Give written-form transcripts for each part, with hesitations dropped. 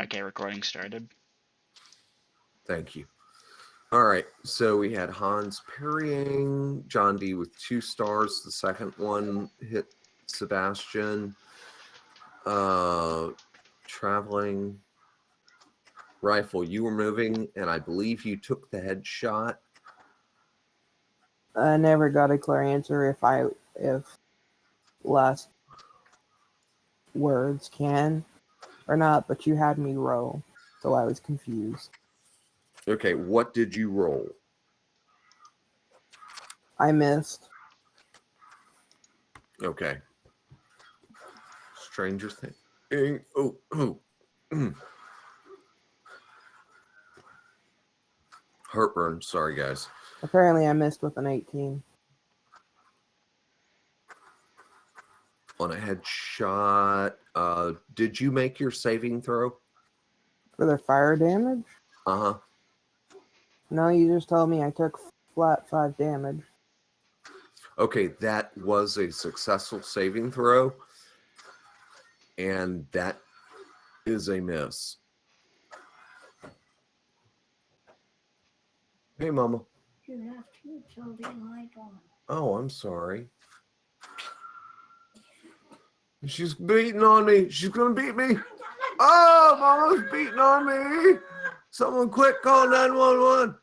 Okay, recording started. Thank you. All right, so we had Hans parrying, John D with 2 stars. The second one hit Sebastian. Traveling rifle, you were moving, and I believe you took the headshot. I never got a clear answer if last words can or not, but you had me roll, so I was confused. Okay, what did you roll? I missed. Okay. Stranger thing. Oh. Heartburn. Sorry, guys. Apparently, I missed with an 18. On a headshot, did you make your saving throw? For the fire damage? Uh-huh. No, you just told me I took flat 5 damage. Okay, that was a successful saving throw, and that is a miss. Hey, Mama. You have 2 children like on. Oh, I'm sorry. She's beating on me. She's gonna beat me. Oh, Mama's beating on me. Someone quick call 911.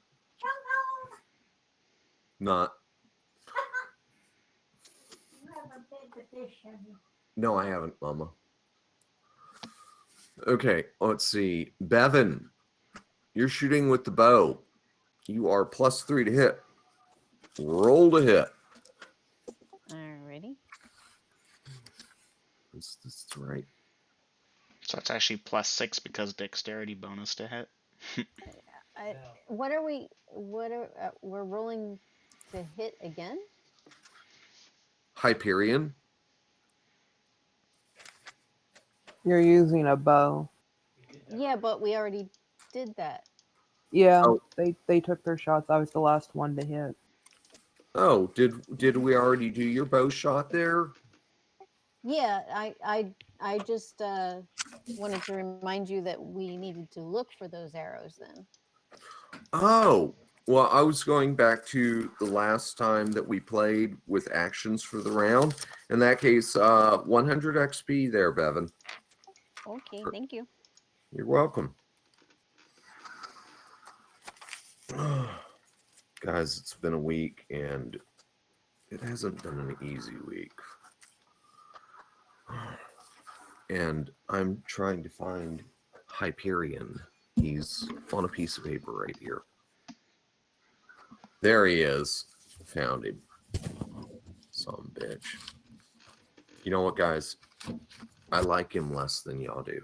Not. You have a big addition. No, I haven't, Mama. Okay, let's see. Bevan, you're shooting with the bow. You are +3 to hit. Roll to hit. Alrighty. Is this right? So it's actually +6 because dexterity bonus to hit. What are we? We're rolling to hit again? Hyperion. You're using a bow. Yeah, but we already did that. Yeah, Oh. they took their shots. I was the last one to hit. Oh, did we already do your bow shot there? Yeah, I just wanted to remind you that we needed to look for those arrows then. Oh, well, I was going back to the last time that we played with actions for the round. In that case, 100 XP there, Bevan. Okay, thank you. You're welcome. Guys, it's been a week, and it hasn't been an easy week. And I'm trying to find Hyperion. He's on a piece of paper right here. There he is. Found him. Some bitch. You know what, guys? I like him less than y'all do.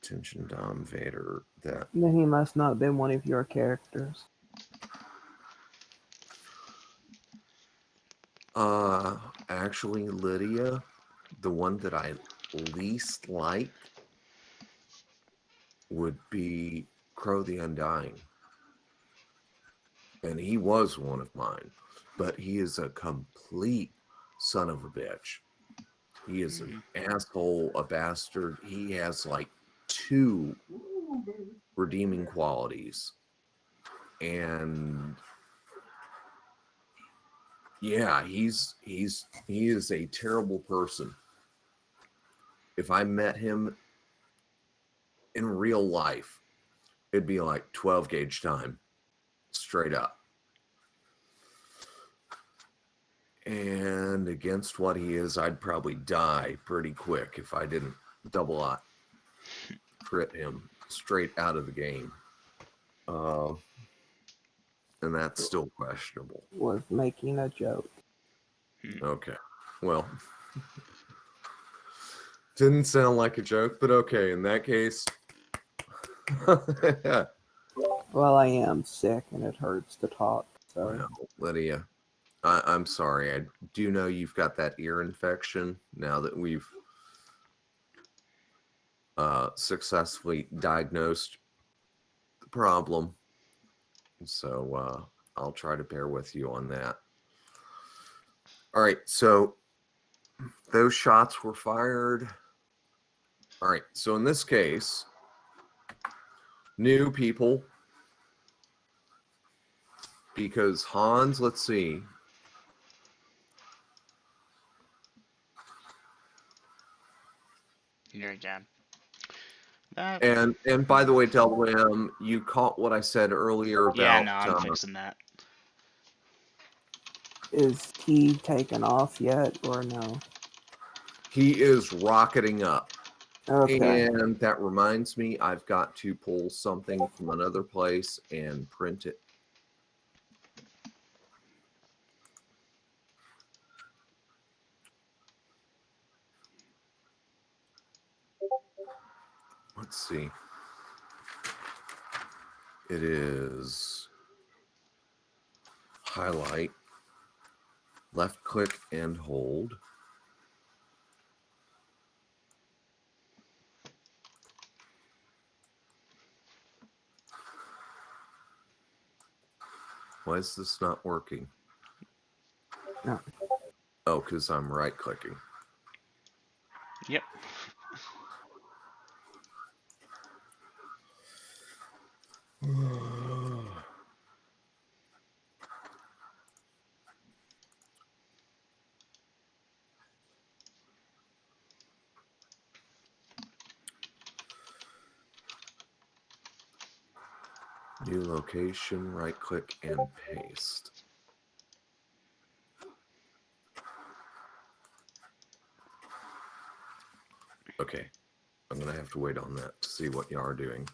Attention, Dom Vader. That. Then he must not have been one of your characters. Actually, Lydia, the one that I least like would be Crow the Undying. And he was one of mine, but he is a complete son of a bitch. He is an asshole, a bastard. He has like 2 redeeming qualities. And yeah, he is a terrible person. If I met him in real life, it'd be like 12 gauge time, straight up. And against what he is, I'd probably die pretty quick if I didn't double lot crit him straight out of the game. And that's still questionable. Was making a joke. Okay. Well, didn't sound like a joke, but okay. In that case. Well, I am sick and it hurts to talk. So. Well, Lydia, I'm sorry. I do know you've got that ear infection now that we've successfully diagnosed the problem. So I'll try to bear with you on that. All right, so those shots were fired. All right. So in this case, new people, because Hans, let's see. Here again. That, And by the way, Delwam, you caught what I said earlier yeah, about no, I'm fixing that. Is he taken off yet or no? he is rocketing up. Okay. And that reminds me, I've got to pull something from another place and print it. Let's see. It is highlight, left click and hold. Why is this not working? No. Oh, because I'm right clicking. Yep. New location, right click and paste. Okay, I'm gonna have to wait on that to see what you are doing.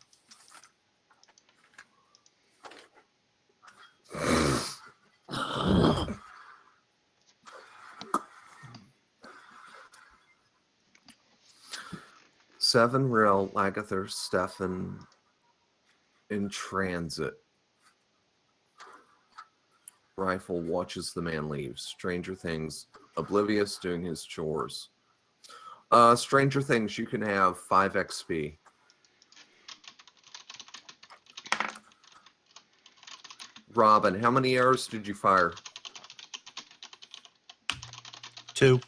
Seven Rail, Lagather, Stefan in transit. Rifle watches the man leave. Stranger Things, oblivious doing his chores. Stranger Things, you can have 5 XP. Robin, how many arrows did you fire? 2.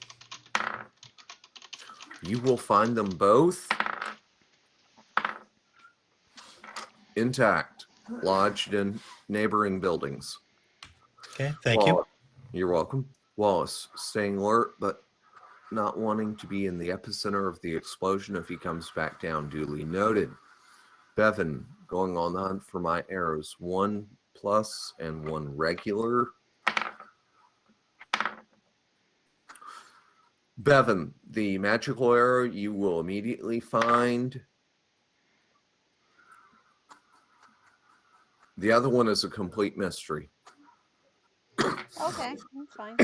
You will find them both intact, lodged in neighboring buildings. Okay, thank you. You're welcome. Wallace, staying alert, but not wanting to be in the epicenter of the explosion if he comes back down. Duly noted. Bevan, going on the hunt for my arrows. 1 plus and 1 regular. Bevan, the magical arrow you will immediately find. The other one is a complete mystery. Okay, that's fine.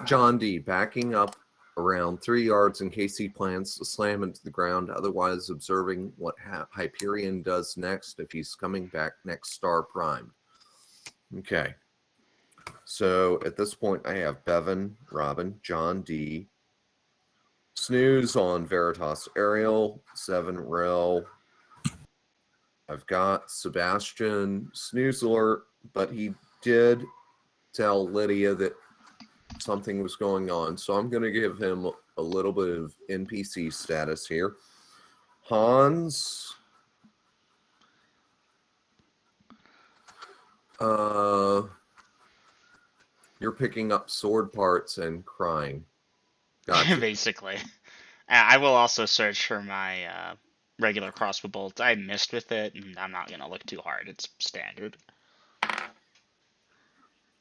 John D. backing up around 3 yards in case he plans to slam into the ground, otherwise observing what Hyperion does next if he's coming back next star primed. Okay. So at this point, I have Bevan, Robin, John D. Snooze on Veritas Ariel, 7 Rel. I've got Sebastian, snooze alert, but he did tell Lydia that something was going on. So I'm going to give him a little bit of NPC status here. Hans. You're picking up sword parts and crying. Gotcha. Basically. I will also search for my regular crossbow bolt. I missed with it, and I'm not going to look too hard. It's standard.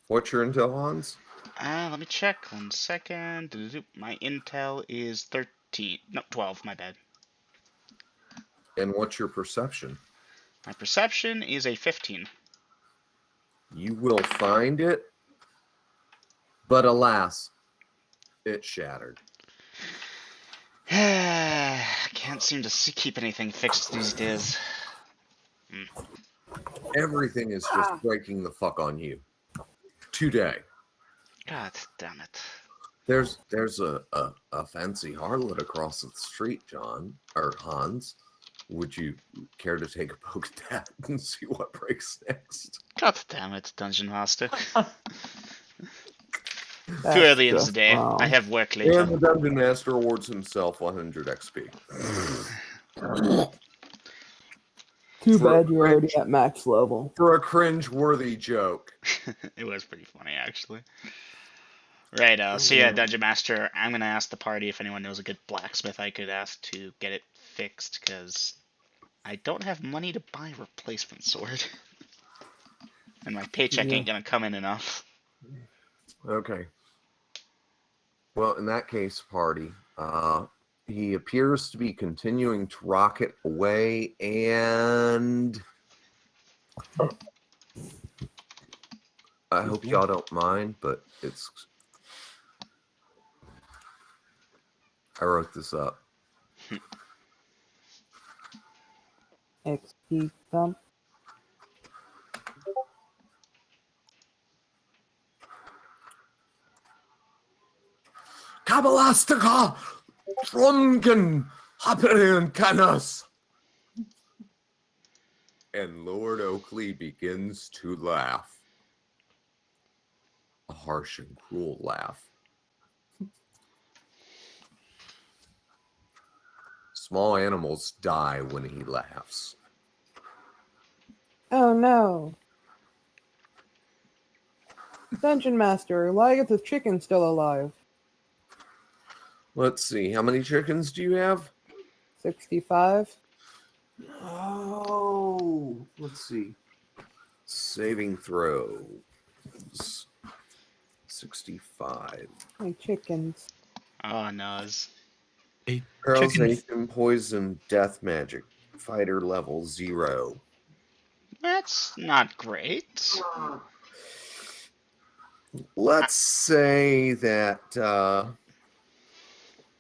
What's your intel, Hans? Let me check. 1 second. My intel is 13. No, 12. My bad. And what's your perception? My perception is a 15. You will find it, but alas, it shattered. Can't seem to keep anything fixed these days. Everything is just breaking the fuck on you. Today. God damn it. There's a fancy harlot across the street, John, or Hans. Would you care to take a poke at that and see what breaks next? God damn it, Dungeon Master. Too That's early in the just day. I wrong. have work And later. the Dungeon Master awards himself 100 XP. Too For a bad you're already at max level. for a cringe-worthy joke. It was pretty funny, actually. Right, so yeah, Dungeon Master, I'm gonna ask the party if anyone knows a good blacksmith I could ask to get it fixed, because I don't have money to buy a replacement sword. And my paycheck Yeah. ain't gonna come in enough. Okay. Well, in that case, party, he appears to be continuing to rocket away, and I hope y'all don't mind, but I wrote this up. XP dump. Kabalastica! Drunken Hyperion Canis! And Lord Oakley begins to laugh. A harsh and cruel laugh. Small animals die when he laughs. Oh no. Dungeon Master, Ligath's chicken's still alive. Let's see, how many chickens do you have? 65. Oh, let's see. Saving throws. 65. My chickens. Oh, noz. Hey, chicken. Paralyzation, poison, death magic. Fighter level 0. That's not great. Let's say that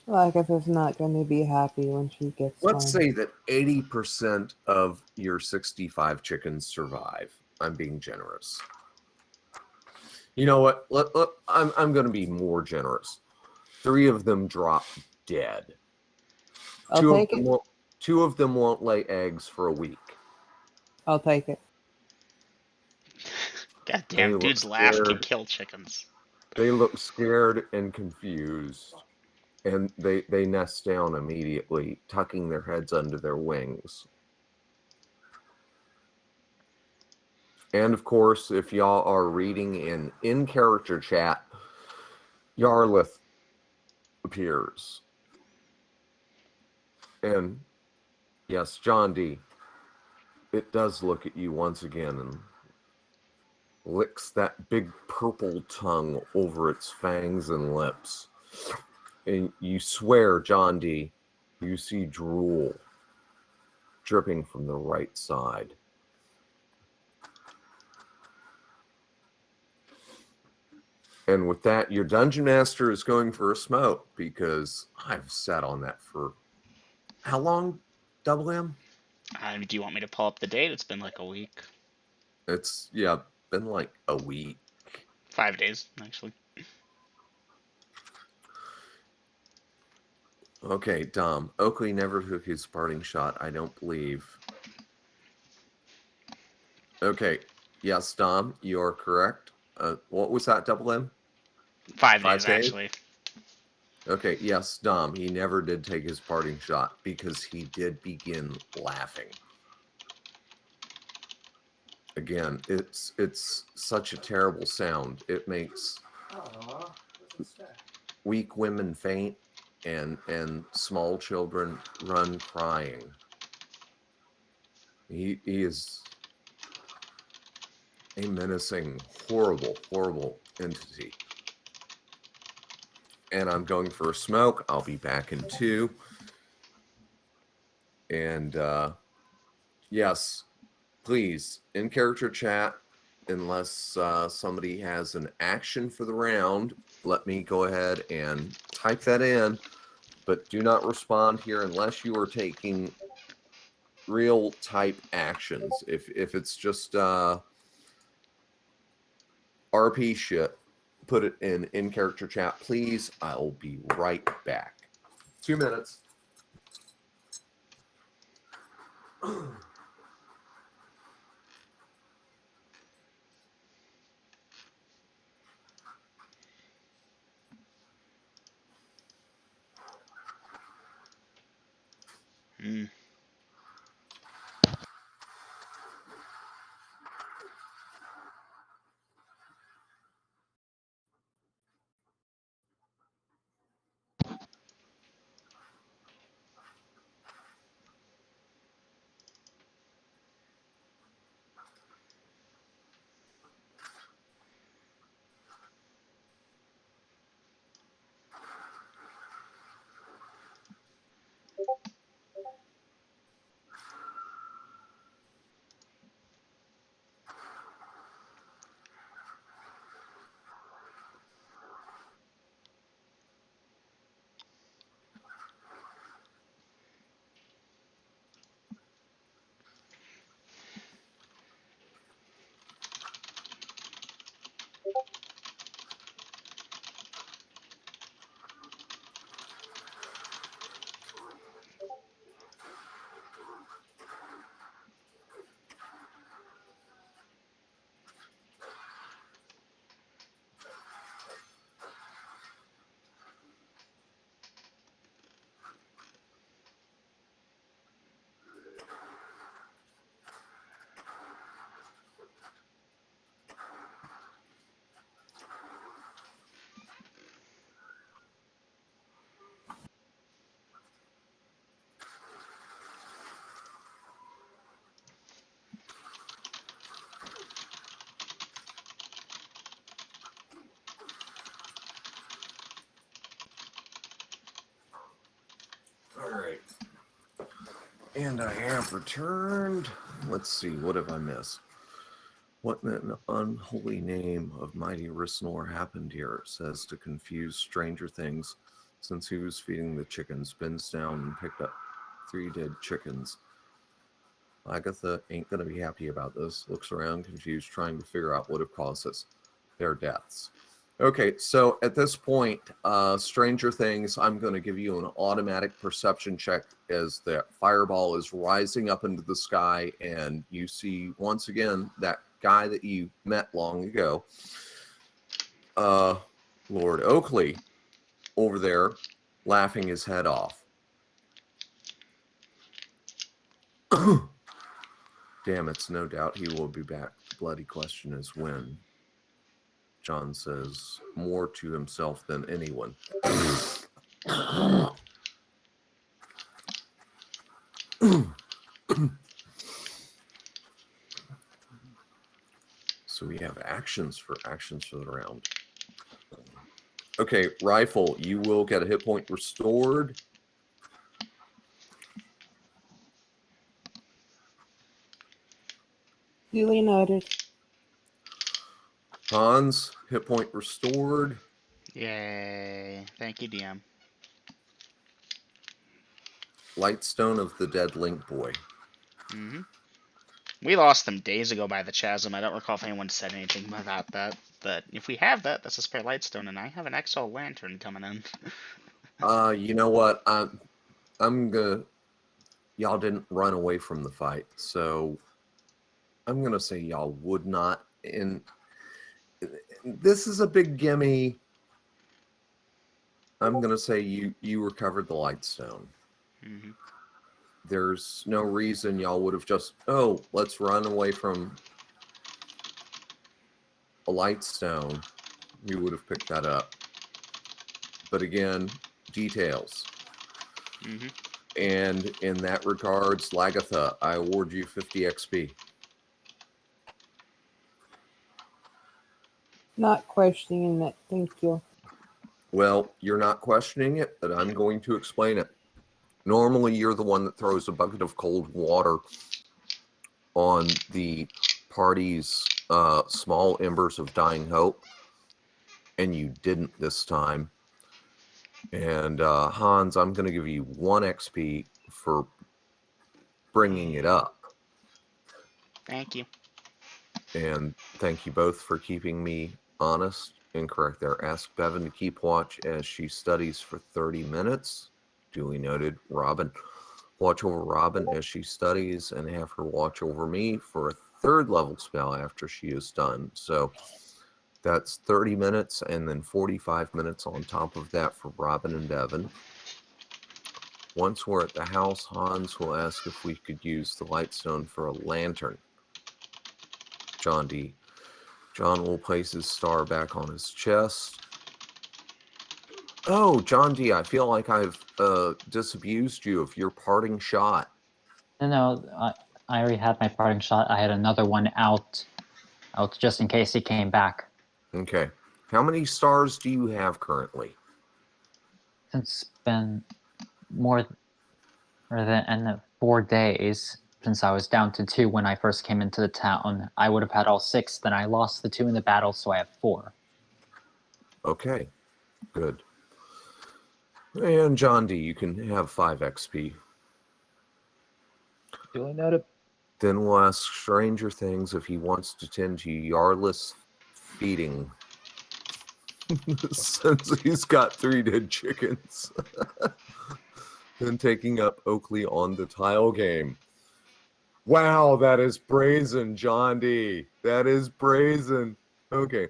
Ligath is not going to be happy when she gets let's one. say that 80% of your 65 chickens survive. I'm being generous. You know what? I'm going to be more generous. 3 of them drop dead. I'll Two of take them it. won't. 2 of them won't lay eggs for a week. I'll take it. God They damn, look dude's laugh can scared. kill chickens. They look scared and confused, and they nest down immediately, tucking their heads under their wings. And of course, if y'all are reading in character chat, Yarlith appears. And yes, John D, it does look at you once again and licks that big purple tongue over its fangs and lips. And you swear, John D, you see drool dripping from the right side. And with that, your dungeon master is going for a smoke because I've sat on that for how long? Double M? Do you want me to pull up the date? It's been like a week. It's been like a week. 5 days, actually. Okay, Dom. Oakley never took his parting shot, I don't believe. Okay. Yes, Dom, you are correct. What was that, Double M? 5 5 days, days? actually. Okay, yes, Dom, he never did take his parting shot because he did begin laughing. Again, it's such a terrible sound. It makes weak women faint and small children run crying. He is a menacing, horrible, horrible entity. And I'm going for a smoke. I'll be back in 2. And yes, please, in character chat, unless somebody has an action for the round, let me go ahead and type that in. But do not respond here unless you are taking real type actions. If it's just RP shit, put it in character chat, please. I'll be right back. 2 minutes. Mm. All right. And I have returned. Let's see, what have I missed? What in an unholy name of mighty Risnor happened here? It says to confuse Stranger Things, since he was feeding the chickens, bends down and picked up 3 dead chickens. Agatha ain't going to be happy about this. Looks around, confused, trying to figure out what have caused their deaths. Okay, so at this point, Stranger Things, I'm going to give you an automatic perception check as the fireball is rising up into the sky, and you see, once again, that guy that you met long ago, Lord Oakley, over there, laughing his head off. Damn, it's no doubt he will be back. The bloody question is when. John says more to himself than anyone. So we have actions for the round. Okay, Rifle, you will get a hit point restored. Duly noted. Hans, hit point restored. Yay. Thank you, DM. Lightstone of the Dead Link Boy. Mm-hmm. We lost them days ago by the chasm. I don't recall if anyone said anything about that. But if we have that, that's a spare lightstone, and I have an exo lantern coming in. You know what? I'm gonna. Y'all didn't run away from the fight, so I'm gonna say y'all would not. And this is a big gimme. I'm gonna say you recovered the lightstone. Mm-hmm. There's no reason y'all would have just, oh, let's run away from a lightstone. You would have picked that up. But again, details. Mm-hmm. And in that regards, Lagatha, I award you 50 XP. Not questioning that. Thank you. Well, you're not questioning it, but I'm going to explain it. Normally, you're the one that throws a bucket of cold water on the party's small embers of dying hope, and you didn't this time. And Hans, I'm going to give you 1 XP for bringing it up. Thank you. And thank you both for keeping me honest and correct there. Ask Bevan to keep watch as she studies for 30 minutes. Duly noted. Robin. Watch over Robin as she studies and have her watch over me for a 3rd level spell after she is done. So that's 30 minutes and then 45 minutes on top of that for Robin and Bevan. Once we're at the house, Hans will ask if we could use the lightstone for a lantern. John D. John will place his star back on his chest. Oh, John D., I feel like I've disabused you of your parting shot. No, I already had my parting shot. I had another one out just in case he came back. Okay. How many stars do you have currently? It's been more than 4 days since I was down to 2 when I first came into the town. I would have had all 6, then I lost the 2 in the battle, so I have 4. Okay, good. And John D., you can have 5 XP. Duly noted. Then we'll ask Stranger Things if he wants to tend to yardless feeding. Since he's got 3 dead chickens. Then taking up Oakley on the tile game. Wow, that is brazen, John D. That is brazen. Okay.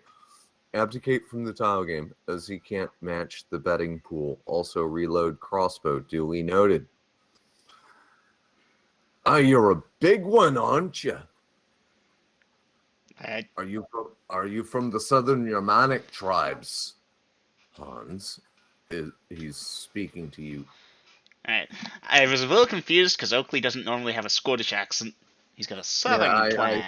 Abdicate from the tile game, as he can't match the betting pool. Also reload crossbow, duly noted. Ah, you're a big one, aren't you? Are you from the southern Germanic tribes? Hans, he's speaking to you. Alright. I was a little confused because Oakley doesn't normally have a Scottish accent. He's got a southern twang.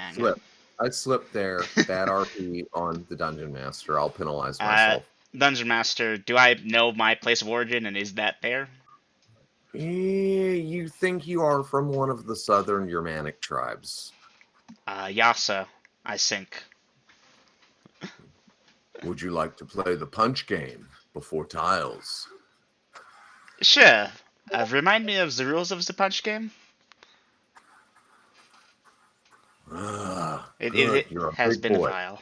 I slipped there. Bad RP on the Dungeon Master. I'll penalize myself. Dungeon Master, do I know my place of origin, and is that there? You think you are from one of the southern Germanic tribes. Yasa, I think. Would you like to play the punch game before tiles? Sure. Remind me of the rules of the punch game? It You're a has big been boy. a while.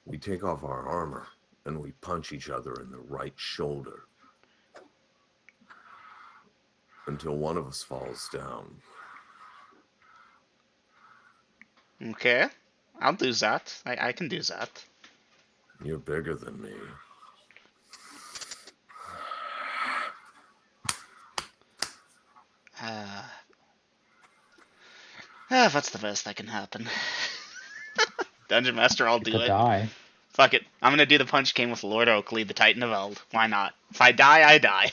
We take off our armor and we punch each other in the right shoulder until one of us falls down. Okay. I'll do that. I can do that. You're bigger than me. What's the best that can happen? Dungeon Master, I'll do Could it. die. Fuck it. I'm gonna do the punch game with Lord Oakley, the Titan of Eld. Why not? If I die, I die.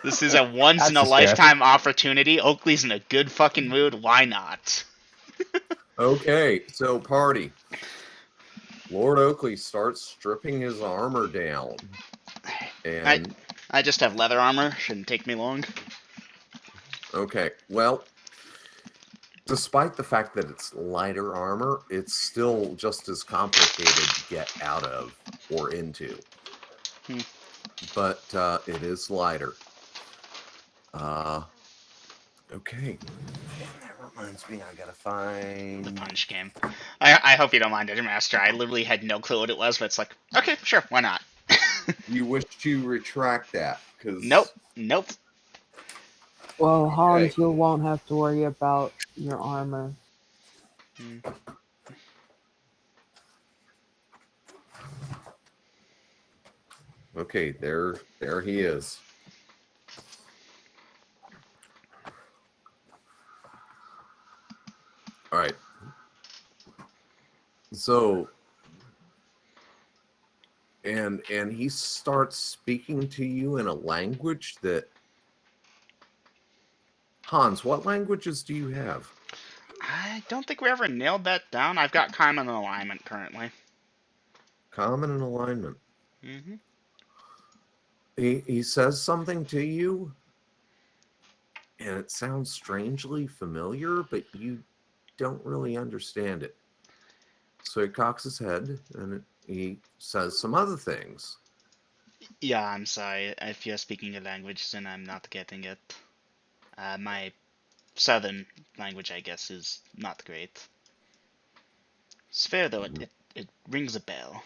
This is a once-in-a-lifetime opportunity. Oakley's in a good fucking mood. Why not? Okay, so party. Lord Oakley starts stripping his armor down. And I just have leather armor. Shouldn't take me long. okay, well, despite the fact that it's lighter armor, it's still just as complicated to get out of or into. But it is lighter. Okay. That reminds me, I gotta find the punch game. I hope you don't mind, Dungeon Master. I literally had no clue what it was, but it's like, okay, sure, why not? You wish to retract that? Cause Nope. Well, Hans, you won't have to worry about your armor. Okay, there he is. All right. So, and he starts speaking to you in a language that Hans, what languages do you have? I don't think we ever nailed that down. I've got common and alignment currently. Common and alignment. Mm-hmm. He says something to you, and it sounds strangely familiar, but you don't really understand it. So he cocks his head, and he says some other things. Yeah, I'm sorry. If you're speaking a language, then I'm not getting it. My southern language, I guess, is not great. It's fair, though. It rings a bell.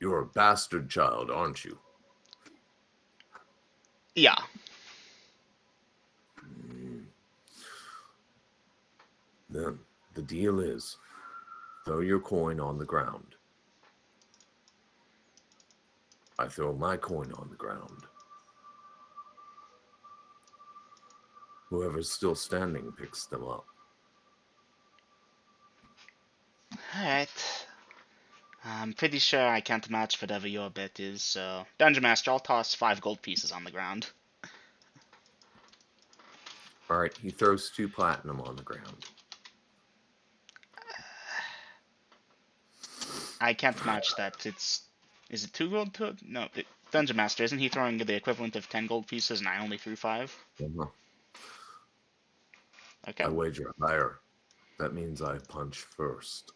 You're a bastard child, aren't you? Yeah. Then The deal is, throw your coin on the ground. I throw my coin on the ground. Whoever's still standing picks them up. Alright. I'm pretty sure I can't match whatever your bet is, so... Dungeon Master, I'll toss 5 gold pieces on the ground. All right, he throws 2 platinum on the ground. I can't match that. Is it 2 gold to... No, Dungeon Master, isn't he throwing the equivalent of 10 gold pieces and I only threw 5? Uh-huh. Okay, I wager higher. That means I punch first.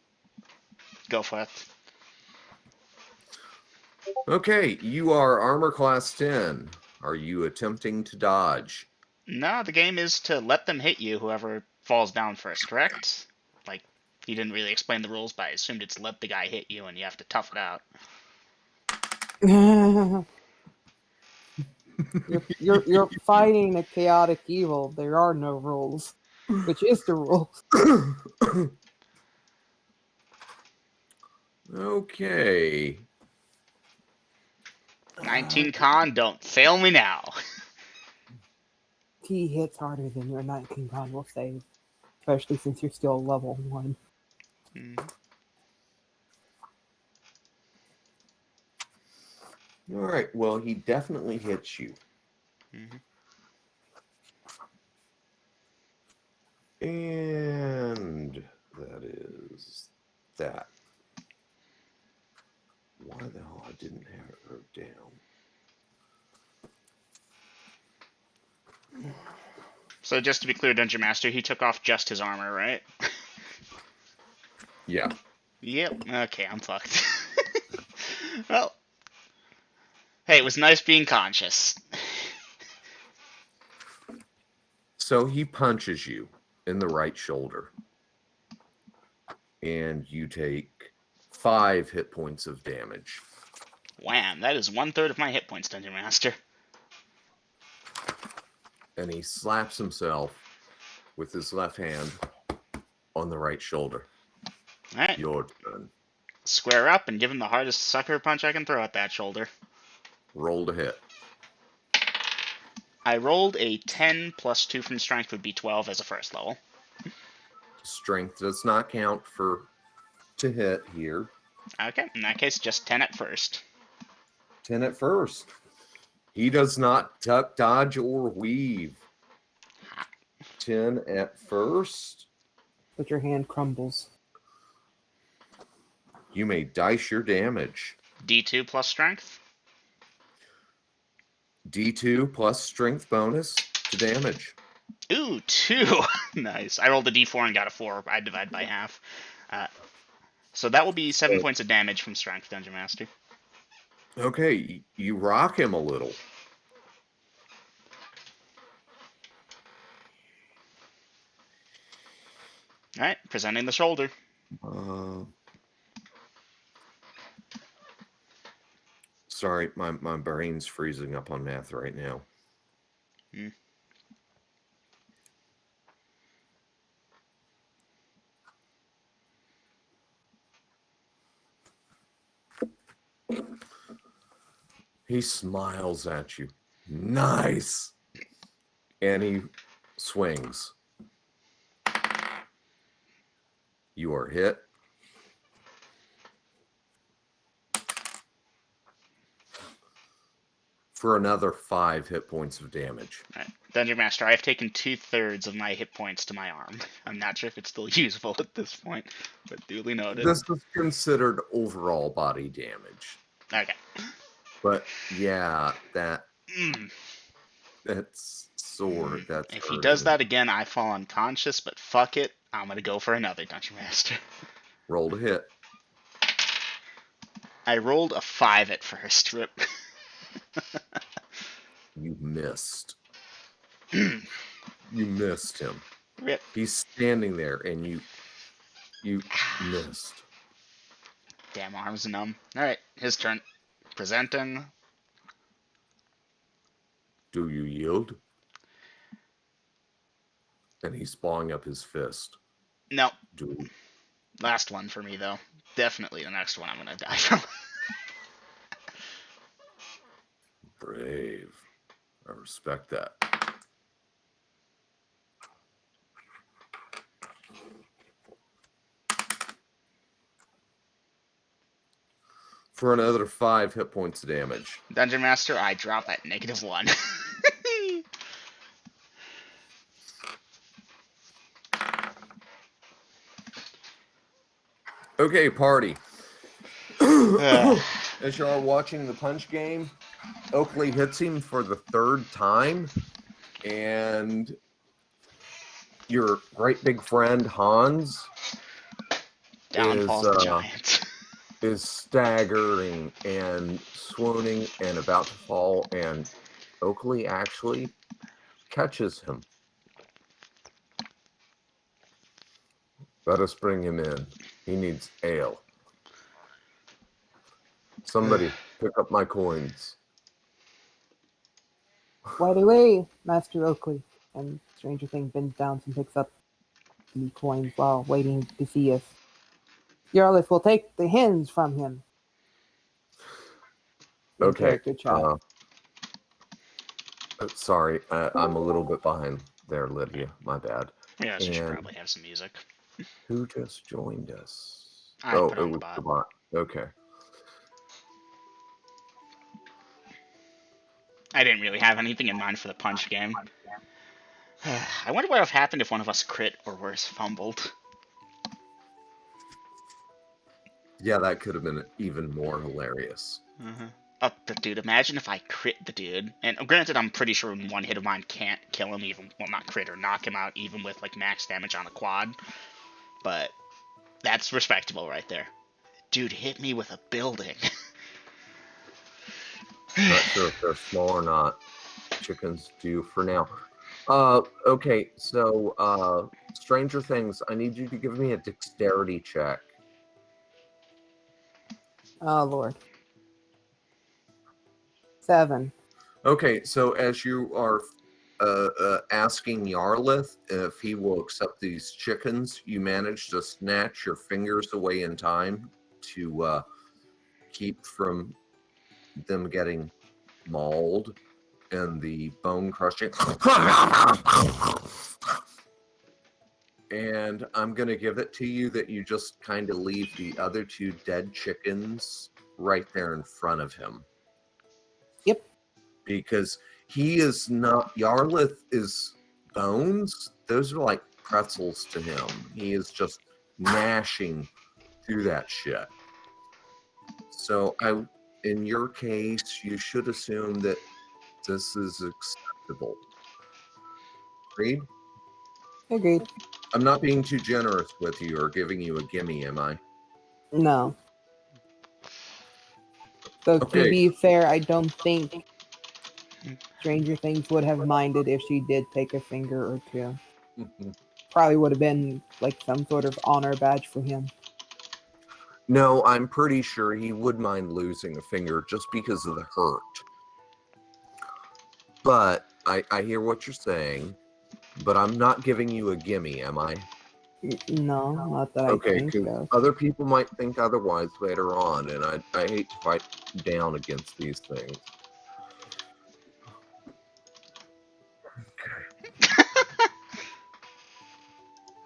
go for it. Okay, you are armor class 10. Are you attempting to dodge? No, the game is to let them hit you, whoever falls down first, correct? Like, he didn't really explain the rules, but I assumed it's let the guy hit you and you have to tough it out. You're fighting a chaotic evil. There are no rules. Which is the rules. Okay. 19 con, don't fail me now. He hits harder than your 19 con will save. Especially since you're still level 1. All right, well, he definitely hits you. And that is that. Why the hell I didn't have it wrote down? So just to be clear, Dungeon Master, he took off just his armor, right? Yeah. Yep. Okay, I'm fucked. Well, hey, it was nice being conscious. So he punches you in the right shoulder. And you take 5 hit points of damage. Wham, that is 1/3 of my hit points, Dungeon Master. And he slaps himself with his left hand on the right shoulder. Alright, Your turn. square up and give him the hardest sucker punch I can throw at that shoulder. Roll to hit. I rolled a 10 plus 2 from strength would be 12 as a first level. Strength does not count to hit here. Okay, in that case, just 10 at first. 10 at first. He does not duck, dodge, or weave. 10 at first. But your hand crumbles. You may dice your damage. D2 plus strength. D2 plus strength bonus to damage. Ooh, 2. Nice. I rolled a D4 and got a 4. I divide by half. So that will be 7 points of damage from strength, Dungeon Master. Okay, you rock him a little. Alright, presenting the shoulder. Sorry, my brain's freezing up on math right now. He smiles at you. Nice. And he swings. You are hit. For another 5 hit points of damage. Alright, Dungeon Master, I have taken 2/3 of my hit points to my arm. I'm not sure if it's still usable at this point, but duly noted. This is considered overall body damage. Okay. But yeah, that's sore. That's if he does that again, I fall unconscious, but fuck it. I'm gonna go for another Dungeon Master. Roll to hit. I rolled a 5 at first. Rip. You missed. You missed him. Rip. He's standing there and you missed. Damn arms numb. Alright, his turn. Presenting. Do you yield? And he's balling up his fist. No, Dude, last one for me though. Definitely the next one I'm gonna die from. brave. I respect that. For another 5 hit points of damage. Dungeon Master, I drop at -1. Okay, party. Ugh. As you are watching the punch game, Oakley hits him for the 3rd time, and your great big friend Hans Down is falls the giant. is staggering and swooning and about to fall, and Oakley actually catches him. Let us bring him in. He needs ale. Somebody pick up my coins. Right away, Master Oakley. And Stranger Thing bends down and picks up the coins while waiting to see if Yarlith will take the hens from him. In Okay. character chat. Sorry, I'm a little bit behind there, Lydia. My bad. Yeah, she should And probably have some music. who just joined us? I put on the was bot. the bot. Okay. I didn't really have anything in mind for the punch game. I wonder what would have happened if one of us crit or worse fumbled. Yeah, that could have been even more hilarious. But dude, imagine if I crit the dude. And granted, I'm pretty sure one hit of mine can't kill him, even well, not crit or knock him out, even with like max damage on a quad. But that's respectable right there. Dude hit me with a building. Not sure if they're small or not. Chickens do for now. Okay, so Stranger Things, I need you to give me a dexterity check. Oh, Lord. 7. Okay, so as you are asking Yarlith if he will accept these chickens, you manage to snatch your fingers away in time to keep from them getting mauled and the bone crushing. And I'm going to give it to you that you just kind of leave the other 2 dead chickens right there in front of him. Yep. Because he is not, Yarlith is bones. Those are like pretzels to him. He is just gnashing through that shit. So in your case, you should assume that this is acceptable. Agreed? Agreed. I'm not being too generous with you or giving you a gimme, am I? No. So to Okay. be fair, I don't think Stranger Things would have minded if she did take a finger or 2. Probably would have been like some sort of honor badge for him. No, I'm pretty sure he would mind losing a finger just because of the hurt. But I hear what you're saying, but I'm not giving you a gimme, am I? No, not that I think so. Other people might think otherwise later on, and I hate to fight down against these things.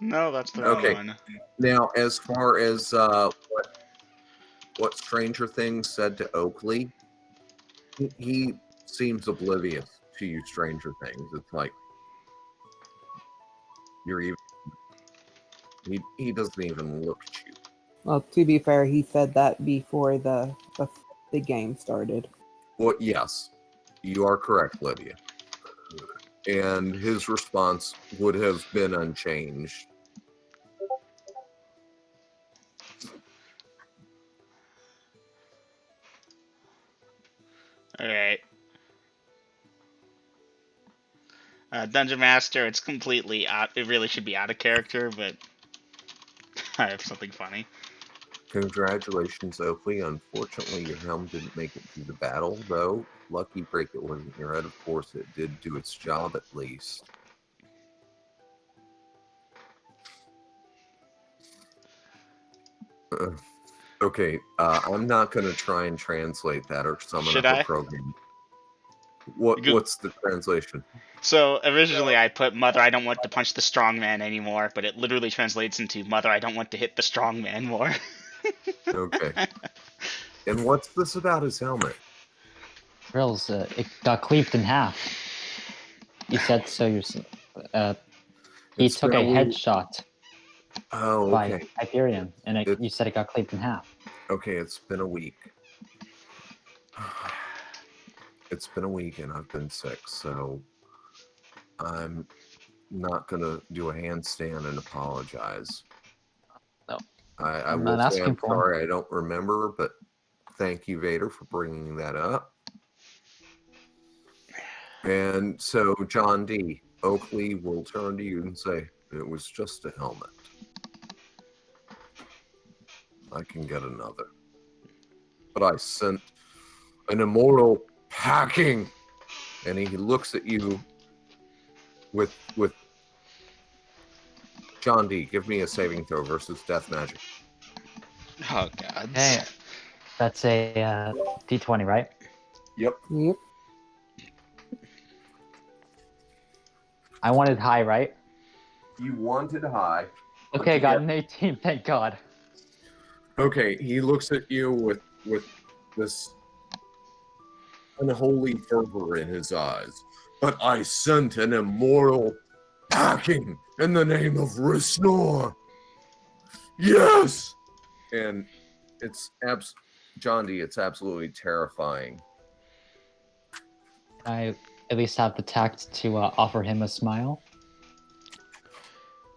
No, that's the wrong one. Now, as far as what Stranger Things said to Oakley, he seems oblivious to you, Stranger Things. It's like you're even. He doesn't even look at you. Well, to be fair, he said that before the game started. Well, yes, you are correct, Lydia. And his response would have been unchanged. Alright. Dungeon Master, it's completely out. It really should be out of character, but I have something funny. Congratulations, Oakley. Unfortunately, your helm didn't make it through the battle, though. Lucky break it wasn't your head. Of course, it did do its job at least. Okay, I'm not going to try and translate that or summon Should up I? a program. Good. What's the translation? So originally I put "Mother, I don't want to punch the strong man anymore," but it literally translates into "Mother, I don't want to hit the strong man more." Okay. And what's this about his helmet? Grills, it got cleaved in half. You said so yourself. He It's took been a week. headshot Oh, by okay. Hyperion, and you said it got cleaved in half. Okay, it's been a week. It's been a week and I've been sick, so I'm not going to do a handstand and apologize. No. I I'm will not say asking I'm for one. sorry I don't remember, but thank you, Vader, for bringing that up. And so, John D. Oakley will turn to you and say, it was just a helmet. I can get another. But I sent an immortal packing. And he looks at you with John D. Give me a saving throw versus death magic. Oh god. Hey, that's a D20, right? Yep. Yep. I wanted high, right? You wanted high. Okay, got an 18, thank God. Okay, he looks at you with this unholy fervor in his eyes. But I sent an immortal packing in the name of Risnor. Yes! And it's John D, it's absolutely terrifying. I at least have the tact to offer him a smile.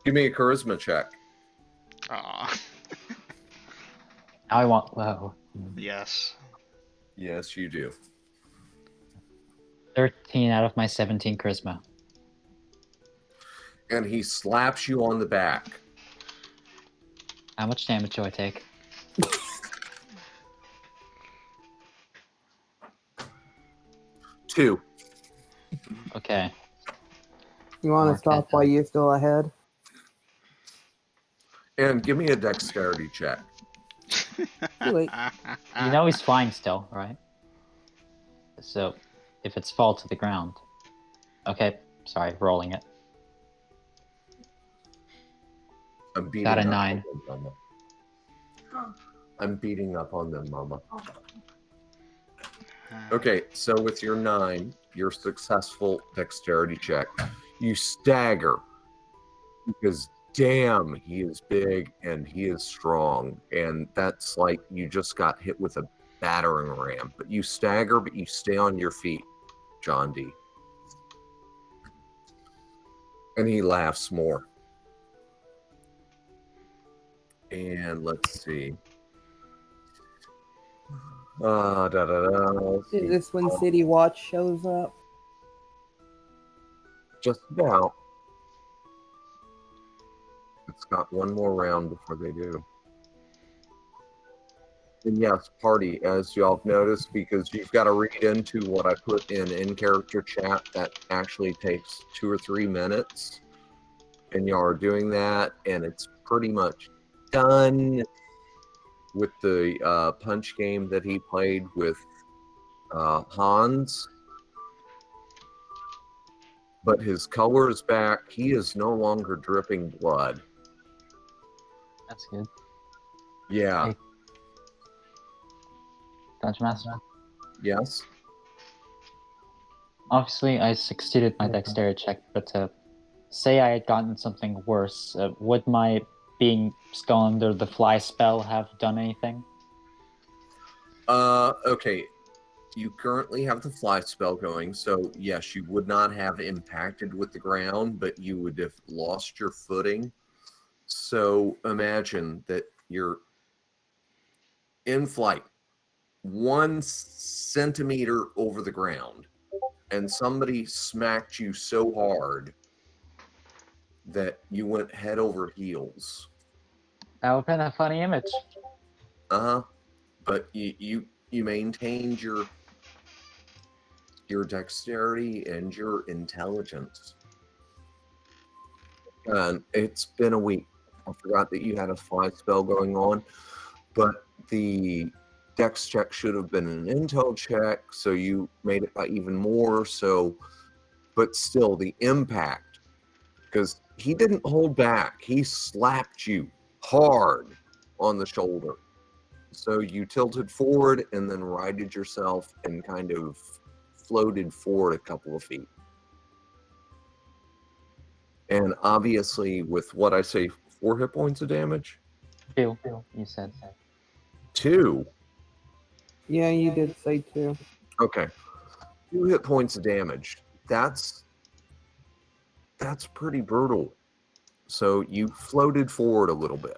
Give me a charisma check. Aw. Now I want low. Yes. Yes, you do. 13 out of my 17 charisma. And he slaps you on the back. How much damage do I take? Two. Okay. You want Mark to stop that while down. you're still ahead? And give me a dexterity check. Wait. You know he's flying still, right? So, if it's fall to the ground. Okay, sorry, rolling it. I'm beating Got a up 9. on them, Mama. I'm beating up on them, Mama. Okay, so with your 9, your successful dexterity check, you stagger because damn, he is big and he is strong, and that's like you just got hit with a battering ram. But you stagger, but you stay on your feet, John D. And he laughs more. And let's see. Is this when City Watch shows up? Just about. It's got one more round before they do. And yes, party, as y'all have noticed, because you've got to read into what I put in character chat, that actually takes 2 or 3 minutes. And y'all are doing that, and it's pretty much done with the punch game that he played with Hans. But his color is back. He is no longer dripping blood. That's good. Yeah. Hey. Dungeon Master? Yes? Obviously, I succeeded my dexterity check, but say I had gotten something worse, would my being still under the fly spell have done anything? Okay. You currently have the fly spell going, so yes, you would not have impacted with the ground, but you would have lost your footing. So imagine that you're in flight, 1 centimeter over the ground, and somebody smacked you so hard that you went head over heels. That would have been a funny image. But you maintained your dexterity and your intelligence. And it's been a week. I forgot that you had a fly spell going on. but the dex check should have been an intel check, so you made it by even more. So, but still, the impact, because he didn't hold back, he slapped you hard on the shoulder. So you tilted forward and then righted yourself and kind of floated forward a couple of feet. And obviously, with what I say, 4 hit points of damage? 2, you said. 2? Yeah, you did say 2. Okay. 2 hit points of damage. That's pretty brutal. So you floated forward a little bit.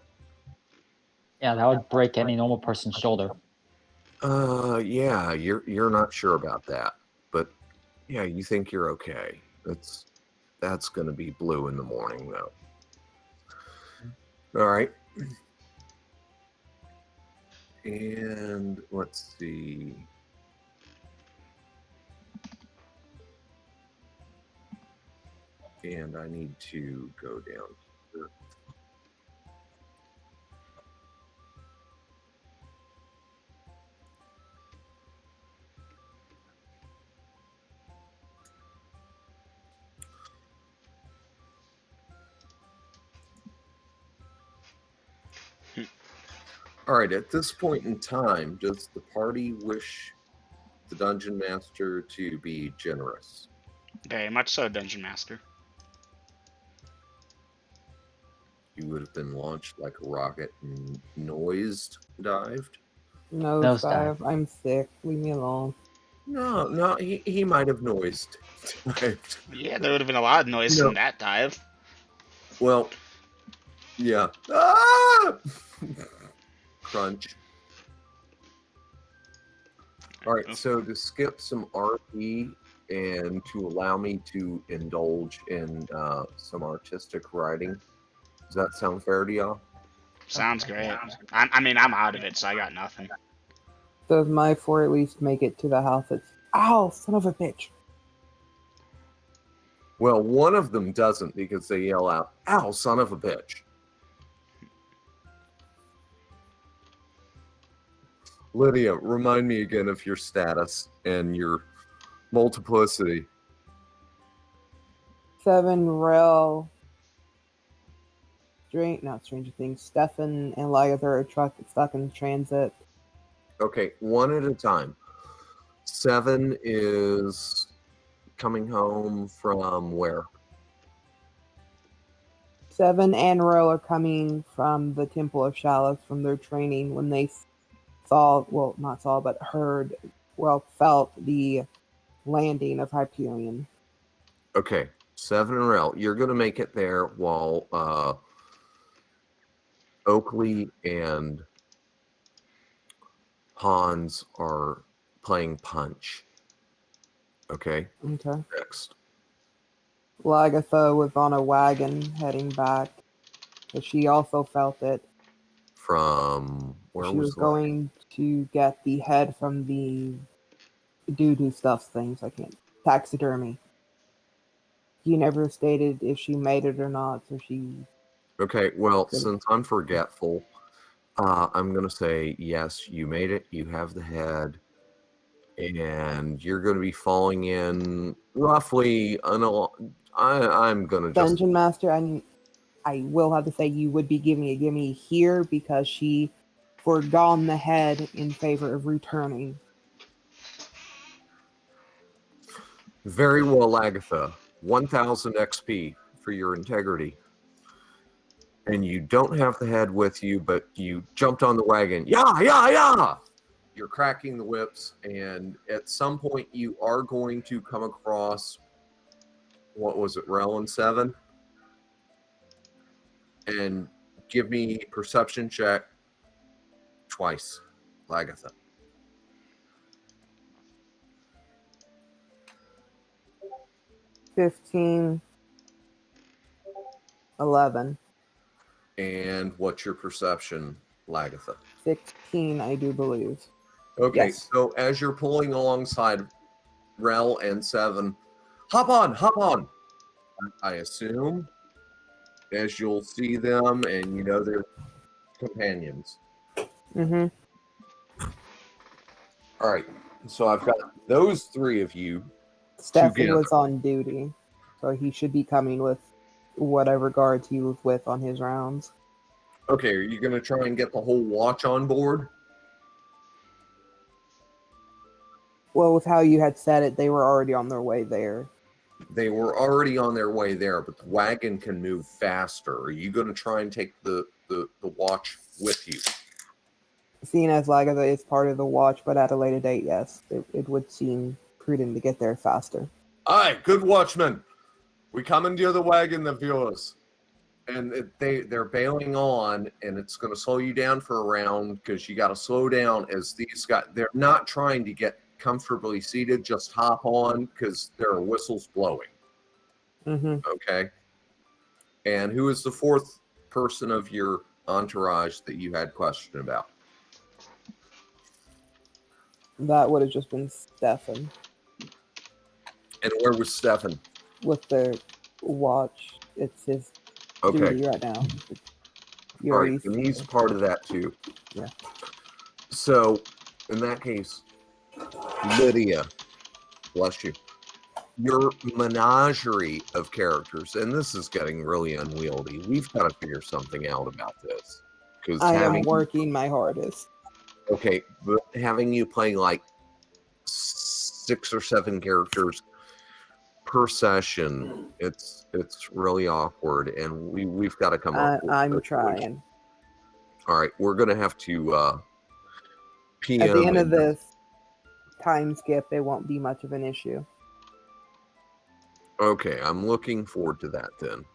Yeah, that would break any normal person's shoulder. Yeah, you're not sure about that, but yeah, you think you're okay. That's gonna be blue in the morning, though. All right. And let's see. And I need to go down here. All right, at this point in time, does the party wish the dungeon master to be generous? Very much so, Dungeon Master. You would have been launched like a rocket and noised dived? Nose dive. dive. I'm sick. Leave me alone. No, he might have noised dived. Yeah, there would have been a lot of noise No. from that dive. Well, yeah. Ah! Crunch. All right, so to skip some RP and to allow me to indulge in some artistic writing, does that sound fair to y'all? Sounds great. I mean, I'm out of it, so I got nothing. Does my 4 at least make it to the house? It's ow, son of a bitch. Well, one of them doesn't because they yell out, "Ow, son of a bitch." Lydia, remind me again of your status and your multiplicity. 7 Rel. Stranger Things. Stefan and Lagatha are stuck in transit. Okay, one at a time. 7 is coming home from where? 7 and Rel are coming from the Temple of Shallows from their training when they felt the landing of Hyperion. Okay, 7 and Rel. You're going to make it there while Oakley and Hans are playing punch. Okay, Okay. next. Lagatha was on a wagon heading back, but she also felt it. From where She was the wagon? going to get the head from the doo-doo stuff things. I can't. Taxidermy. He never stated if she made it or not, so she. Okay, well, Good. since I'm forgetful, I'm going to say yes, you made it. You have the head. And you're going to be falling in roughly I'm going to just Dungeon Master, I will have to say you would be giving a gimme here because she forgone the head in favor of returning. very well, Agatha. 1000 XP for your integrity. And you don't have the head with you, but you jumped on the wagon. Yeah! You're cracking the whips, and at some point you are going to come across, what was it, Rel and 7? And give me perception check twice, Lagatha. $15, $11, And what's your perception, Lagatha? 16, I do believe. Okay, Yes. so as you're pulling alongside Rel and 7, hop on. I assume, as you'll see them and you know they're companions. Mm-hmm. All right. So I've got those three of you Stefan together. was on duty, so he should be coming with whatever guards he was with on his rounds. Okay, are you going to try and get the whole watch on board? Well, with how you had said it, they were already on their way there. They were already on their way there, but the wagon can move faster. Are you going to try and take the watch with you? Seeing as Lagaza is part of the watch, but at a later date, yes, it would seem prudent to get there faster. Aye, good watchman. We commandeer the wagon, the viewers. And they're bailing on, and it's going to slow you down for a round because you got to slow down as these guys, they're not trying to get comfortably seated, just hop on because there are whistles blowing. Mm-hmm. Okay. And who is the fourth person of your entourage that you had question about? That would have just been Stefan And where was Stefan? with the watch. It's his Okay. duty right now. All right, and he's part of that too. Yeah. So, in that case, Lydia, bless you. Your menagerie of characters, and this is getting really unwieldy. We've got to figure something out about this. Because I am working my hardest. Okay, but having you play like 6 or 7 characters per session, it's really awkward, and we've got to come up with I'm a trying. solution. All right, we're gonna have to PM. At the end of this time skip, it won't be much of an issue. Okay, I'm looking forward to that then.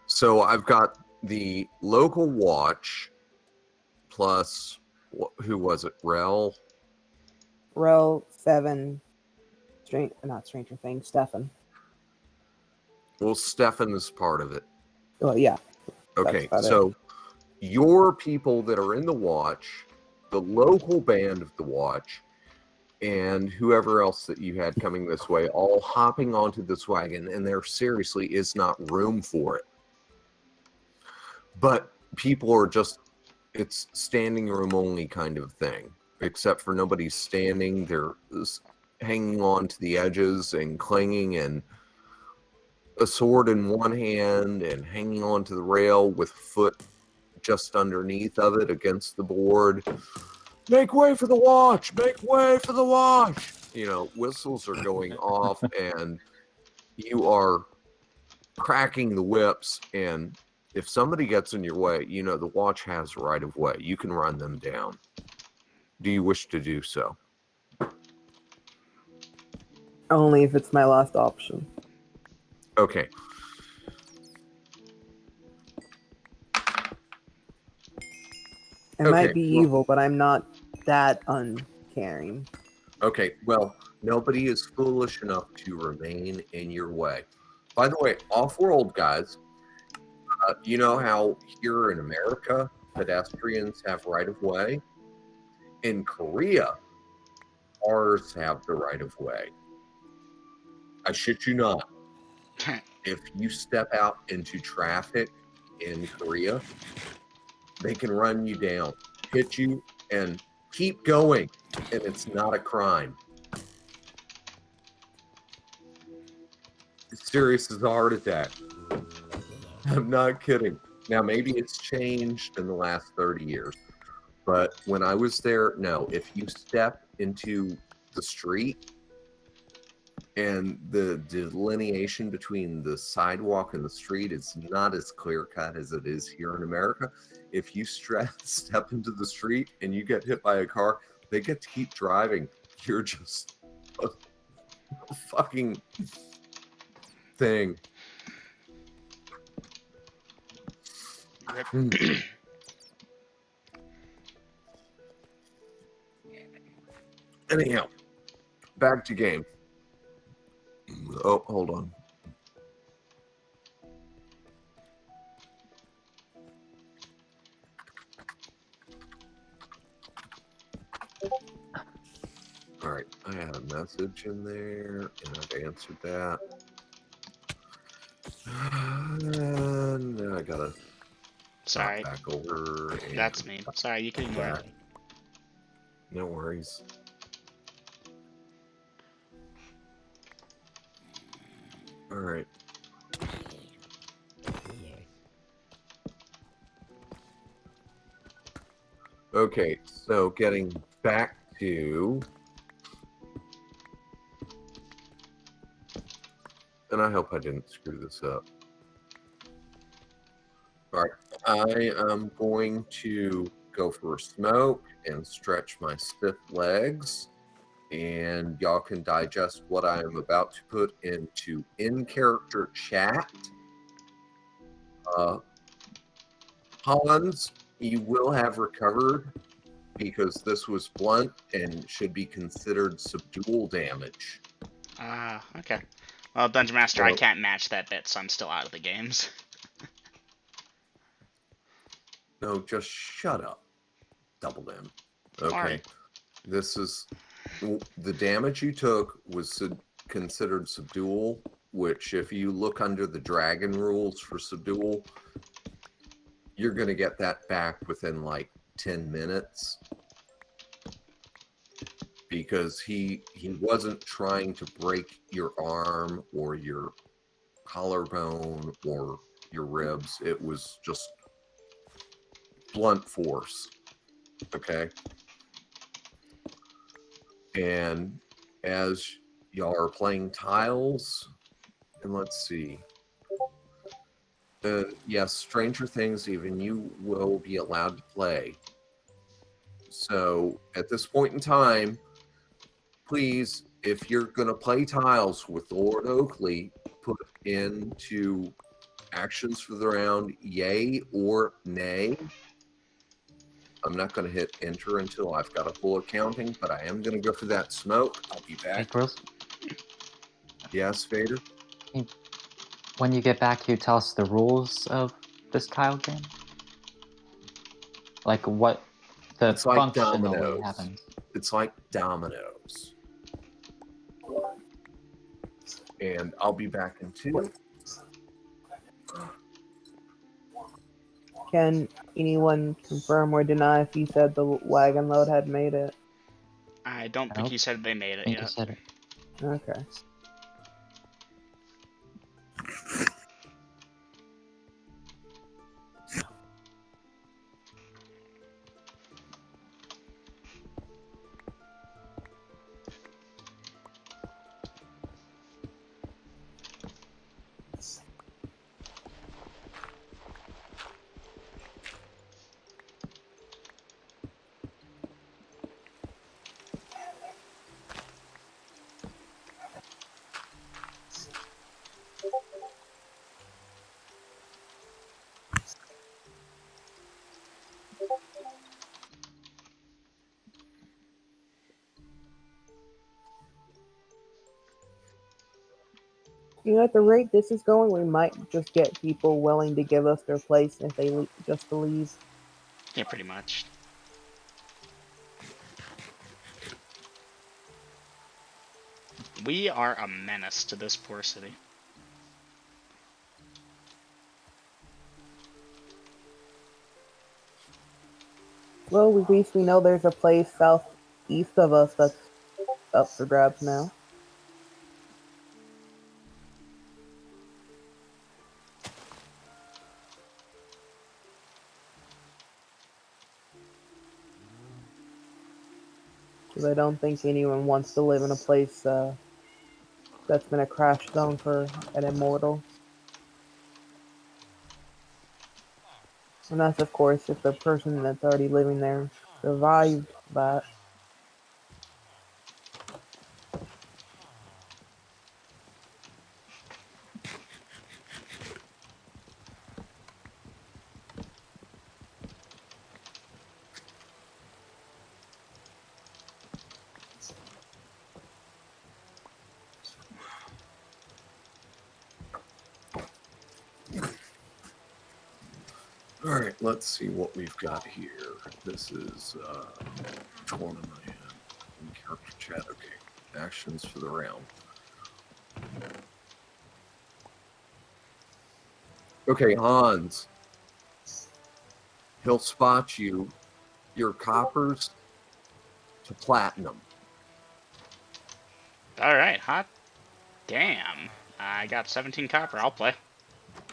So I've got the local watch plus who was it? Rel 7, not Stranger Things, Stefan. Well, Stefan is part of it. Well, yeah. Okay, so your people that are in the watch, the local band of the watch, and whoever else that you had coming this way, all hopping onto this wagon, and there seriously is not room for it. But people are just, it's standing room only kind of thing, except for nobody's standing. They're hanging on to the edges and clinging, and a sword in one hand and hanging on to the rail with foot just underneath of it against the board. Make way for the watch! Make way for the watch! You know, whistles are going off, and you are cracking the whips, and if somebody gets in your way, you know, the watch has right of way. You can run them down. Do you wish to do so? Only if it's my last option. Okay. It might be evil, but I'm not that uncaring. Okay, well, nobody is foolish enough to remain in your way. By the way, off-world guys, you know how here in America, pedestrians have right-of-way? In Korea, cars have the right-of-way. I shit you not. If you step out into traffic in Korea, they can run you down, hit you, and keep going, and it's not a crime. It's serious as a heart attack. I'm not kidding. Now, maybe it's changed in the last 30 years, but when I was there, no. If you step into the street and the delineation between the sidewalk and the street is not as clear-cut as it is here in America, if you step into the street and you get hit by a car, they get to keep driving. You're just a fucking thing. Anyhow, back to game. Oh, hold on. All right, I had a message in there, and I've answered that. And I gotta. Sorry. back over. And That's me. Sorry, you can ignore back. it. No worries. All right. Okay, so getting back to, and I hope I didn't screw this up. All right, I am going to go for a smoke and stretch my stiff legs, and y'all can digest what I am about to put into in-character chat. Hans, you will have recovered because this was blunt and should be considered subdual damage. Ah, okay. Well, Dungeon Master, I So- can't match that bit, so I'm still out of the games. No, just shut up. Double M. Sorry. Okay. This is the damage you took was considered subdual, which if you look under the dragon rules for subdual, you're going to get that back within like 10 minutes. Because he wasn't trying to break your arm or your collarbone or your ribs. It was just blunt force. Okay. And as y'all are playing tiles, and let's see. Yes, Stranger Things, even you will be allowed to play. So at this point in time, please, if you're going to play tiles with Lord Oakley, put into actions for the round yay or nay. I'm not going to hit enter until I've got a full accounting, but I am going to go for that smoke. I'll be Hey, back. Grills, Yes, Vader? when you get back, can you tell us the rules of this tile game? Like what the It's like functionally dominoes. happens. It's like dominoes. And I'll be back in 2. Can anyone confirm or deny if you said the wagon load had made it? I don't think Nope. you said they made I it think you yet. said it. Okay. You know, at the rate this is going, we might just get people willing to give us their place if they just leave. Yeah, pretty much. We are a menace to this poor city. Well, at least we know there's a place southeast of us that's up for grabs now. Because I don't think anyone wants to live in a place that's been a crash zone for an immortal. And that's, of course, if the person that's already living there survived that. All right, let's see what we've got here. This is tournament in character chat. Okay, actions for the round. Okay, Hans. he'll spot you your coppers to platinum. All right, hot damn. I got 17 copper. I'll play.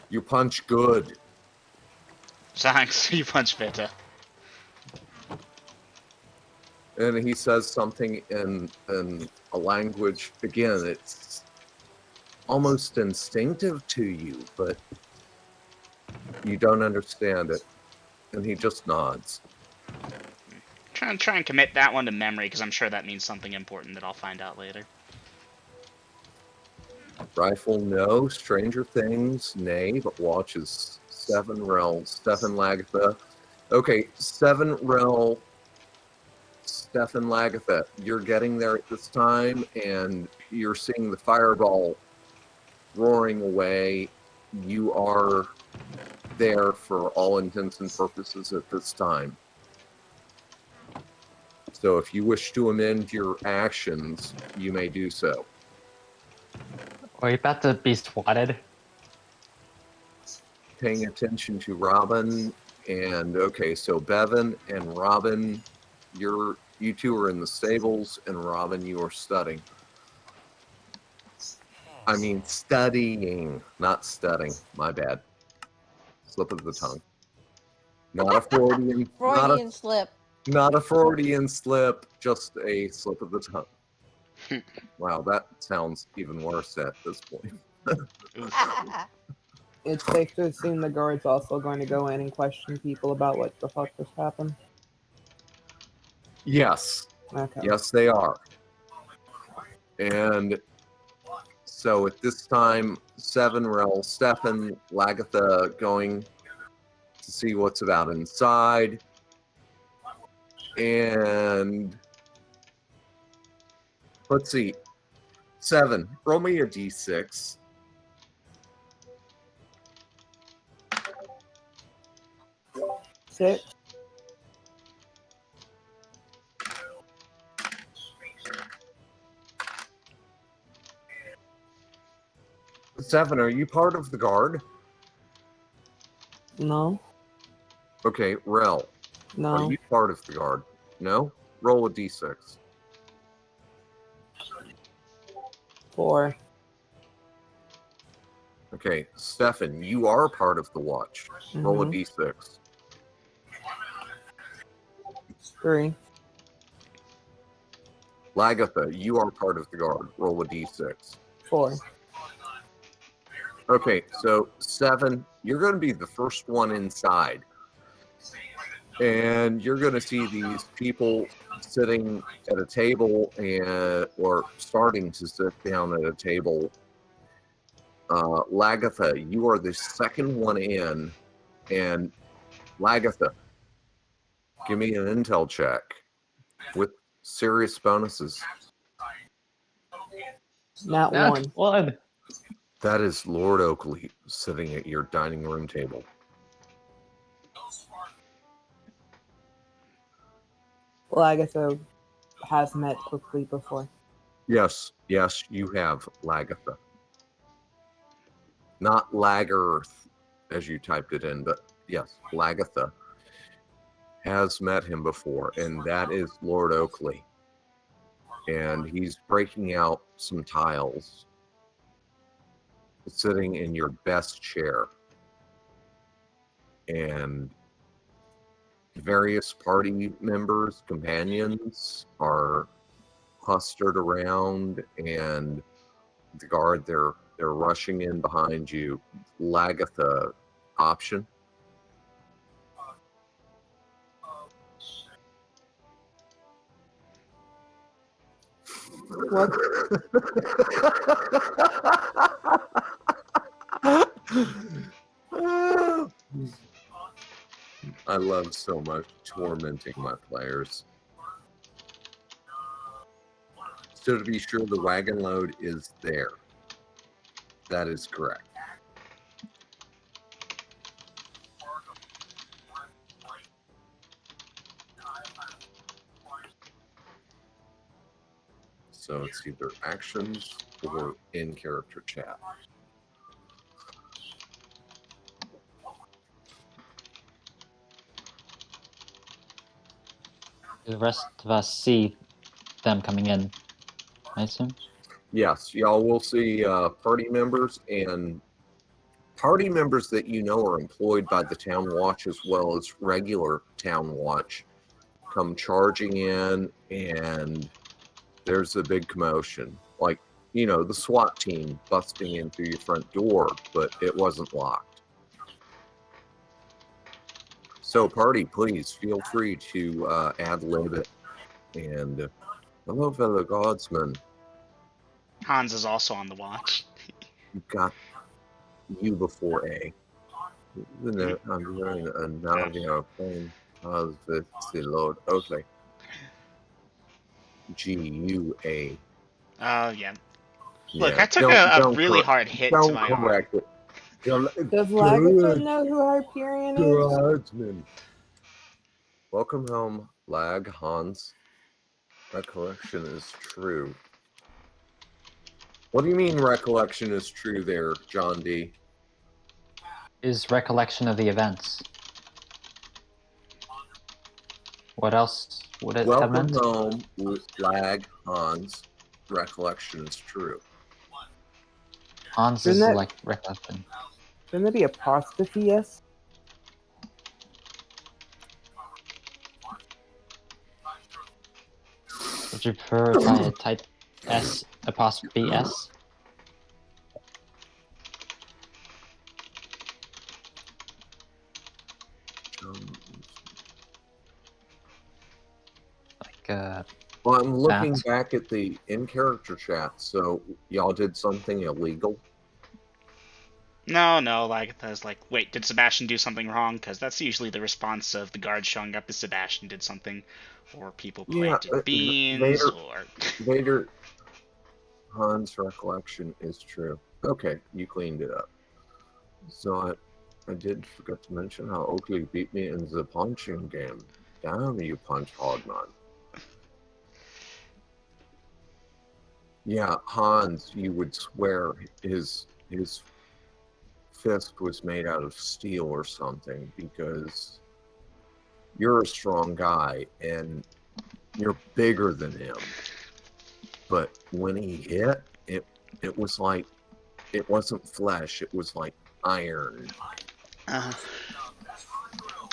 You punch good. Thanks. You punch better. And he says something in a language, again, it's almost instinctive to you, but you don't understand it. And he just nods. Try and commit that one to memory, because I'm sure that means something important that I'll find out later. Rifle, no. Stranger Things, nay. But watches 7 Rel, Stefan Lagatha. Okay, 7 Rel, Stefan Lagatha. You're getting there at this time, and you're seeing the fireball roaring away. You are there for all intents and purposes at this time. So if you wish to amend your actions, you may do so. Are you about to be swatted? Paying attention to Robin, and okay, so Bevan and Robin, you two are in the stables, and Robin, you are studying. I mean studying, not studying. My bad. Slip of the tongue. Not a Freudian, Freudian slip. not a Freudian slip, just a slip of the tongue. Wow, that sounds even worse at this point. It's safe to assume the guard's also going to go in and question people about what the fuck just happened. Yes. Okay. Yes, they are. And so at this time, 7 Rel, Stefan, Lagatha going to see what's about inside. And let's see. 7, roll me a d6. Six. Seven, are you part of the guard? No. Okay, Rel, No. are you part of the guard? No? Roll a d6. 4. Okay, Stefan, you are part of the watch. Roll a Mhm. d6. 3. Lagatha, you are part of the guard. Roll a d6. 4. Okay, so 7, you're going to be the first one inside. And you're going to see these people sitting at a table or starting to sit down at a table. Lagatha, you are the second one in. And Lagatha, give me an intel check with serious bonuses. Not Not 1. one. That is Lord Oakley sitting at your dining room table. Lagatha has met quickly before. Yes, you have Lagatha. Not Lagerth, as you typed it in, but yes, Lagatha has met him before, and that is Lord Oakley. And he's breaking out some tiles, sitting in your best chair. And various party members, companions, are clustered around, and the guard, they're rushing in behind you. Lagatha, option. What? I love so much tormenting my players. So to be sure, the wagon load is there. That is correct. So it's either actions or in-character chat. The rest of us see them coming in, I assume. Yes, y'all will see party members and party members that you know are employed by the town watch as well as regular town watch come charging in, and there's a big commotion. Like, you know, the SWAT team busting in through your front door, but it wasn't locked. So, party, please feel free to ad-lib it. And hello, fellow guardsmen. Hans is also on the watch. You got you before A. I'm wearing a Navia plane as the Lord. Okay. GUA. Oh, yeah. Yeah. Look, I took a Don't really hard hit to don't my arm. correct it. Does Lagatha know who Hyperion is? Guardsman. Welcome home, Lag Hans. Recollection is true. What do you mean recollection is true there, John D? Is recollection of the events. What else would it have Welcome meant? home, Lag Hans. Recollection is true. Hans is like recollection. Shouldn't there be apostrophe S? Would you prefer if I type S apostrophe S? Like Well, I'm looking that. back at the in-character chat, so y'all did something illegal? No, Lagatha's like, wait, did Sebastian do something wrong? Because that's usually the response of the guards showing up is Sebastian did something, or people planted beans, or... Vader, Hans' recollection is true. Okay, you cleaned it up. So I did forget to mention how Oakley beat me in the punching game. Damn, you punch hard, man. Yeah, Hans, you would swear his fist was made out of steel or something, because you're a strong guy and you're bigger than him. But when he hit, it was like, it wasn't flesh, it was like iron.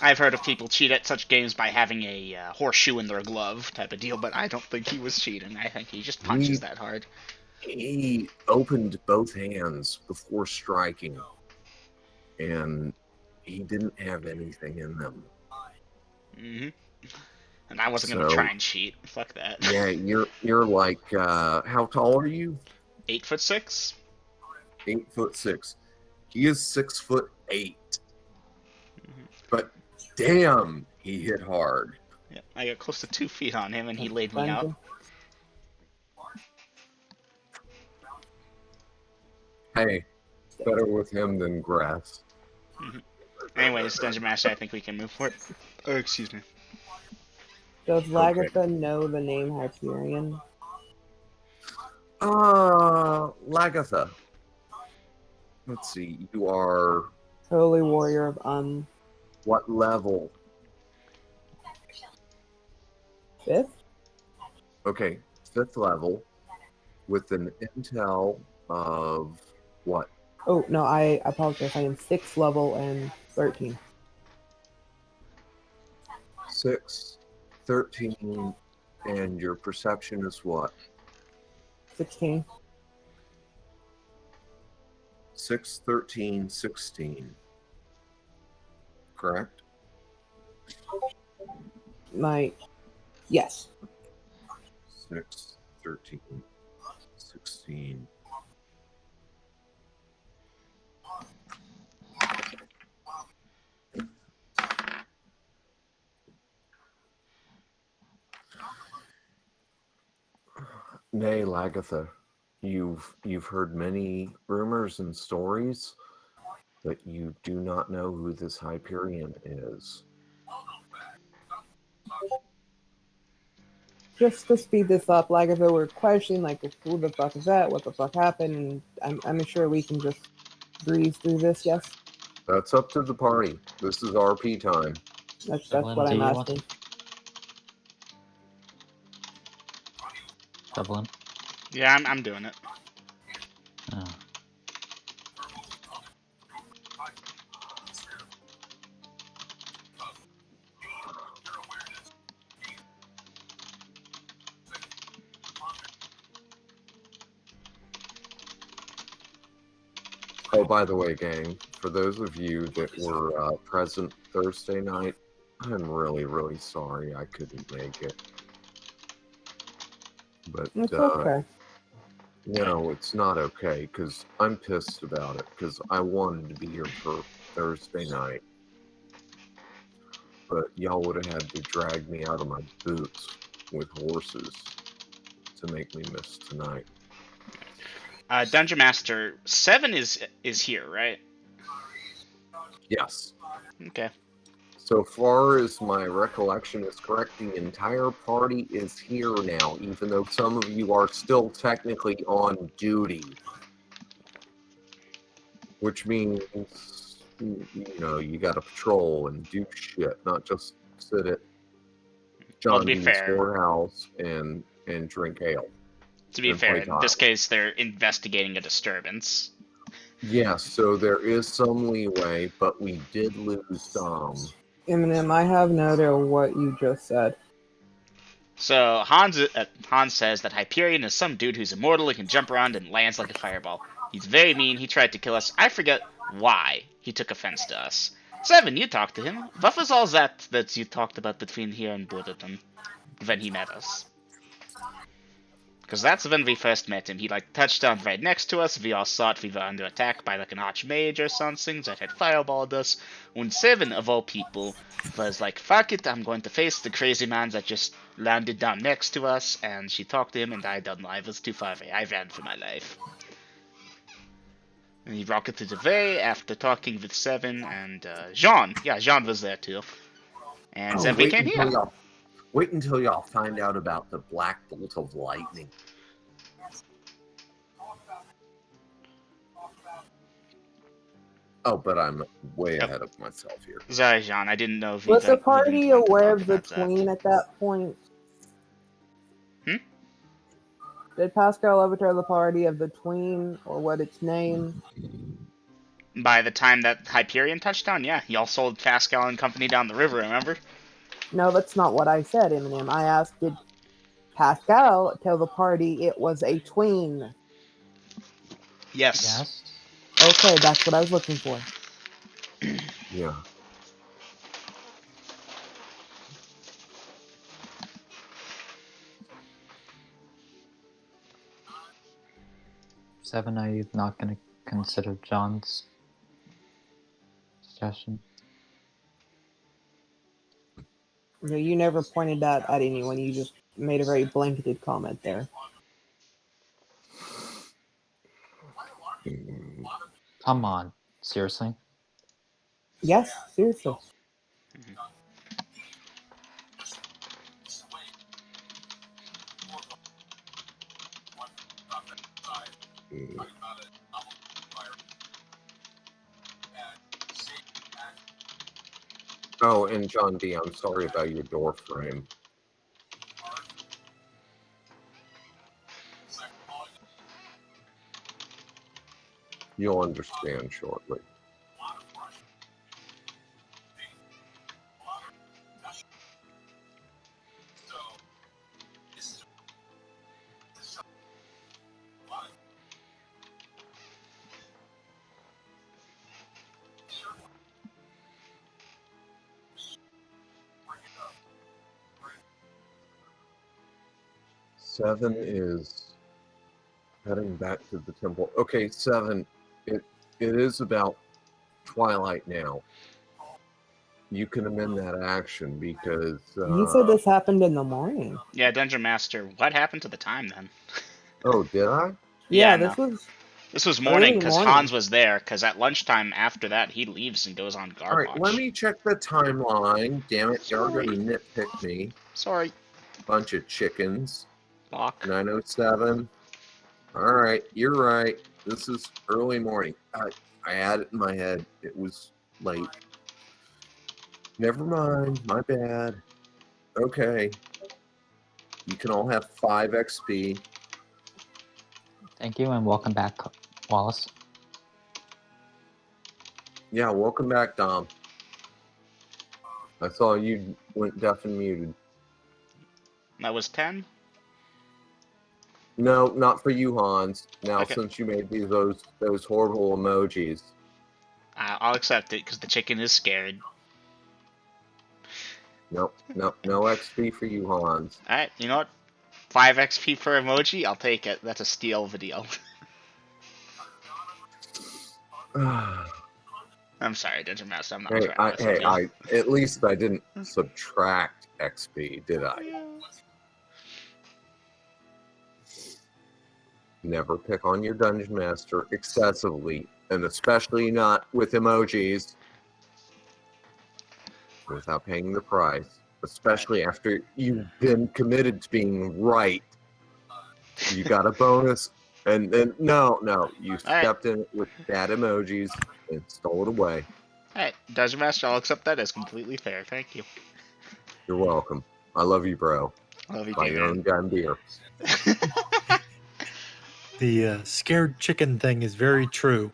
I've heard of people cheat at such games by having a horseshoe in their glove type of deal, but I don't think he was cheating. I think he just punches that hard. He opened both hands before striking, and he didn't have anything in them. And I wasn't gonna try and cheat. Fuck that. Yeah, you're like, how tall are you? 8'6". 8'6". He is 6'8". But damn, he hit hard. Yeah, I got close to 2 feet on him, and he laid me out. Hey, better with him than grass. Anyways, Dungeon Master, I think we can move forward. Oh, excuse me. Does Lagatha know the name Hyperion? Lagatha. Let's see, you are... Holy Warrior of What level? 5th? Okay, 5th level with an intel of what? Oh, no, I apologize. I am 6th level and 13. 6, 13, and your perception is what? 16. 6, 13, 16. Correct? Yes. 6, 13, 16. Nay, Lagatha, you've heard many rumors and stories, but you do not know who this Hyperion is. Just to speed this up, Lagatha, we're questioning, like, who the fuck is that? What the fuck happened? And I'm sure we can just breeze through this, yes? That's up to the party. This is RP time. That's what I'm asking. Dublin. Yeah, I'm doing it. Oh. Oh, by the way, gang, for those of you that were present Thursday night, I'm really, really sorry I couldn't make it. But It's okay. no, it's not okay, because I'm pissed about it, because I wanted to be here for Thursday night. But y'all would have had to drag me out of my boots with horses to make me miss tonight. Dungeon Master 7 is here, right? Yes. Okay. So far as my recollection is correct, the entire party is here now, even though some of you are still technically on duty. Which means, you gotta patrol and do shit, not just sit at Well, John to be D's fair, whorehouse and drink ale. And play in this tiles. case, they're investigating a disturbance. Yes, so there is some leeway, but we did lose Dom. Eminem, I have noted what you just said. So Hans says that Hyperion is some dude who's immortal and can jump around and lands like a fireball. He's very mean. He tried to kill us. I forget why he took offense to us. 7, you talked to him. What was all that you talked about between here and Burden when he met us? Because that's when we first met him. He touched down right next to us. We all thought we were under attack by an archmage or something that had fireballed us. And 7 of all people was like, fuck it, I'm going to face the crazy man that just landed down next to us. And she talked to him, and I don't know, I was too far away. I ran for my life. And he rocketed away after talking with 7 and Jean. Yeah, Jean was there too. And then we came here. Wait until y'all find out about the black bolt of lightning. Oh, but I'm way ahead of myself here. Sorry, Jean, I didn't know if Was the party aware of the that. tween at that point? Hmm? Did Pascal ever tell the party of the tween or what its name? By the time that Hyperion touched down, yeah, y'all sold Pascal and company down the river, remember? No, that's not what I said, Eminem. I asked, did Pascal tell the party it was a tween? Yes. Yes. Okay, that's what I was looking for. Yeah. Seven, are you not going to consider John's suggestion? You never pointed that at anyone. You just made a very blanketed comment there. Come on, seriously? Yes, seriously. Oh, and John D, I'm sorry about your door frame. You'll understand shortly. Seven is heading back to the temple. Okay, 7, it is about twilight now. You can amend that action because You said this happened in the morning. Yeah, Dungeon Master, what happened to the time then? Oh, did I? Yeah, This was morning because morning. Hans was there, because at lunchtime after that, he leaves and goes on guard All right, watch. let me check the timeline. Damn it, y'all Sorry. gonna nitpick me. Sorry. Bunch of chickens. Lock. 9:07. All right, you're right. This is early morning. I had it in my head. It was late. Never mind. My bad. Okay. You can all have 5 XP. Thank you and welcome back, Wallace. Yeah, welcome back, Dom. I saw you went deaf and muted. That was 10? No, not for you, Hans. Now, Okay. since you made those horrible emojis. I'll accept it, because the chicken is scared. No XP for you, Hans. Alright, you know what? 5 XP per emoji? I'll take it. That's a steal video. I'm sorry, Dungeon Master. I'm not trying to mess with you. At least I didn't subtract XP, did I? Never pick on your Dungeon Master excessively, and especially not with emojis without paying the price. Especially after you've been committed to being right. You got a bonus, and then no, you stepped in with bad emojis and stole it away. Alright, Dungeon Master, I'll accept that as completely fair. Thank you. You're welcome. I love you, bro. I love you Buy too, your own damn beer. The scared chicken thing is very true.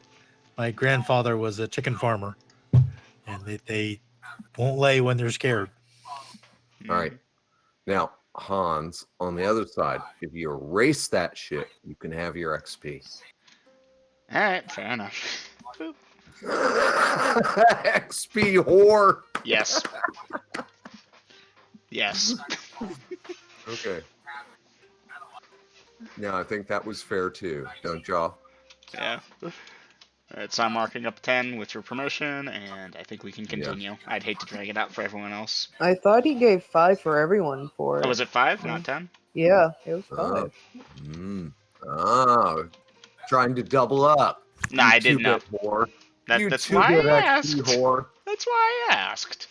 My grandfather was a chicken farmer, and they won't lay when they're scared. All right. Now, Hans, on the other side, if you erase that shit, you can have your XP. Alright, fair enough. XP whore. Yes. Yes. Okay. Now, I think that was fair too, don't y'all? Yeah. Alright, so I'm marking up 10 with your promotion, and I think we can continue. Yeah. I'd hate to drag it out for everyone else. I thought he gave 5 for everyone for it. Oh, was it 5, not 10? Yeah, it was 5. Trying to double up. Nah, I didn't know. Whore. That's why I asked. Whore. That's why I asked.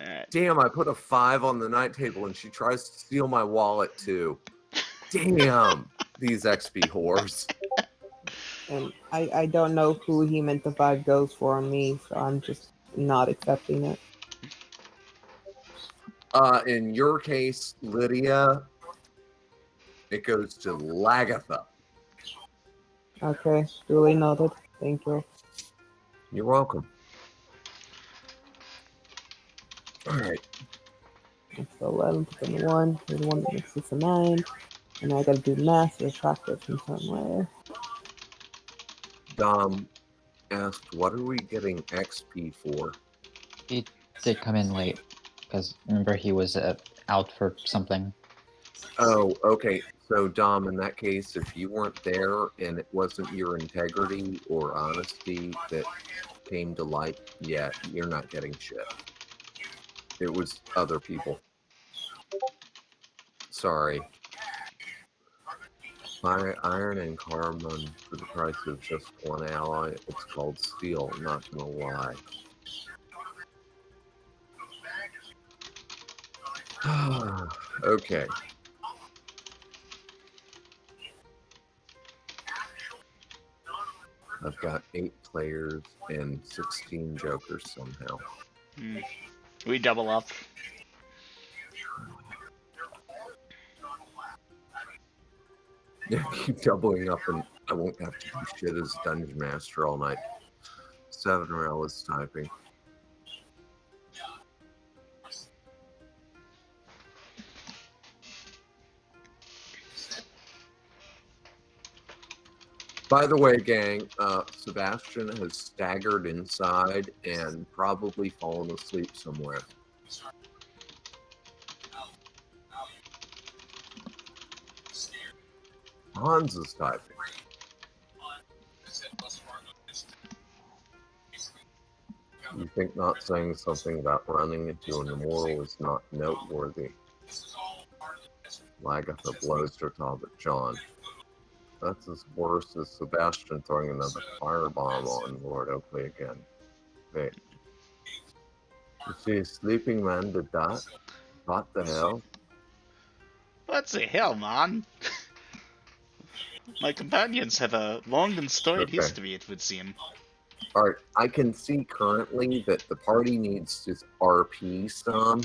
Right. Damn, I put a 5 on the night table and she tries to steal my wallet too. Damn, these XP whores. And I don't know who he meant the 5 goes for on me, so I'm just not accepting it. In your case, Lydia, it goes to Lagatha. Okay, duly noted. Thank you. You're welcome. All right. It's 11, put in 1, here's 1 that makes this a 9. And I gotta do math to subtract it from somewhere. Dom asked, what are we getting XP for? He did come in late, because remember he was out for something. Oh, okay. So, Dom, in that case, if you weren't there and it wasn't your integrity or honesty that came to light, yeah, you're not getting shit. It was other people. Sorry. Buy iron and carbon for the price of just 1 alloy. It's called steel, not gonna lie. Okay. I've got 8 players and 16 jokers somehow. We double up. Yeah, keep doubling up and I won't have to do shit as Dungeon Master all night. 7 hours typing. By the way, gang, Sebastian has staggered inside and probably fallen asleep somewhere. Hans is typing. You think not saying something about running into an immortal is not noteworthy? Lagatha blows her top at John. That's as worse as Sebastian throwing another firebomb on Lord Oakley again. Wait. You see a sleeping man did that? What the hell? What the hell, man? My companions have a long and storied history, it would seem. Alright, I can see currently that the party needs to RP some.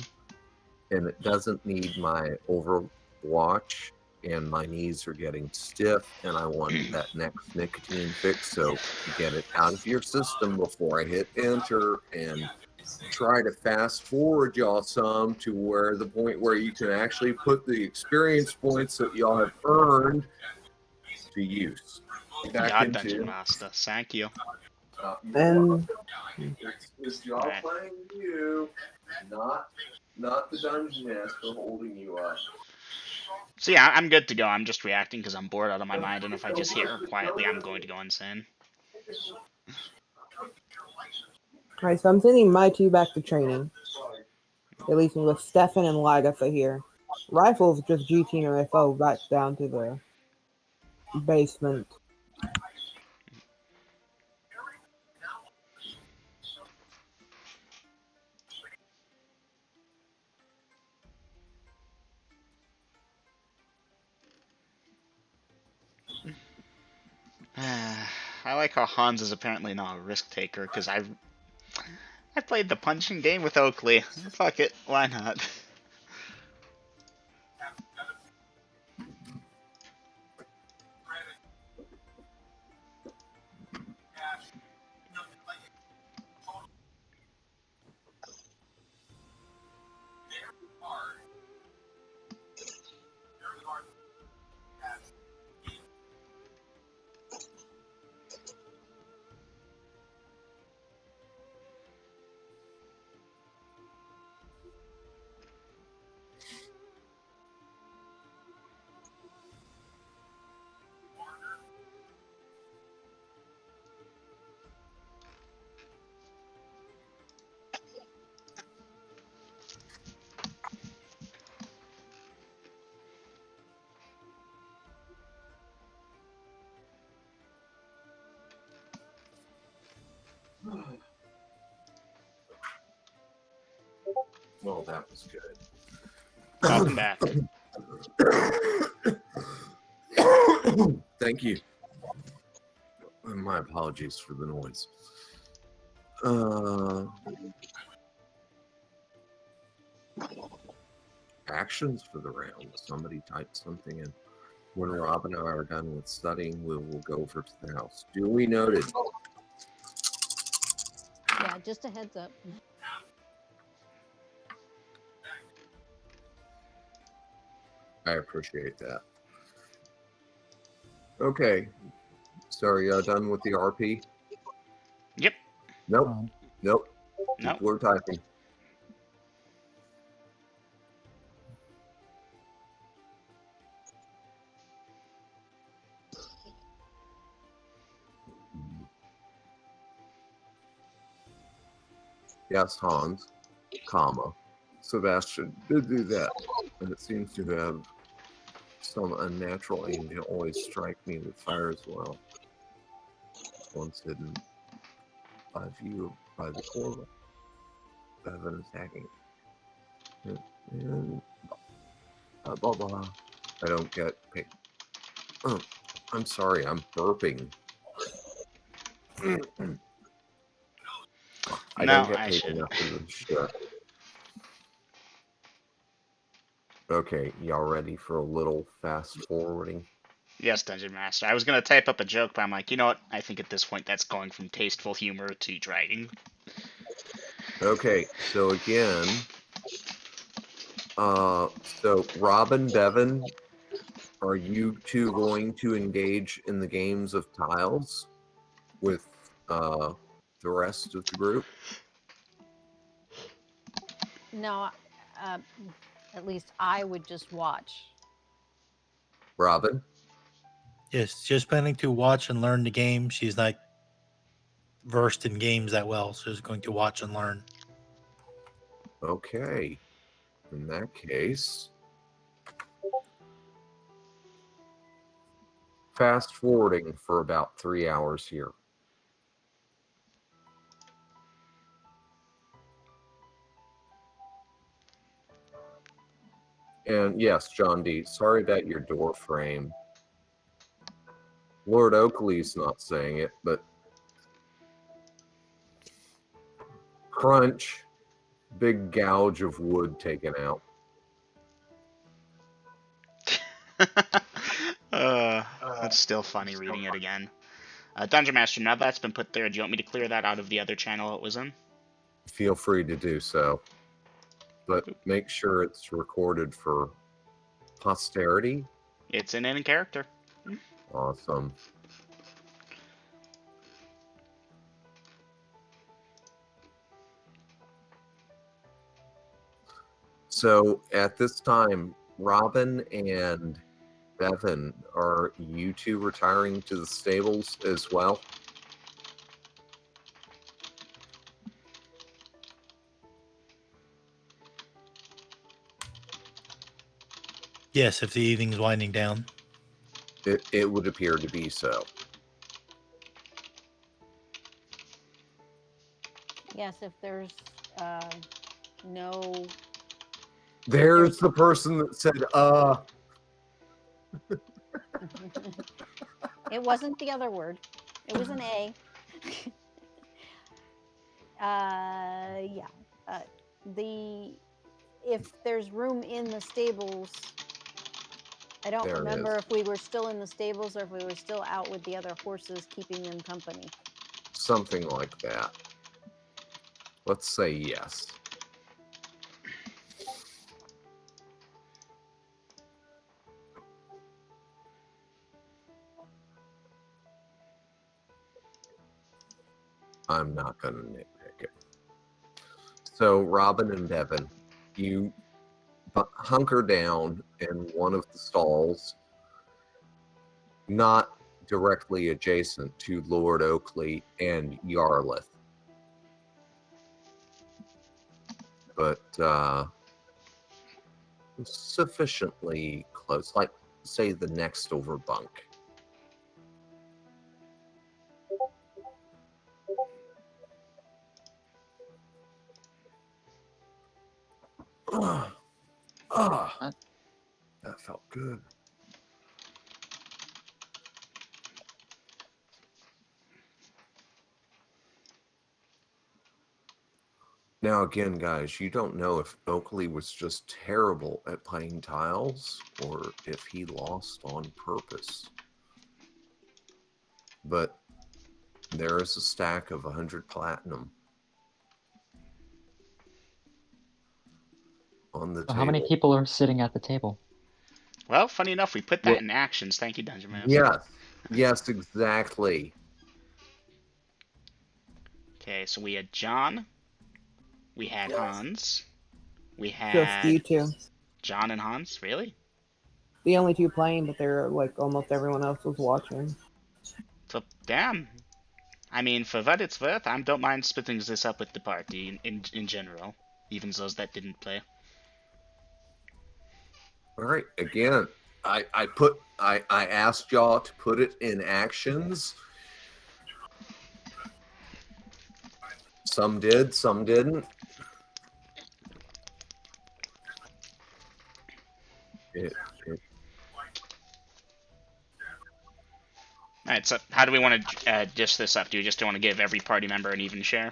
and it doesn't need my Overwatch, and my knees are getting stiff, and I want that next nicotine fix. So get it out of your system before I hit enter, and try to fast forward y'all some to where the point where you can actually put the experience points that y'all have earned to use. Back Yeah, Dungeon into Master. Thank you. And it's y'all Right. playing you, not the dungeon master holding you up. So yeah, I'm good to go. I'm just reacting because I'm bored out of my mind, and if I just hear her quietly, I'm going to go insane. alright, so I'm sending my two back to training. At least with Stefan and Lagatha here. Rifle's just GT or FO back down to the basement. I like how Hans is apparently not a risk taker because I played the punching game with Oakley. Fuck it, why not? Well, that was good. Welcome back. Thank you. My apologies for the noise. Actions for the round. Somebody type something in. When Rob and I are done with studying, we will go over to the house. Duly noted. Yeah, just a heads up. I appreciate that. Okay. So are you done with the RP? Yep. Nope. Nope. No. People are typing. Yes, Hans, comma. Sebastian did do that, and it seems to have some unnatural aim to always strike me with fire as well. Once hidden by view by the portal. Bevan attacking. And blah blah. I don't get paid. Oh, I'm sorry, I'm burping. I No, don't get I paid shouldn't. enough for this shit. Okay, y'all ready for a little fast forwarding? Yes, Dungeon Master. I was gonna type up a joke, but I'm like, you know what? I think at this point that's going from tasteful humor to dragging. Okay, so again, so Robin, Bevan, are you two going to engage in the games of tiles with the rest of the group? No, at least I would just watch. Robin? Yes, just planning to watch and learn the game. She's not versed in games that well, so she's going to watch and learn. Okay. In that case, fast forwarding for about 3 hours here. And yes, John D., sorry about your door frame. Lord Oakley's not saying it, but crunch, big gouge of wood taken out. That's still funny reading it again. Dungeon Master, now that's been put there, do you want me to clear that out of the other channel it was in? Feel free to do so. But make sure it's recorded for posterity. It's in character. Awesome. So at this time, Robin and Bevan, are you two retiring to the stables as well? Yes, if the evening's winding down. It would appear to be so. Yes, if there's no. There's the person that said, It wasn't the other word. It was an A. Yeah. If there's room in the stables, I don't There it remember is. if we were still in the stables or if we were still out with the other horses keeping them company. Something like that. Let's say yes. I'm not going to nitpick it. So, Robin and Bevan, you hunker down in one of the stalls, not directly adjacent to Lord Oakley and Yarlith, but sufficiently close, like, say, the next over bunk. That felt good. Now, again, guys, you don't know if Oakley was just terrible at playing tiles or if he lost on purpose. But there is a stack of 100 platinum on the table. How many people are sitting at the table? Well, funny enough, we put that in actions. Thank you, Dungeon Master. Yes. Yes, exactly. Okay, so we had John. We had Hans. We Just you had two. John and Hans. Really? The only two playing, but they're like almost everyone else was watching. So, damn. I mean, for what it's worth, I don't mind splitting this up with the party in general, even those that didn't play. All right. Again, I asked y'all to put it in actions. Some did, some didn't. Alright, so how do we want to dish this up? Do you just want to give every party member an even share?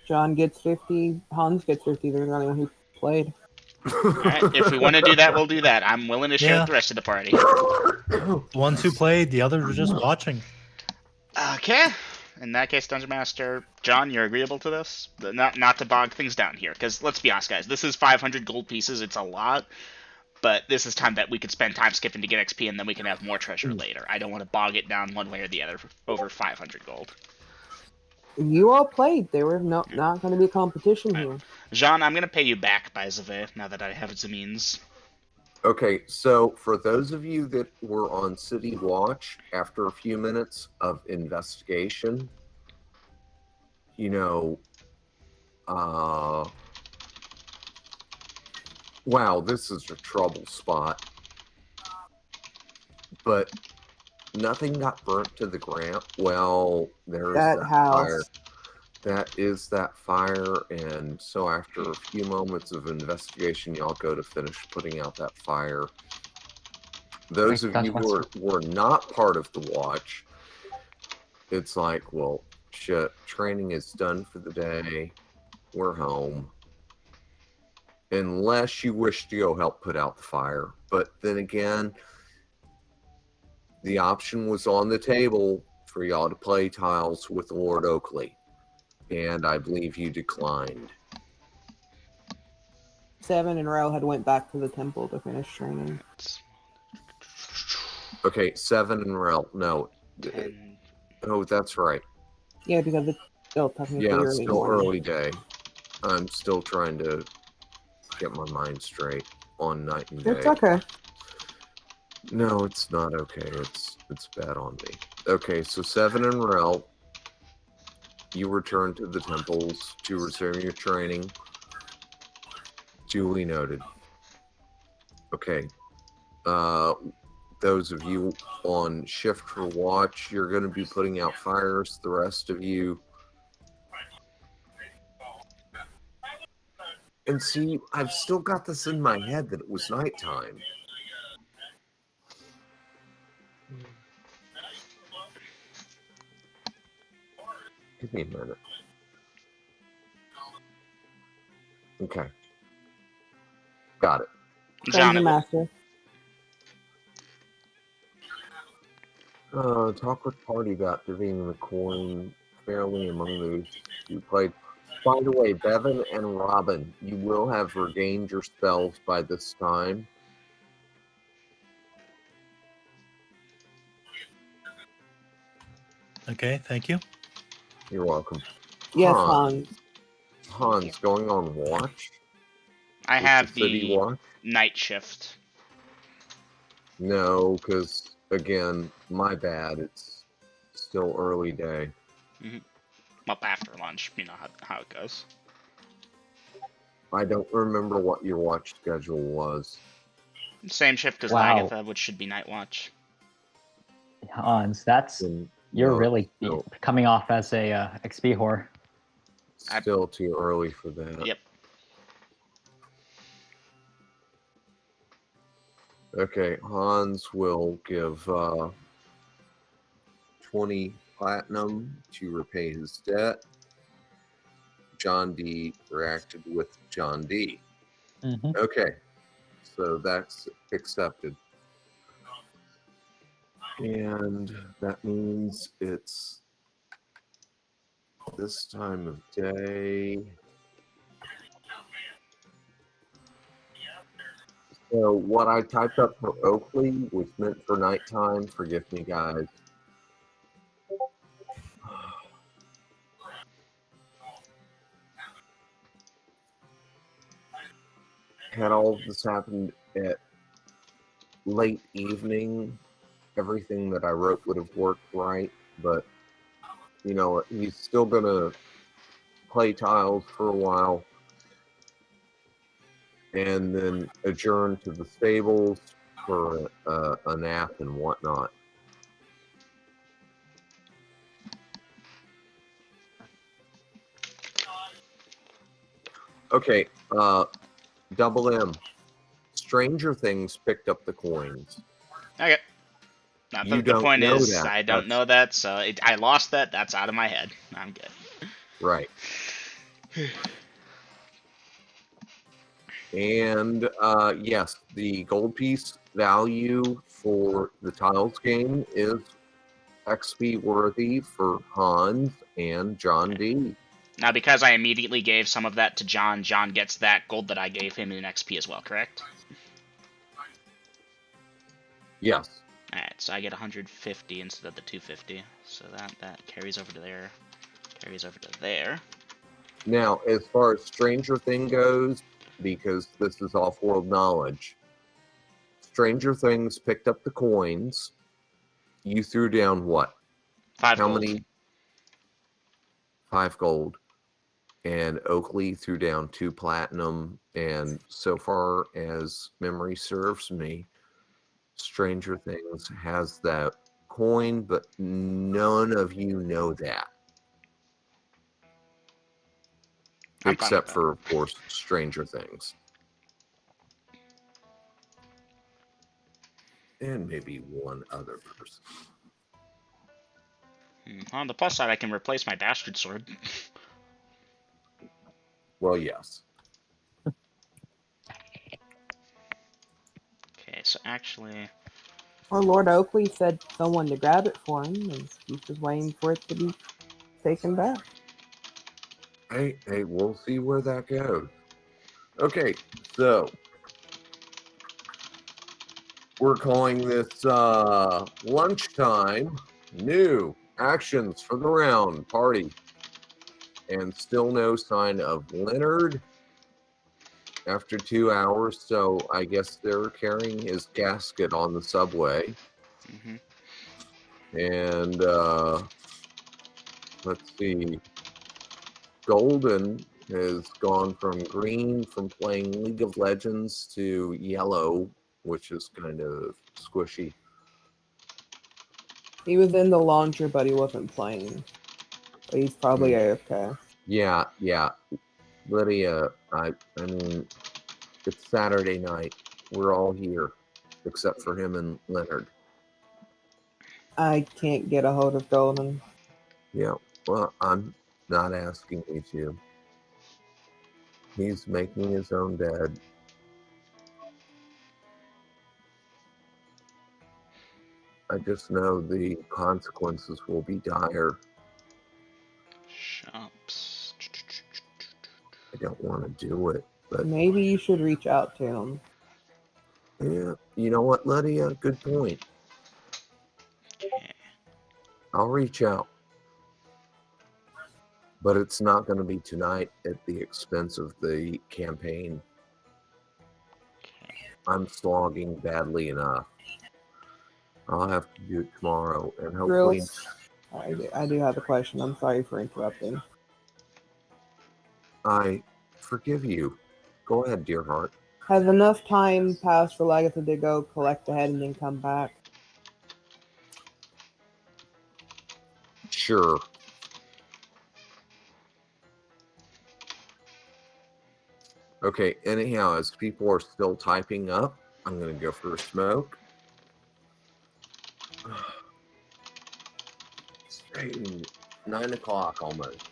John gets 50, Hans gets 50. They're the only one who played. Alright, if we want to do that, we'll do that. I'm willing to share Yeah. with the rest of the party. The ones who played, the others were just watching. Okay. In that case, Dungeon Master, John, you're agreeable to this? Not to bog things down here, because let's be honest, guys, this is 500 gold pieces. It's a lot, but this is time that we could spend time skipping to get XP, and then we can have more treasure later. I don't want to bog it down one way or the other over 500 gold. You all played. There were not going to be a competition here. Jean, I'm going to pay you back, by the way, now that I have the means. Okay, so for those of you that were on City Watch, after a few minutes of investigation, you know, wow, this is a trouble spot. But nothing got burnt to the ground. Well, there's That house. fire. That is that fire, and so after a few moments of investigation, y'all go to finish putting out that fire. Those of you who were not part of the watch, it's like, well, shit, training is done for the day. We're home. unless you wish to go help put out the fire. But then again, the option was on the table for y'all to play tiles with Lord Oakley, and I believe you declined. Seven and Rel had went back to the temple to finish training. Okay, 7 and Rel. No. 10. Oh, that's right. Yeah, because it's still technically Yeah, it's early still morning. early day. I'm still trying to get my mind straight on night and day. It's okay. No, it's not okay. It's bad on me. Okay, so 7 and Rel, you return to the temples to resume your training. Duly noted. Okay. Those of you on shift for watch, you're going to be putting out fires. The rest of you. And see, I've still got this in my head that it was nighttime. Give me a minute. Okay. Got it. John, Dungeon Master. Talk with party about dividing the coin fairly among those who played. By the way, Bevan and Robin, you will have regained your spells by this time. Okay, thank you. You're welcome. Yes, Hans. Hans. Thank you. Hans, going on watch? I With have the city the watch? night shift. No, because, again, my bad. It's still early day. Well, after lunch, you know how it goes. I don't remember what your watch schedule was. Same shift as Wow. Lagatha, which should be night watch. Hans, that's And, you're no, really still, coming off as a XP whore. still too early for that. Yep. Okay, Hans will give 20 platinum to repay his debt. John D reacted with John D. Mm-hmm. Okay, so that's accepted. And that means it's this time of day. So what I typed up for Oakley was meant for nighttime. Forgive me, guys. Had all of this happened at late evening, everything that I wrote would have worked right, but you know, he's still gonna play tiles for a while and then adjourn to the stables for a nap and whatnot. Okay, Double M. Stranger Things picked up the coins. Okay. Now, You the don't point know is, that. I don't know that, so I lost that. That's out of my head. I'm good. Right. And yes, the gold piece value for the tiles game is XP worthy for Hans and John D. Now, because I immediately gave some of that to John, John gets that gold that I gave him in XP as well, correct? Yes. Alright, so I get 150 instead of the 250. So that carries over to there. Carries over to there. Now, as far as Stranger Thing goes, because this is off-world knowledge, Stranger Things picked up the coins. You threw down what? 5 How gold. many? 5 gold. And Oakley threw down 2 platinum. And so far as memory serves me, Stranger Things has that coin, but none of you know that. I'm fine with Except that. for, of course, Stranger Things. And maybe one other person. On the plus side, I can replace my bastard sword. Well, yes. Let's actually. Or Lord Oakley said someone to grab it for him, and he's just waiting for it to be taken back. Hey, we'll see where that goes. Okay, so we're calling this lunchtime. New actions for the round party. And still no sign of Leonard after 2 hours, so I guess they're carrying his casket on the subway. Mm-hmm. And let's see, Golden has gone from green from playing League of Legends to yellow, which is kind of squishy. He was in the launcher, but he wasn't playing. But he's probably AFK. Yeah. Lydia, I mean, it's Saturday night. We're all here, except for him and Leonard. I can't get a hold of Golden. Yeah, well, I'm not asking you to. He's making his own bed. I just know the consequences will be dire. Shops. I don't want to do it, but Maybe you should reach out to him. yeah, you know what, Lydia? Good point. Okay. I'll reach out, but it's not going to be tonight at the expense of the campaign. I'm slogging badly enough. I'll have to do it tomorrow, and hopefully, Grills, I do have a question. I'm sorry for interrupting. I forgive you. Go ahead, dear heart. Has enough time passed for Lagatha to go collect the head and then come back? Sure. Okay, anyhow, as people are still typing up, I'm going to go for a smoke. Hey, 9 o'clock almost.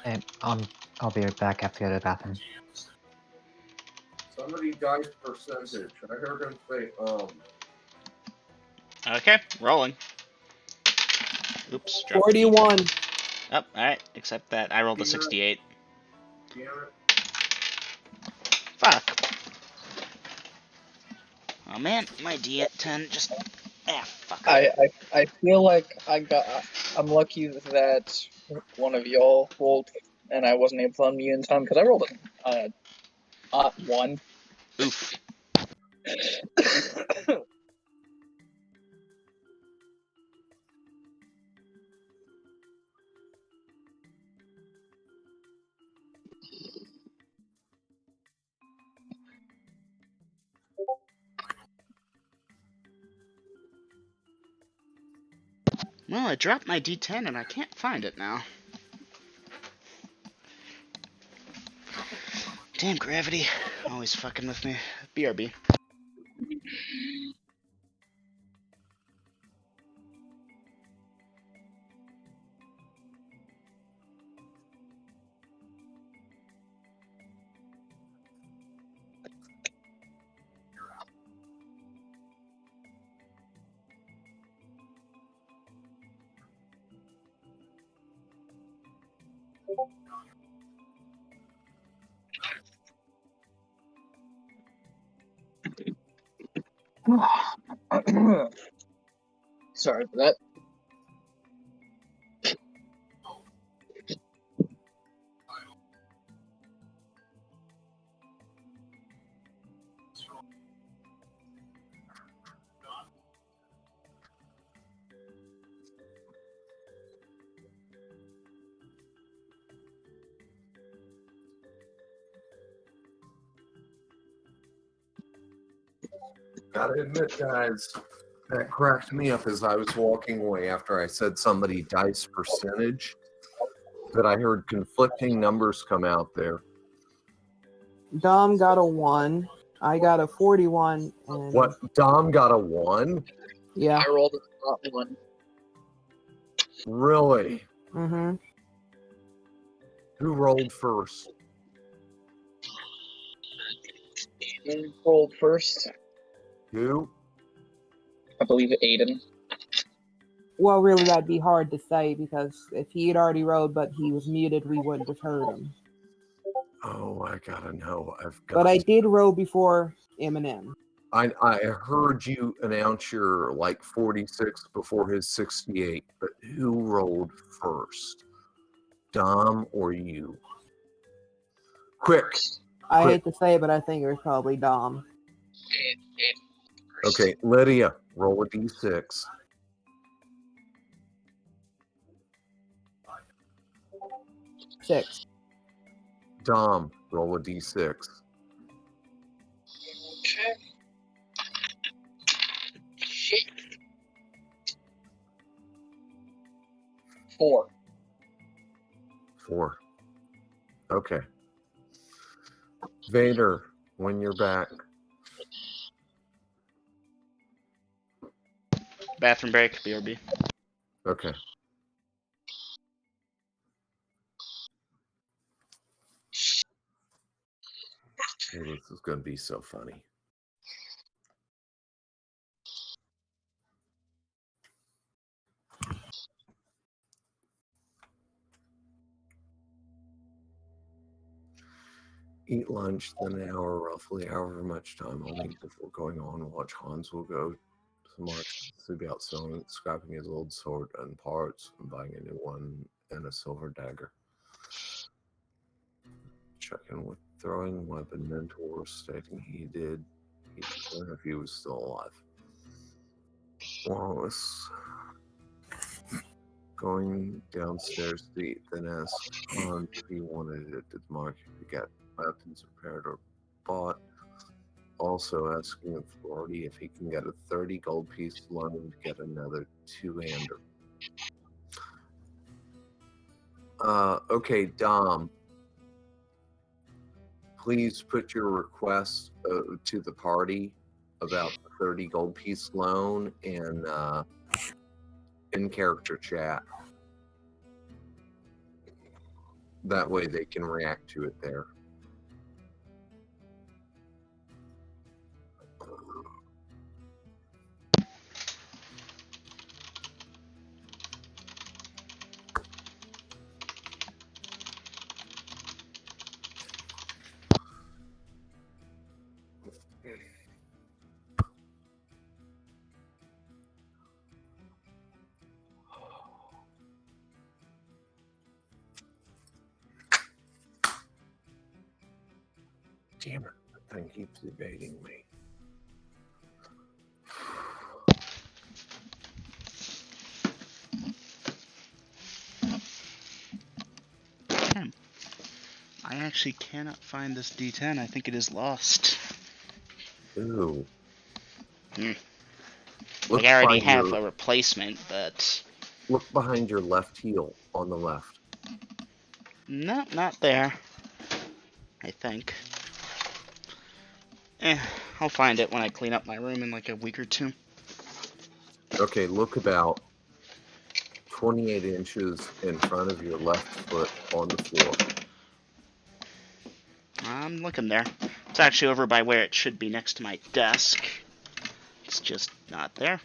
Hey, I'll be right back. I have to go to the bathroom. Somebody dice percentage. I heard him say, Okay, rolling. Oops. dropped the 41. D10. Oh, alright. Except that I rolled a 68. damn it. Fuck. Oh man, my D10 just. Fuck. I feel like I'm lucky that one of y'all rolled and I wasn't able to unmute in time because I rolled a one. Oof. Well, I dropped my D10 and I can't find it now. Damn gravity. Always fucking with me. BRB. Sorry for that. Gotta admit, guys, that cracked me up as I was walking away after I said somebody dice percentage. That I heard conflicting numbers come out there. Dom got a 1. I got a 41. And What? Dom got a 1? Yeah. I rolled a one. Really? Mm-hmm. Who rolled first? Aiden rolled first. Who? I believe Aiden. Well, really, that'd be hard to say because if he had already rode but he was muted, we wouldn't have heard him. Oh, I gotta know. But I did roll before Eminem. I heard you announce your 46 before his 68, but who rolled first? Dom or you? Quick. I hate to say it, but I think it was probably Dom. Aiden first. Okay, Lydia, roll a d6. 6. Dom, roll a d6. Okay. Shit. 4. 4. Okay. Vader, when you're back. Bathroom break, BRB. Okay. Oh, this is going to be so funny. Eat lunch, then an hour, roughly, however much time I'll need before going on. Watch Hans will go to Marks to be out selling, scrapping his old sword and parts, and buying a new one and a silver dagger. Checking with throwing weapon mentor, stating he did. He'd learn if he was still alive. Wallace going downstairs to eat, then asked Hans if he wanted it at the market to get weapons repaired or bought. Also asking authority if he can get a 30 gold piece loan to get another two-hander. Okay, Dom. Please put your request to the party about the 30 gold piece loan and in character chat. That way they can react to it there. Damn it, that thing keeps evading me. Damn. I actually cannot find this D10. I think it is lost. Ooh. Like, I already have a replacement, but... Look behind your left heel on the left. No, not there. I think. I'll find it when I clean up my room in like a week or two. Okay, look about 28 inches in front of your left foot on the floor. I'm looking there. It's actually over by where it should be, next to my desk. It's just not there.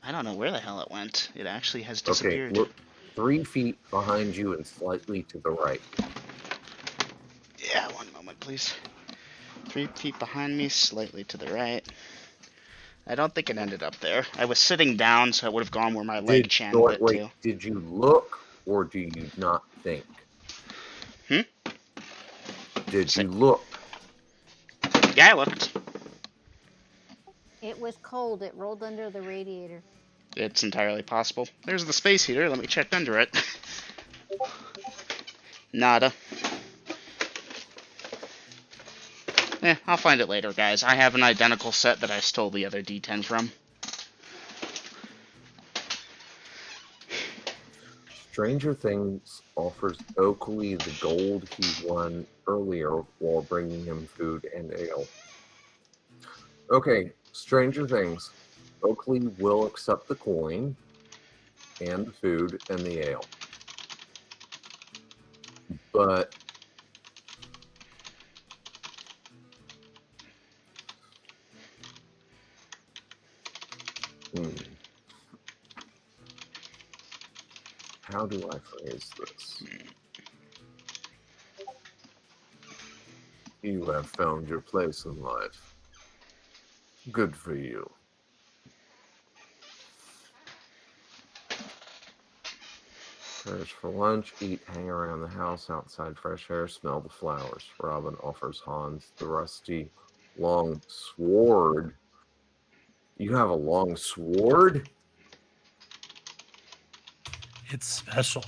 I don't know where the hell it went. It actually has disappeared. Okay, look 3 feet behind you and slightly to the right. Yeah, one moment, please. 3 feet behind me, slightly to the right. I don't think it ended up there. I was sitting down, so it would have gone where my leg channeled it to. Did you look or do you not think? Did you look? Yeah, I looked. It was cold. It rolled under the radiator. It's entirely possible. There's the space heater. Let me check under it. Nada. I'll find it later, guys. I have an identical set that I stole the other D10 from. Stranger Things offers Oakley the gold he won earlier while bringing him food and ale. Okay, Stranger Things. Oakley will accept the coin and the food and the ale. But how do I phrase this? You have found your place in life. Good for you. Prayers for lunch, eat, hang around the house, outside fresh air, smell the flowers. Robin offers Hans the rusty long sword. You have a long sword? It's special.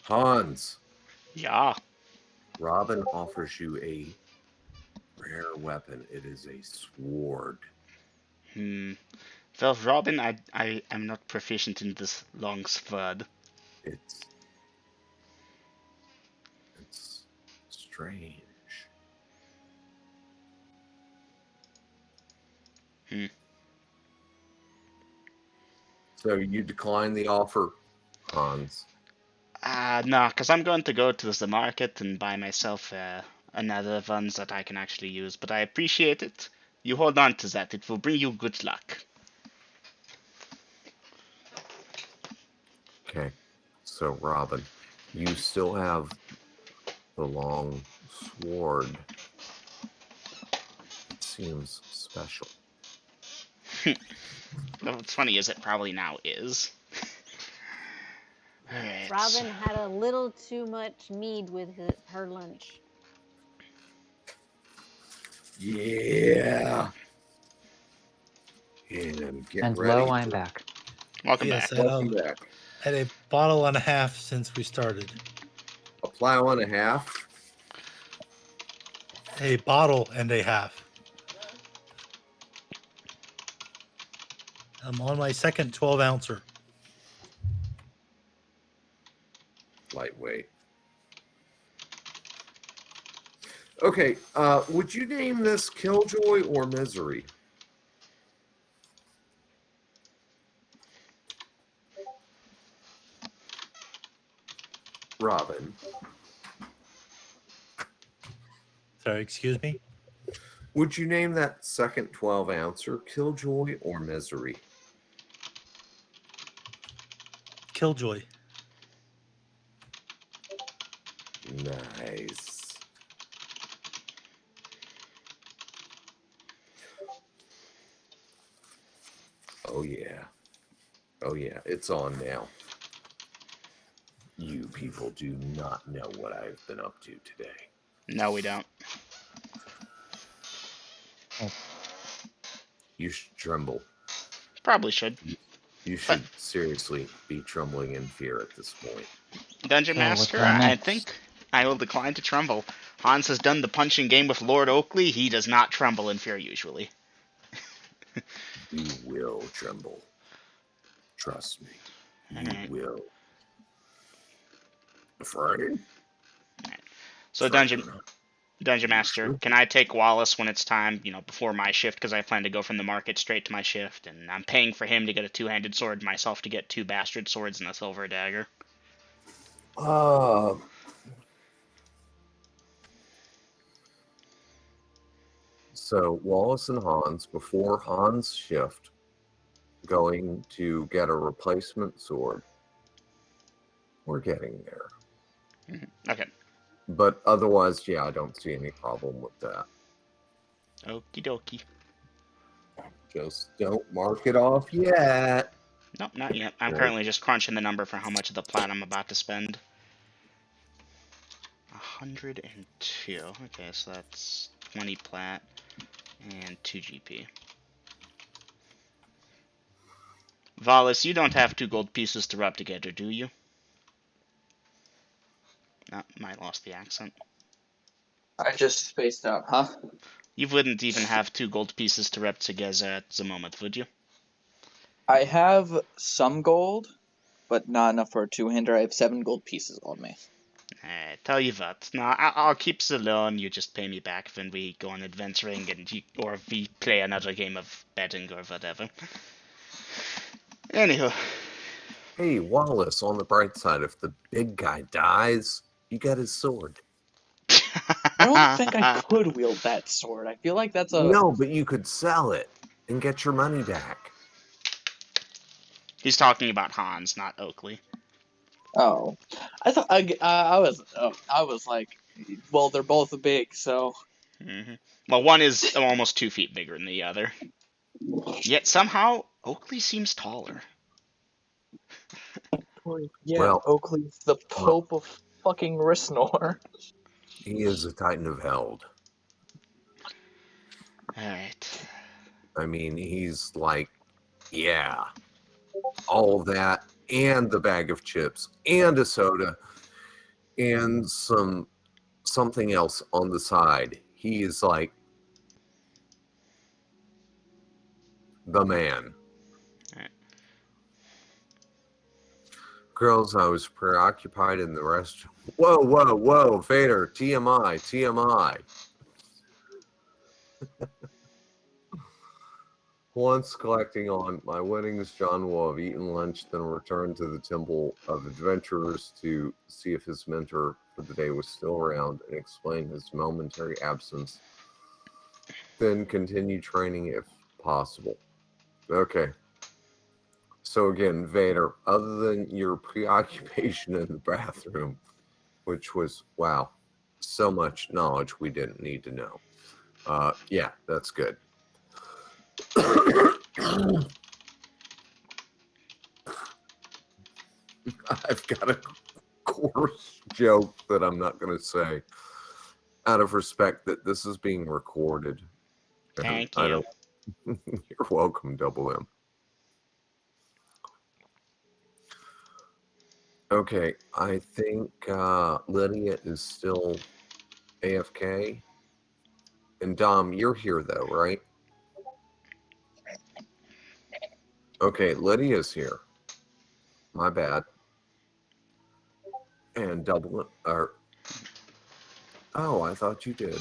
Hans, Yeah. Robin offers you a rare weapon. It is a sword. Well, Robin, I'm not proficient in this long sword. It's strange. So you decline the offer, Hans. No, because I'm going to go to the market and buy myself another ones that I can actually use. But I appreciate it. You hold on to that. It will bring you good luck. Okay. So Robin, you still have the long sword. It seems special. What's funny is it probably now is. Alright. Robin had a little too much mead with her lunch. Yeah. And get And ready. lo, I'm back. Welcome Yes, back. Welcome back. At a bottle and a half since we started. A plow and a half. A bottle and a half. I'm on my second 12-ouncer. Lightweight. Okay, would you name this Killjoy or Misery? Robin, Sorry, excuse me? would you name that second 12-ouncer Killjoy or Misery? Killjoy. Nice. Oh, yeah. Oh, yeah. It's on now. You people do not know what I've been up to today. No, we don't. You should tremble. Probably should. You should seriously be trembling in fear at this point. Dungeon So what's Master, our I next? think I will decline to tremble. Hans has done the punching game with Lord Oakley. He does not tremble in fear usually. You will tremble. Trust me. You Alright. will. Afraid? So Dungeon Master, can I take Wallace when it's time, before my shift, because I plan to go from the market straight to my shift, and I'm paying for him to get a two-handed sword, myself to get two bastard swords and a silver dagger. So Wallace and Hans, before Hans' shift, going to get a replacement sword. We're getting there. Okay. But otherwise, yeah, I don't see any problem with that. Okie dokie. Just don't mark it off yet. Nope, not yet. I'm Right. currently just crunching the number for how much of the plat I'm about to spend. 102. Okay, so that's 20 plat and 2 GP. Valis, you don't have 2 gold pieces to rub together, do you? No, might lost the accent. I just spaced out, huh? You wouldn't even have 2 gold pieces to rub together at the moment, would you? I have some gold, but not enough for a two-hander. I have 7 gold pieces on me. Tell you what, no, I'll keep the loan, you just pay me back when we go on adventuring or we play another game of betting or whatever. Anywho. Hey, Wallace, on the bright side, if the big guy dies, you got his sword. I don't think I could wield that sword. I feel like that's a. No, but you could sell it and get your money back. He's talking about Hans, not Oakley. Oh, I thought I was like, well, they're both big, so. Hmm. Well, one is almost 2 feet bigger than the other. Yet somehow Oakley seems taller. Yeah, Well, Oakley's the Pope of fucking Risnor. he is a Titan of Held. All right. I mean, he's like, yeah, all that and the bag of chips and a soda and something else on the side. He is like the man. All right. Girls, I was preoccupied in the rest. Whoa, Vader, TMI. Once collecting on my winnings, John will have eaten lunch, then returned to the Temple of Adventurers to see if his mentor for the day was still around and explain his momentary absence, then continue training if possible. Okay. So again, Vader, other than your preoccupation in the bathroom, which was, wow, so much knowledge we didn't need to know. Yeah, that's good. I've got a coarse joke that I'm not going to say out of respect that this is being recorded. Thank I you. don't. You're welcome, Double M. Okay, I think Lydia is still AFK. And Dom, you're here though, right? Okay, Lydia's here. My bad. And oh, I thought you did.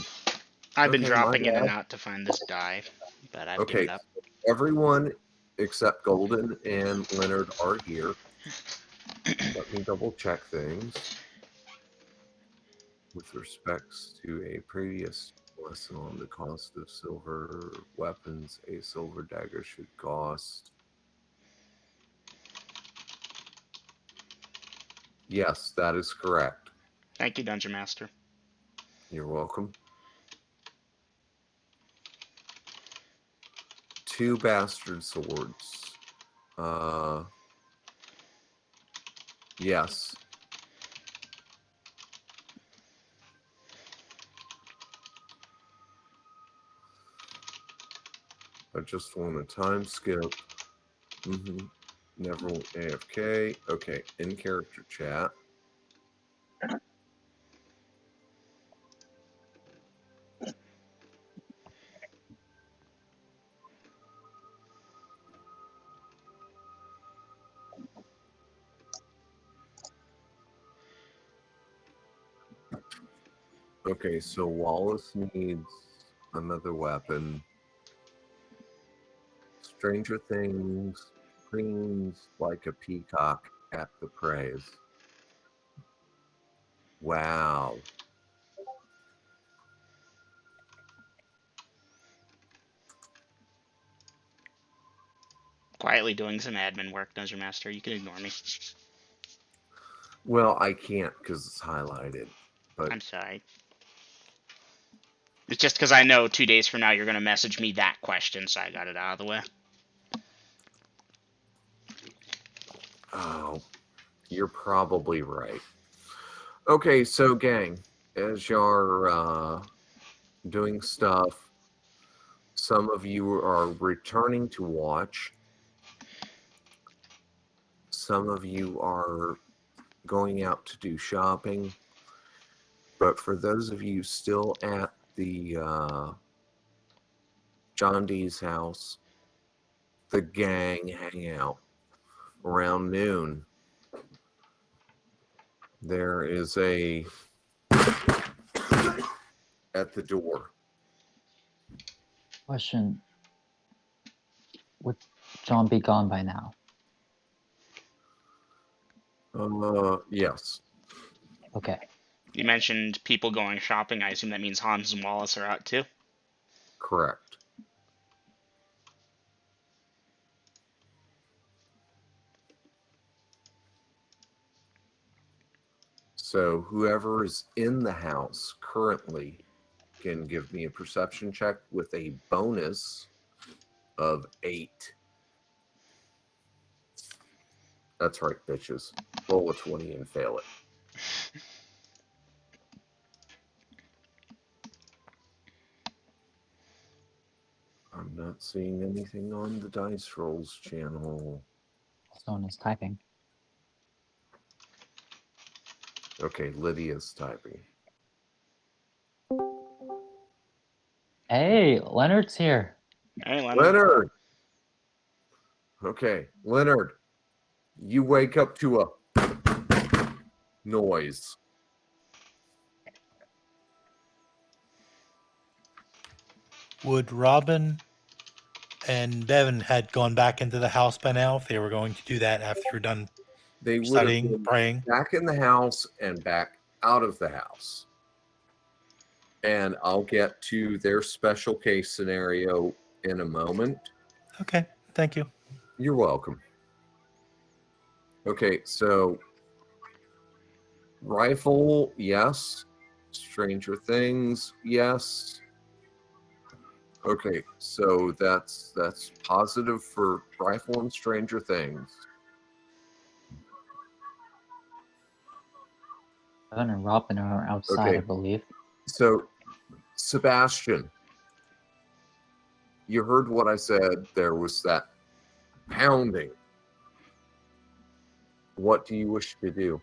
I've been Okay, my dropping in and bad. out to find this die, but I've given Okay, up. everyone except Golden and Leonard are here. Let me double check things. With respects to a previous lesson on the cost of silver weapons, a silver dagger should cost. Yes, that is correct. Thank you, Dungeon Master. You're welcome. 2 bastard swords. Yes. I just want a time skip. Never went AFK. Okay, in character chat. Okay, so Wallace needs another weapon. Stranger Things screams like a peacock at the praise. Wow. Quietly doing some admin work, Dungeon Master. You can ignore me. Well, I can't because it's highlighted. But I'm sorry. It's just because I know 2 days from now you're going to message me that question, so I got it out of the way. oh, you're probably right. Okay, so gang, as you're doing stuff, some of you are returning to watch. Some of you are going out to do shopping. But for those of you still at the John D's house, the gang hang out around noon. There is a at the door. Question: would John be gone by now? Yes. Okay. You mentioned people going shopping. I assume that means Hans and Wallace are out too. Correct. So whoever is in the house currently can give me a perception check with a bonus of 8. That's right, bitches. Roll a 20 and fail it. I'm not seeing anything on the dice rolls channel. Someone is typing. Okay, Lydia's typing. Hey, Leonard's here. Hey, Leonard. Leonard! Okay, Leonard, you wake up to a noise. Would Robin and Bevan had gone back into the house by now if they were going to do that after you're done They would have studying, been praying? back in the house and back out of the house. And I'll get to their special case scenario in a moment. Okay, thank you. You're welcome. Okay, so rifle, yes. Stranger Things, yes. Okay, so that's positive for rifle and Stranger Things. Evan and Robin are outside, Okay. I believe. So Sebastian, you heard what I said. There was that pounding. What do you wish to do?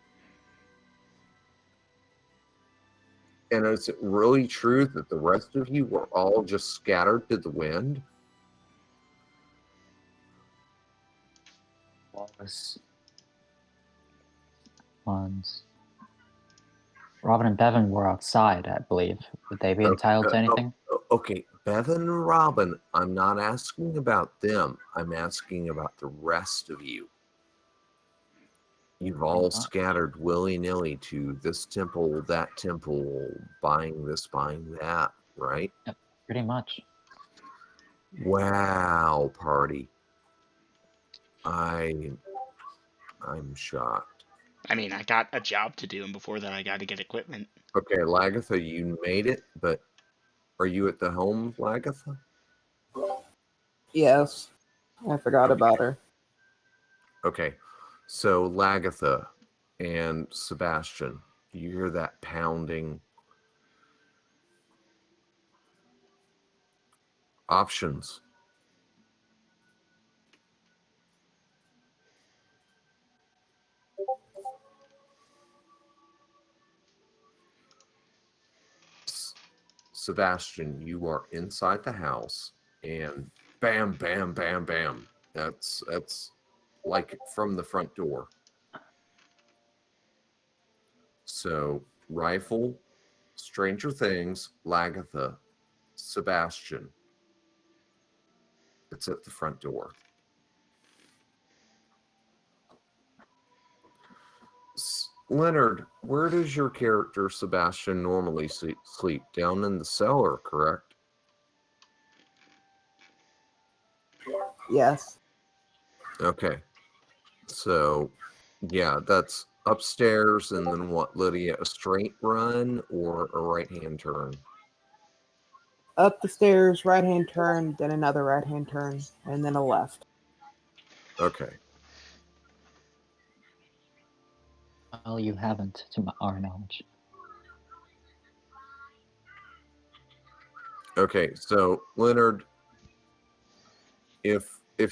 And is it really true that the rest of you were all just scattered to the wind? Wallace, Hans, Robin and Bevan were outside, I believe. Would they be entitled to anything? Okay, Bevan and Robin, I'm not asking about them. I'm asking about the rest of you. You've all scattered willy-nilly to this temple, that temple, buying this, buying that, right? Yep, pretty much. Wow, party. I'm shocked. I mean, I got a job to do, and before that, I got to get equipment. Okay, Lagatha, you made it, but are you at the home, Lagatha? Yes. I forgot about her. Okay, so Lagatha and Sebastian, do you hear that pounding? Options. Sebastian, you are inside the house, and bam, bam, bam, bam. That's like from the front door. So rifle, Stranger Things, Lagatha, Sebastian. It's at the front door. Leonard, where does your character Sebastian normally sleep? Down in the cellar, correct? Yes. Okay. So, yeah, that's upstairs, and then what, Lydia? A straight run or a right-hand turn? Up the stairs, right hand turn, then another right hand turn, and then a left. Okay. Well, you haven't, to our knowledge. Okay, so Leonard, if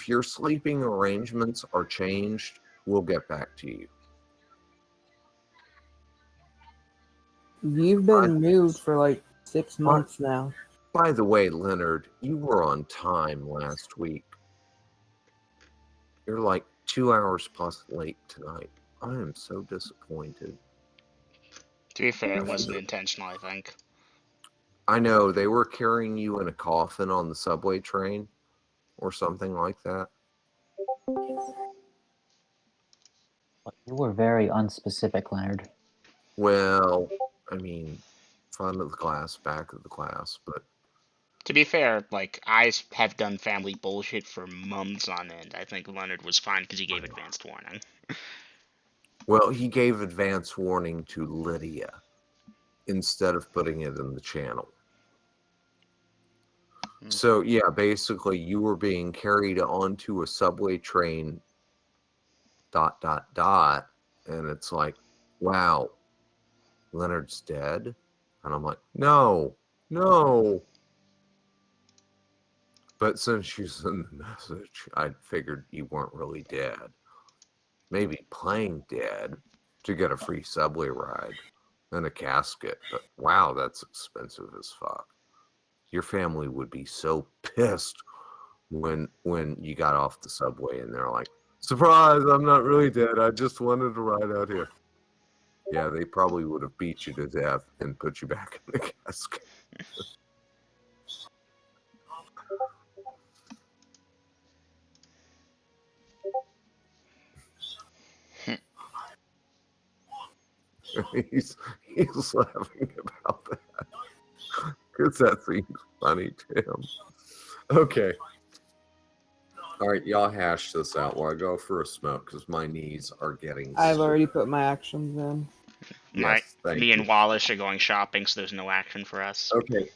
your sleeping arrangements are changed, we'll get back to you. You've been moved for like 6 months now. By the way, Leonard, you were on time last week. You're like 2 hours plus late tonight. I am so disappointed. To be fair, it wasn't intentional, I think. I know, they were carrying you in a coffin on the subway train or something like that. You were very unspecific, Leonard. Well, I mean, front of the class, back of the class, but To be fair, like, I have done family bullshit for months on end. I think Leonard was fine because he gave advanced warning. well, he gave advance warning to Lydia instead of putting it in the channel. Hmm. So yeah, basically you were being carried onto a subway train ... and it's like, wow, Leonard's dead. And I'm like, no. But since you sent the message, I figured you weren't really dead. Maybe playing dead to get a free subway ride and a casket. But wow, that's expensive as fuck. Your family would be so pissed when you got off the subway and they're like, surprise, I'm not really dead. I just wanted to ride out here. Yeah, they probably would have beat you to death and put you back in the casket. he's laughing about that because that seems funny to him. Okay. All right, y'all hash this out while I go for a smoke because my knees are getting I've sore. already put my actions in. Yes, thank Me you. and Wallace are going shopping, so there's no action for us. Okay.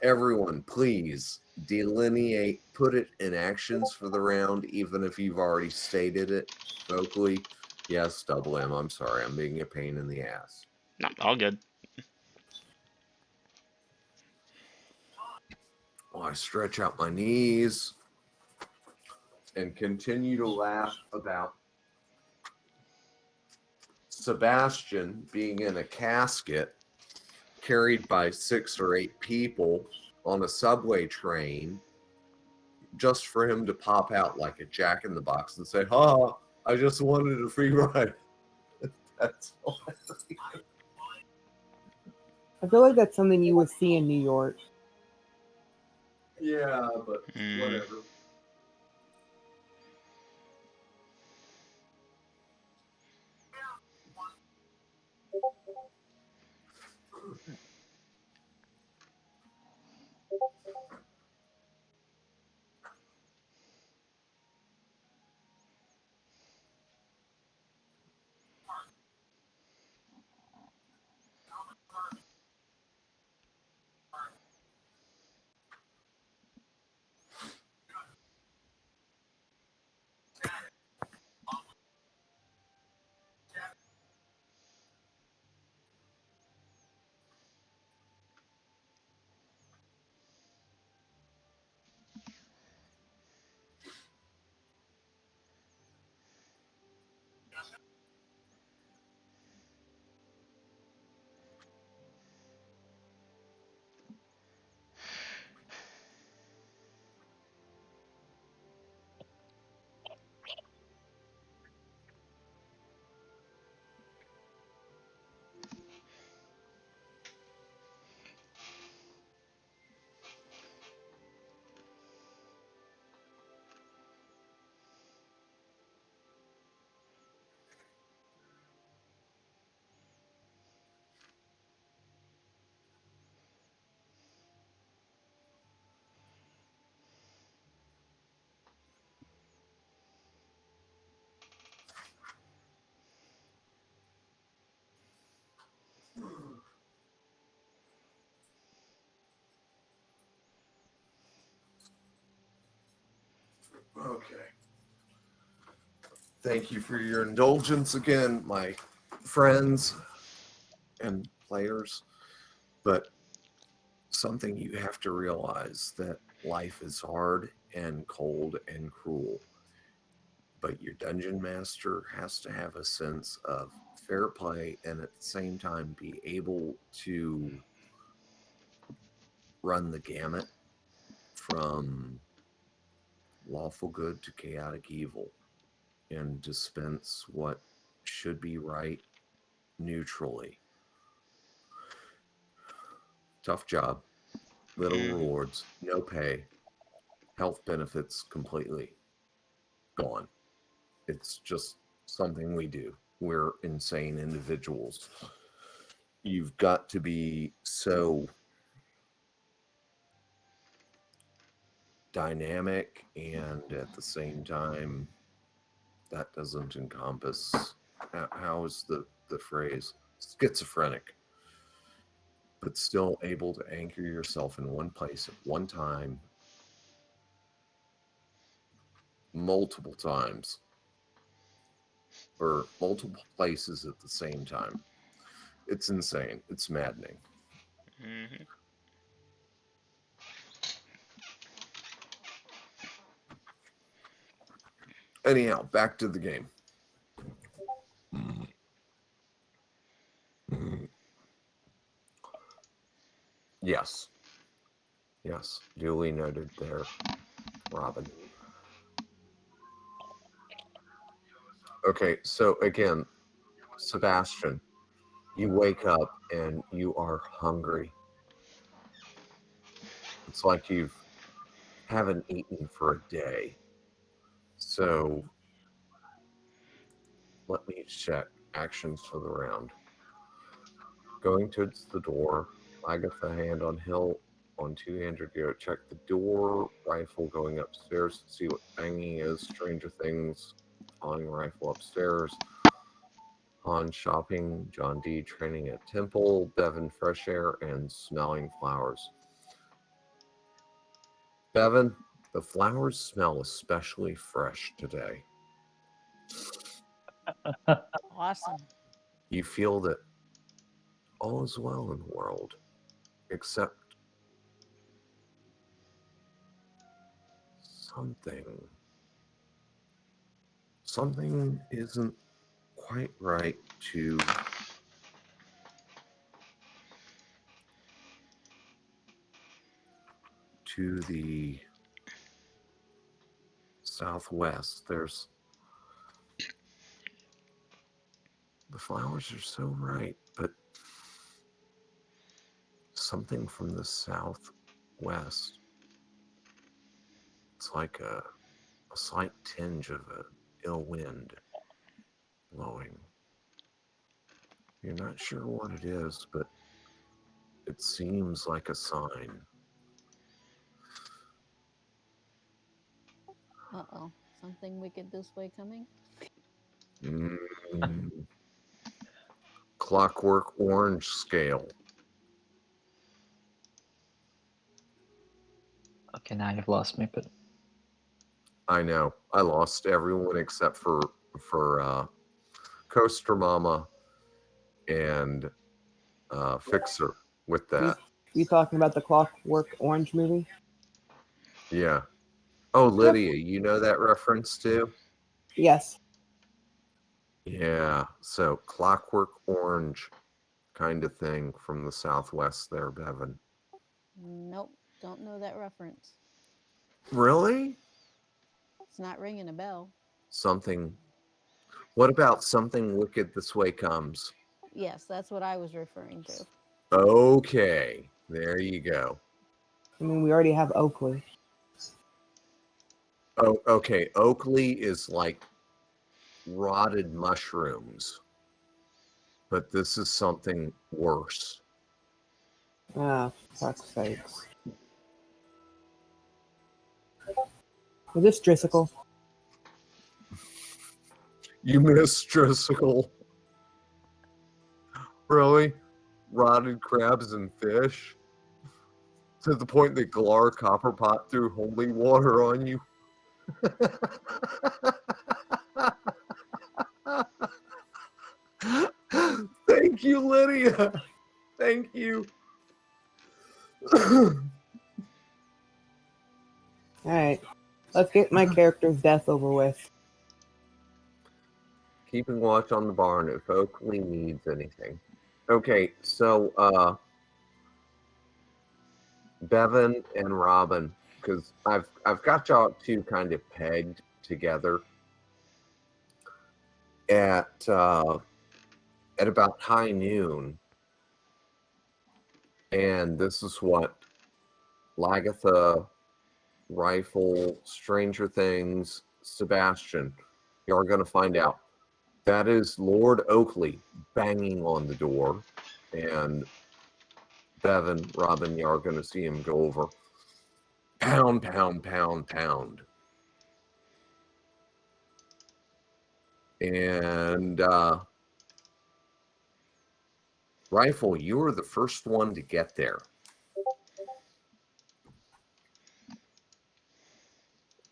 Everyone, please delineate, put it in actions for the round, even if you've already stated it vocally. Yes, double M. I'm sorry, I'm being a pain in the ass. No, all good. Well, I stretch out my knees and continue to laugh about Sebastian being in a casket carried by 6 or 8 people on a subway train just for him to pop out like a jack in the box and say, ha, I just wanted a free ride. That's hilarious. I feel like that's something you would see in New York. Yeah, but Hmm. whatever. Okay. Thank you for your indulgence again, my friends and players. But something you have to realize that life is hard and cold and cruel. But your dungeon master has to have a sense of fair play and at the same time be able to run the gamut from lawful good to chaotic evil and dispense what should be right neutrally. Tough job, little rewards, no pay, health benefits completely gone. It's just something we do. We're insane individuals. You've got to be so dynamic, and at the same time, that doesn't encompass, how is the phrase, schizophrenic, but still able to anchor yourself in one place at one time multiple times, or multiple places at the same time. It's insane. It's maddening. Hmm. Anyhow, back to the game. Yes. Yes. Duly noted there, Robin. Okay, so again, Sebastian, you wake up and you are hungry. It's like you haven't eaten for a day. So let me check actions for the round. Going towards the door, Agatha hand on hill on two-handed go. Check the door, rifle going upstairs to see what banging is. Stranger Things, fawning rifle upstairs. Han shopping, John D training at temple, Bevan fresh air, and smelling flowers. Bevan, the flowers smell especially fresh today. Awesome. You feel that all is well in the world, except something. Something isn't quite right to the southwest. There's the flowers are so right, but something from the southwest. It's like a slight tinge of a ill wind blowing. You're not sure what it is, but it seems like a sign. Uh-oh. Something wicked this way coming? Mm. Clockwork Orange scale. Okay, now you've lost me, but I know. I lost everyone except for Coaster Mama and Fixer with that. You talking about the Clockwork Orange movie? Yeah. Oh, Lydia, you know that reference too? Yes. Yeah. So Clockwork Orange kind of thing from the Southwest there, Bevan. Nope. Don't know that reference. Really? It's not ringing a bell. Something. What about Something Wicked This Way Comes? Yes, that's what I was referring to. Okay. There you go. I mean, we already have Oakley. Oh, okay. Oakley is like rotted mushrooms, but this is something worse. Ah, fuck's sakes. Is this Driscoll? You missed Driscoll. Really? Rotted crabs and fish? To the point that Galar Copperpot threw holy water on you? Thank you, Lydia. Thank you. Alright. Let's get my character's death over with. Keeping watch on the barn if Oakley needs anything. Okay, so Bevan and Robin, because I've got y'all two kind of pegged together at about high noon, and this is what Lagatha, Rifle, Stranger Things, Sebastian, you're going to find out. That is Lord Oakley banging on the door, and Bevan, Robin, you are going to see him go over. Pound, pound, pound, pound. And Rifle, you were the first one to get there.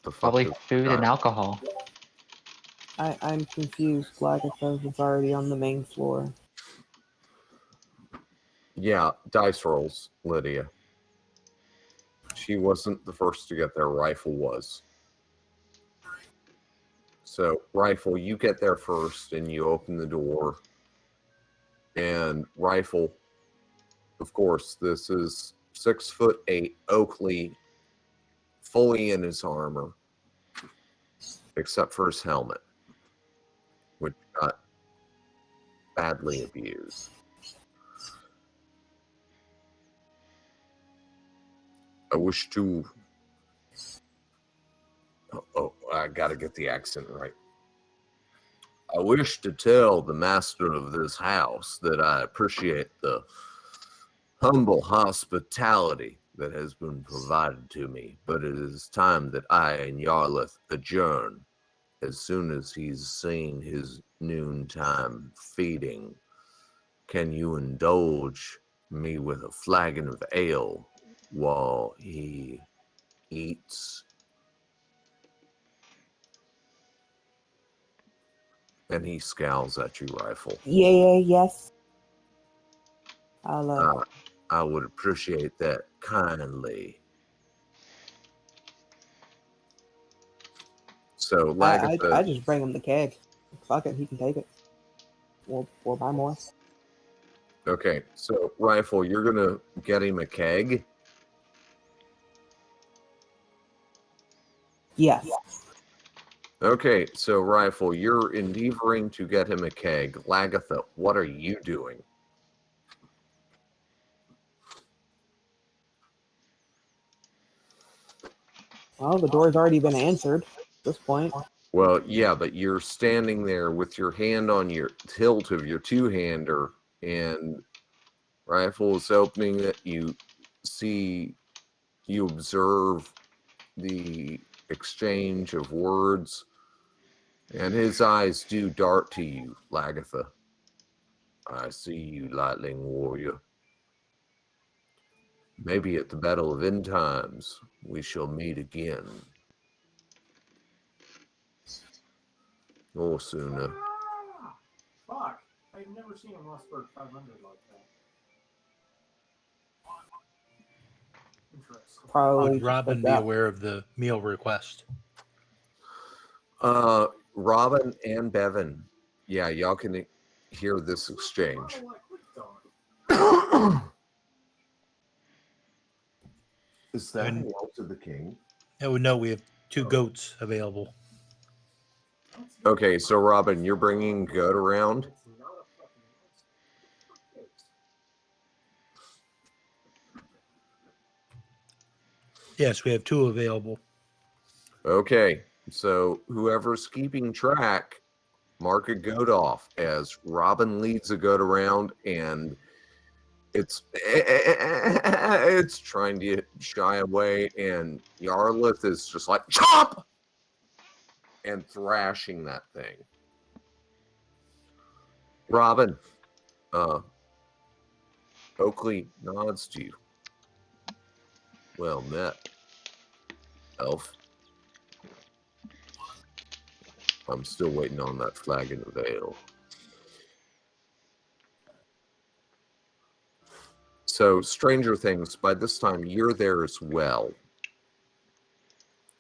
The fuck Probably is food and that? alcohol. I'm confused. Lagatha was already on the main floor. Yeah, dice rolls, Lydia. She wasn't the first to get there. Rifle was. So, Rifle, you get there first, and you open the door. And Rifle, of course, this is 6'8" Oakley, fully in his armor, except for his helmet, which got badly abused. I wish to. Oh, I gotta get the accent right. I wish to tell the master of this house that I appreciate the humble hospitality that has been provided to me, but it is time that I and Yarlith adjourn as soon as he's seen his noontime feeding. Can you indulge me with a flagon of ale while he eats? And he scowls at you, Rifle. Yes. I'll I would appreciate that kindly. So, Lagatha, I just bring him the keg. Fuck it, he can take it. We'll buy more. okay, so Rifle, you're gonna get him a keg. Yes. Okay, so Rifle, you're endeavoring to get him a keg. Lagatha, what are you doing? Well, the door's already been answered at this point. Well, yeah, but you're standing there with your hand on your tilt of your two-hander, and Rifle is opening it. You see, you observe the exchange of words, and his eyes do dart to you, Lagatha. I see you, Lightning Warrior. Maybe at the Battle of End Times we shall meet again. Or sooner. Fuck. I've never seen a Mossberg 500 like that. Interesting. Probably Would just Robin like be that. aware of the meal request? Robin and Bevan. Yeah, y'all can hear this exchange. Is that And- hail to the king? Oh no, we have 2 goats available. Okay, so Robin, you're bringing goat around? Yes, we have 2 available. Okay, so whoever's keeping track, mark a goat off as Robin leads a goat around, and it's trying to shy away, and Yarlith is just like chop and thrashing that thing. Robin, Oakley nods to you. Well met, elf. I'm still waiting on that flagon of ale. So, Stranger Things, by this time, you're there as well.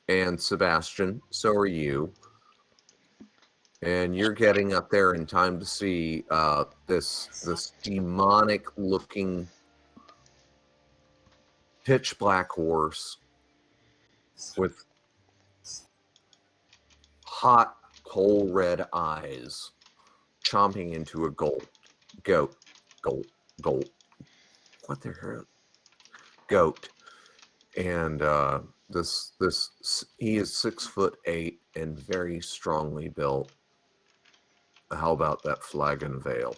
And Sebastian, so are you. And you're getting up there in time to see this demonic-looking pitch black horse with hot, coal red eyes chomping into a goat. What the hell? Goat. And this he is 6'8" and very strongly built. How about that flagon veil?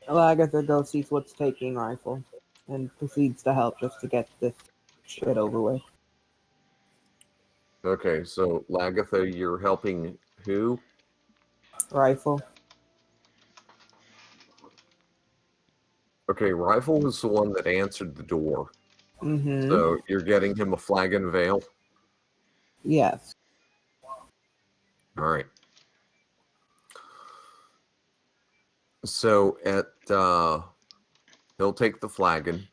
Agatha goes sees what's taking Rifle and proceeds to help just to get this shit over with. Okay, so Lagatha, you're helping who? Rifle. Okay, Rifle was the one that answered the door. Mm-hmm. So you're getting him a flagon veil? Yes. All right. So he'll take the flagon.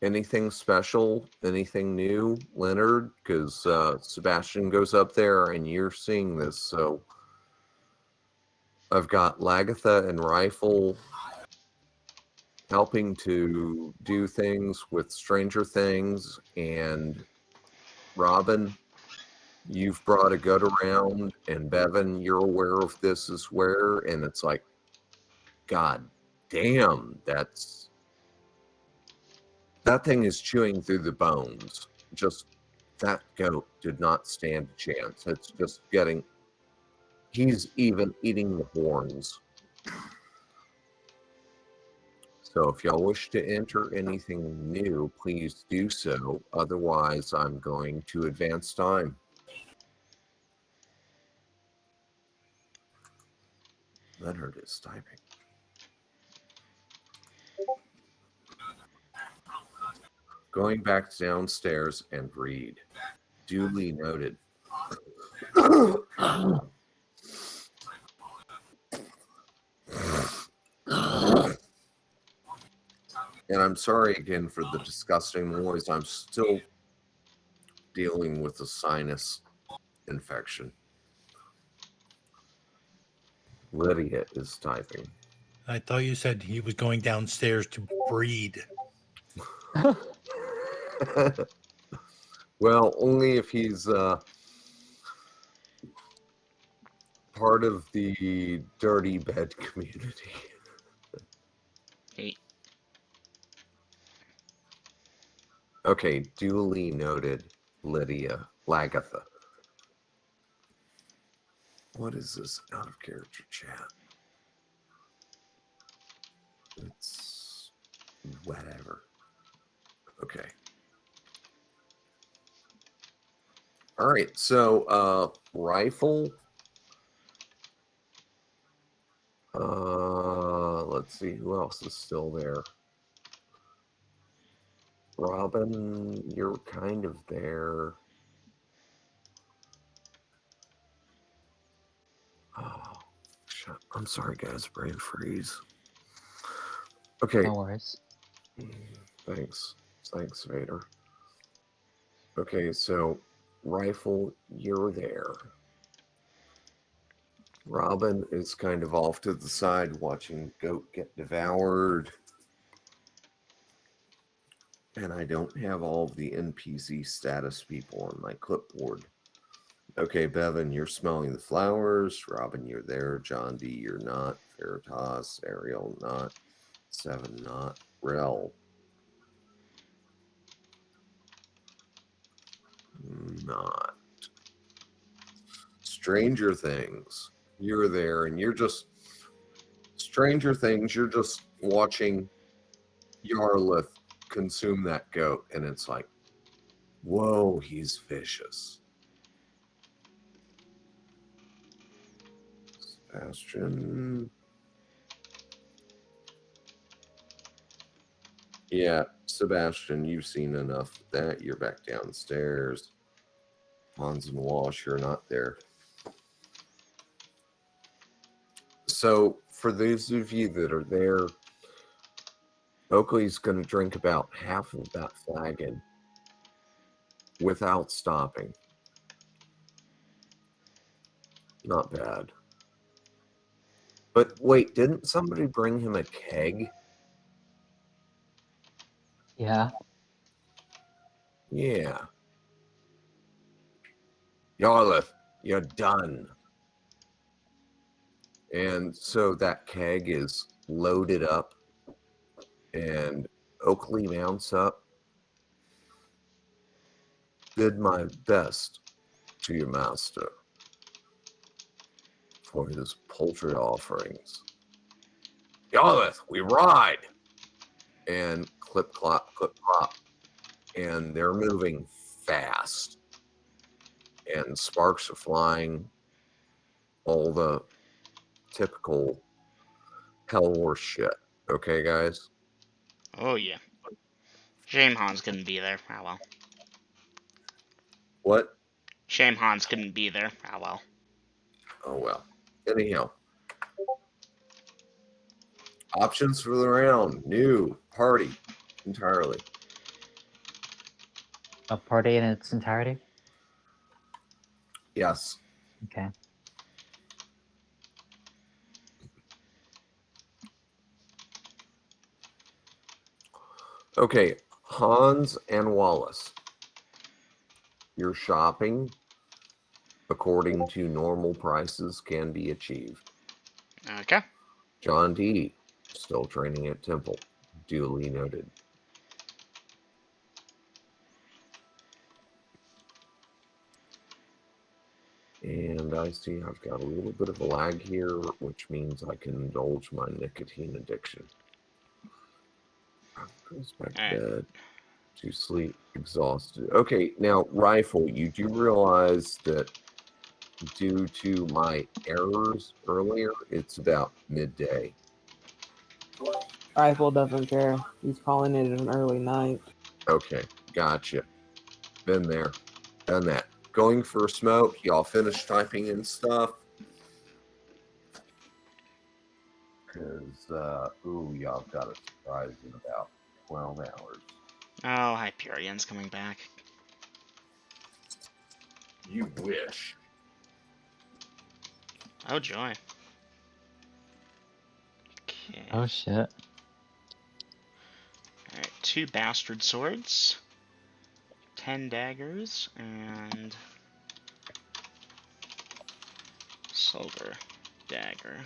Anything special? Anything new, Leonard? Because Sebastian goes up there and you're seeing this. So I've got Lagatha and Rifle helping to do things with Stranger Things, and Robin, you've brought a gut around, and Bevan, you're aware of this as where, and it's like, God damn, that thing is chewing through the bones. Just that goat did not stand a chance. It's just he's even eating the horns. So if y'all wish to enter anything new, please do so. Otherwise, I'm going to advance time. Leonard is typing. Going back downstairs and read. Duly noted. And I'm sorry again for the disgusting noise. I'm still dealing with a sinus infection. Lydia is typing. I thought you said he was going downstairs to breed. Well, only if he's part of the dirty bed community. Hey, Okay, duly noted, Lydia. Lagatha. What is this out of character chat? It's whatever. Okay. All right, so Rifle. Let's see who else is still there. Robin, you're kind of there. Oh, shit. I'm sorry, guys. Brain freeze. Okay. No worries. Thanks. Thanks, Vader. Okay, so Rifle, you're there. Robin is kind of off to the side watching Goat get devoured. And I don't have all of the NPC status people on my clipboard. Okay, Bevan, you're smelling the flowers. Robin, you're there. John D, you're not. Veritas, Ariel, not. Seven, not. Rel, not. Stranger Things, you're there, and you're just Stranger Things. You're just watching Yarlith consume that goat, and it's like, whoa, he's vicious. Sebastian. Yeah, Sebastian, you've seen enough of that. You're back downstairs. Hans and Walsh, you're not there. So, for those of you that are there, Oakley's going to drink about half of that flagon without stopping. Not bad. But wait, didn't somebody bring him a keg? Yeah. Yeah. Yarlith, you're done. And so that keg is loaded up, and Oakley mounts up, bid my best to your master for his paltry offerings. Yarlith, we ride! And clip, clop, and they're moving fast. And sparks are flying. All the typical Hell Wars shit. Okay, guys? Oh yeah. Shame Hans couldn't be there. Oh well. What? Shame Hans couldn't be there. Oh well. Oh, well. Anyhow. Options for the round. New. Party. Entirely. A party in its entirety? Yes. Okay. Okay. Hans and Wallace. Your shopping, according to normal prices, can be achieved. Okay. John D. Still training at Temple. Duly noted. And I see I've got a little bit of a lag here, which means I can indulge my nicotine addiction. Goes back to All right. bed, to sleep, exhausted. Okay, now, Rifle, you do realize that due to my errors earlier, it's about midday. Rifle doesn't care. He's calling it an early night. Okay, gotcha. Been there, done that. Going for a smoke. Y'all finished typing in stuff? Because, y'all got a surprise in about 12 hours. Oh, Hyperion's coming back. You wish. Oh joy. Okay. Oh shit. Alright, 2 bastard swords, 10 daggers, and silver dagger.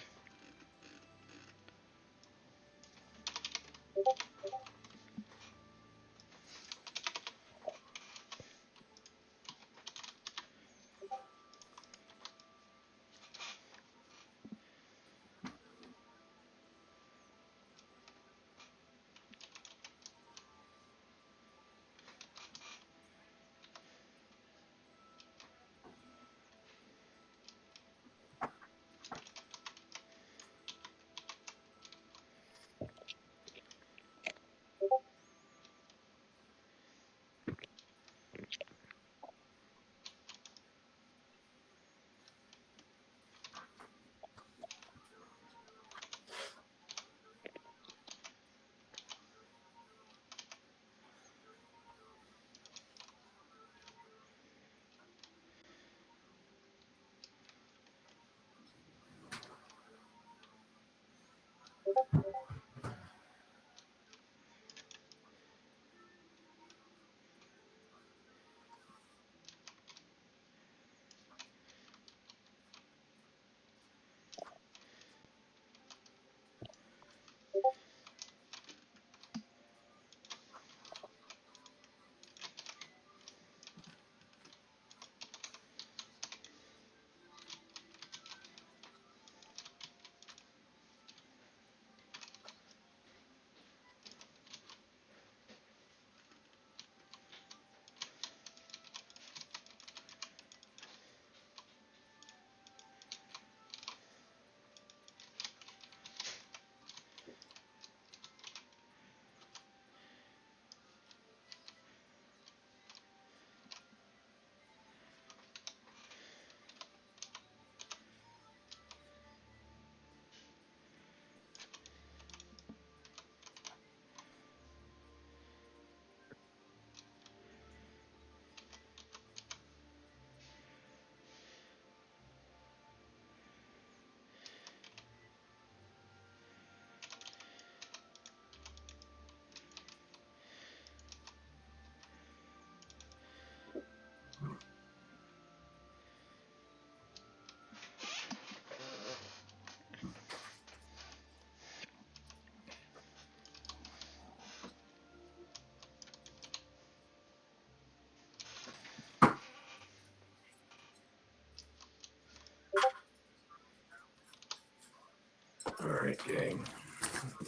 All right, gang.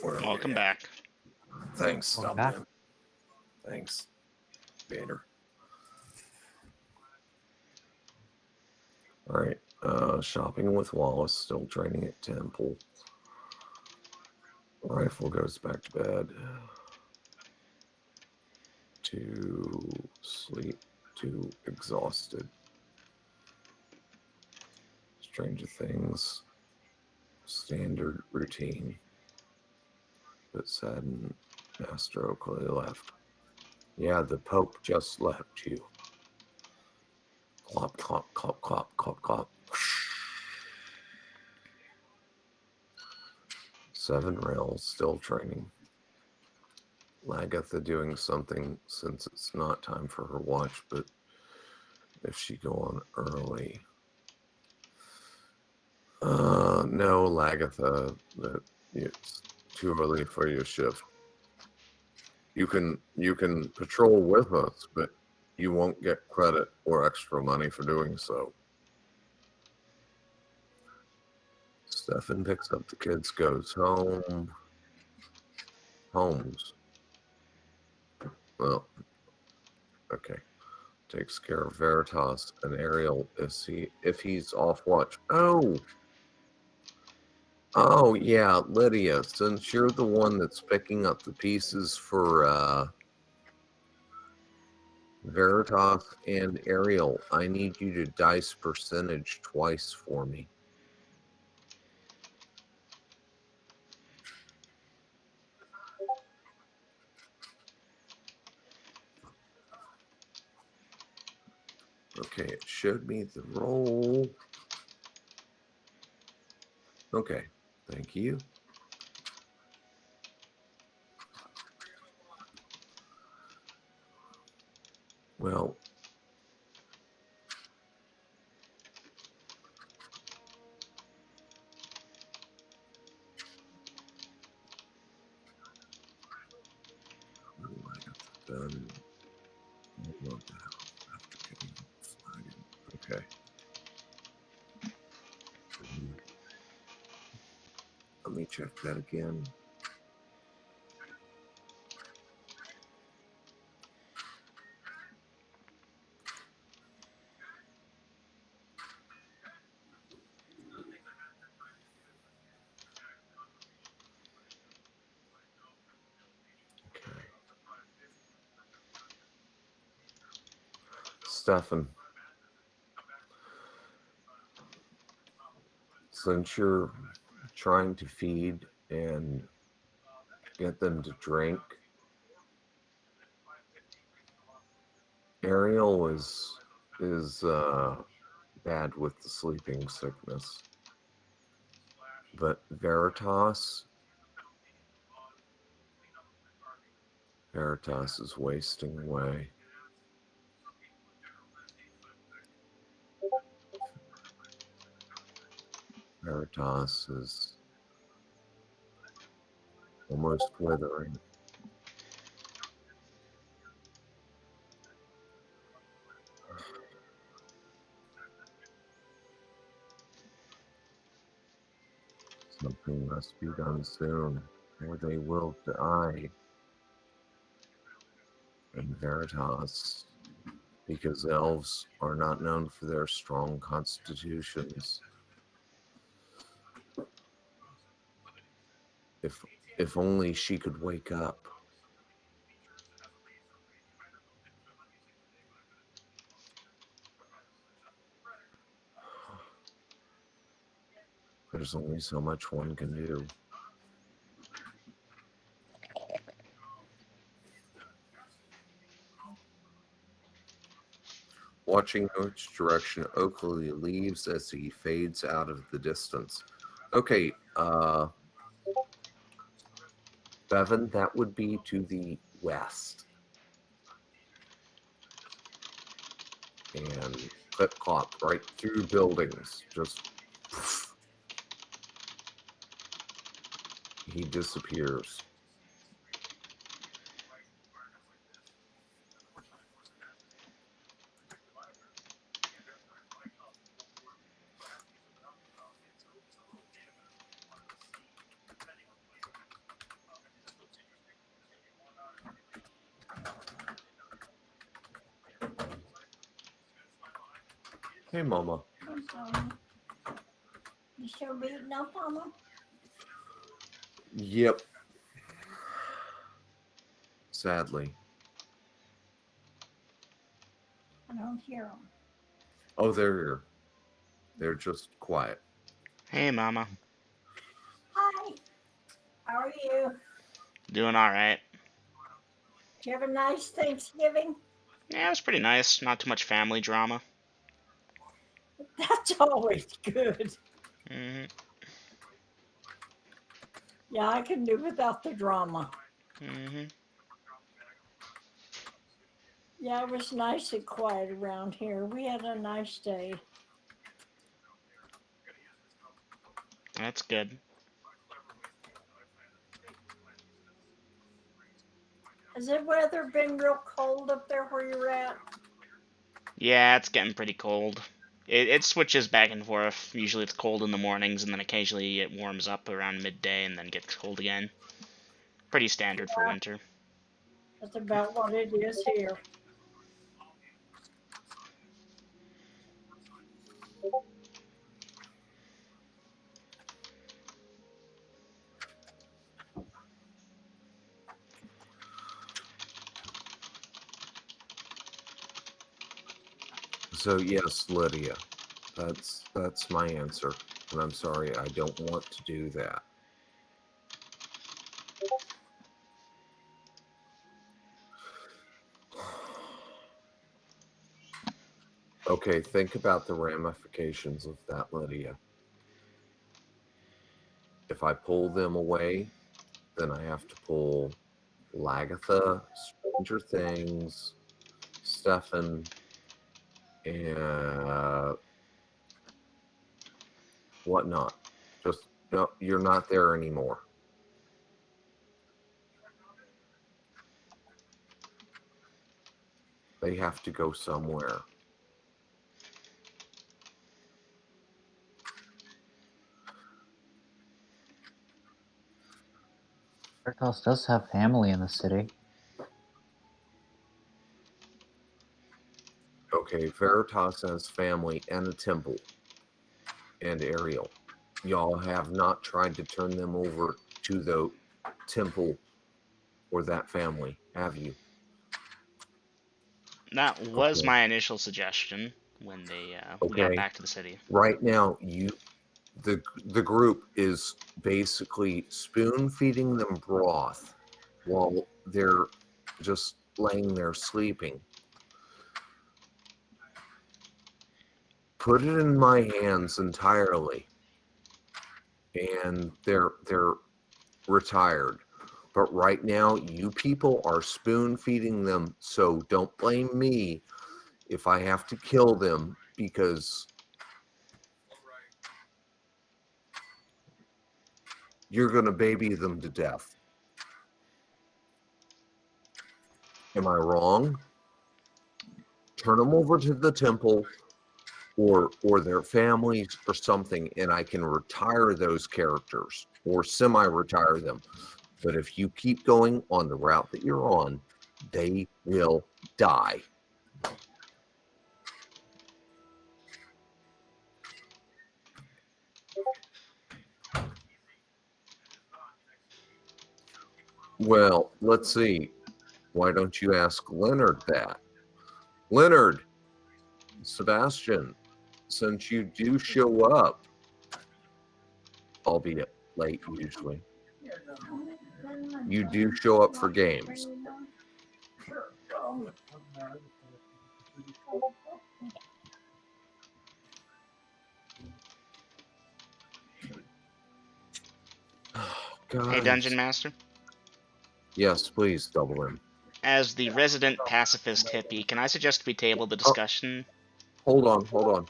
Where are Welcome we at? back. Thanks, Welcome Stumpman. back. Thanks, Vader. All right. Shopping with Wallace, still training at Temple. Rifle goes back to bed. Too sleep, too exhausted. Stranger Things, standard routine. But saddened, Master Oakley left. Yeah, the Pope just left you. Clop, clop, clop, clop, clop, clop. 7 rails, still training. Lagatha doing something since it's not time for her watch, but if she go on early. No, Lagatha, that it's too early for your shift. You can patrol with us, but you won't get credit or extra money for doing so. Stefan picks up the kids, goes home. Holmes. Well, okay. Takes care of Veritas and Ariel if he's off watch. Oh yeah, Lydia, since you're the one that's picking up the pieces for Veritas and Ariel, I need you to dice percentage twice for me. Okay, it showed me the roll. Okay, thank you. Well, I got done. What the hell? After getting flagged. Okay. Let me check that again. Okay. Stefan, since you're trying to feed and get them to drink, Ariel is bad with the sleeping sickness, but Veritas is wasting away. Veritas is almost withering. Something must be done soon, or they will die. And Veritas, because elves are not known for their strong constitutions. If only she could wake up. There's only so much one can do. Watching which direction Oakley leaves as he fades out of the distance. Okay, Bevan, that would be to the west. And clip clop right through buildings. Just he disappears. Hey, Mama. I'm sorry. You still beating up on them? Yep. Sadly. I don't hear them. Oh, they're here. They're just quiet. Hey, Mama. Hi. How are you? Doing all right. Did you have a nice Thanksgiving? Yeah, it was pretty nice. Not too much family drama. That's always good. hmm Yeah, I can do without the drama. hmm Yeah, it was nice and quiet around here. We had a nice day. That's good. Has the weather been real cold up there where you're at? Yeah, it's getting pretty cold. It switches back and forth. Usually it's cold in the mornings, and then occasionally it warms up around midday and then gets cold again. Pretty standard for Yeah, winter. that's about what it is here. So yes, Lydia, that's my answer, and I'm sorry, I don't want to do that. Okay, think about the ramifications of that, Lydia. If I pull them away, then I have to pull Lagatha, Stranger Things, Stefan, and whatnot. Just no, you're not there anymore. They have to go somewhere. Veritas does have family in the city. Okay, Veritas has family and a temple and Ariel. Y'all have not tried to turn them over to the temple or that family, have you? That was Okay. my initial suggestion when we got Okay. back to the city. Right now, the group is basically spoon feeding them broth while they're just laying there sleeping. Put it in my hands entirely, and they're retired. But right now, you people are spoon feeding them, so don't blame me if I have to kill them because you're going to baby them to death. Am I wrong? Turn them over to the temple or their families or something, and I can retire those characters or semi-retire them. But if you keep going on the route that you're on, they will die. Well, let's see. Why don't you ask Leonard that? Leonard, Sebastian, since you do show up, albeit late usually, you do show up for games. Hey, Dungeon Guys. Master. Yes, please, Double M. As the resident pacifist hippie, can I suggest we table the discussion? Hold on.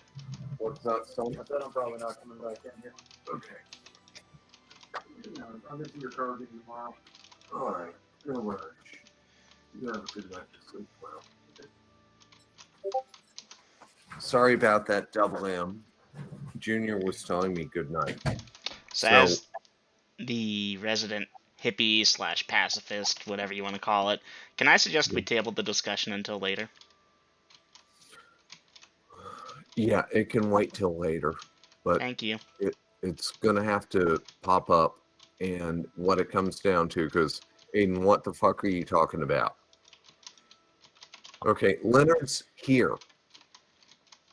What's that, Stone? I said I'm probably not coming back in here. Okay. I'll get to your car with you tomorrow. All right. No worries. You have a good night to sleep well. Sorry about that, Double M. Junior was telling me good night. So as the resident hippie slash pacifist, whatever you want to call it, can I suggest we table the discussion until later? Yeah, it can wait till later, but Thank you. it's gonna have to pop up, and what it comes down to, because Aiden, what the fuck are you talking about? Okay, Leonard's here,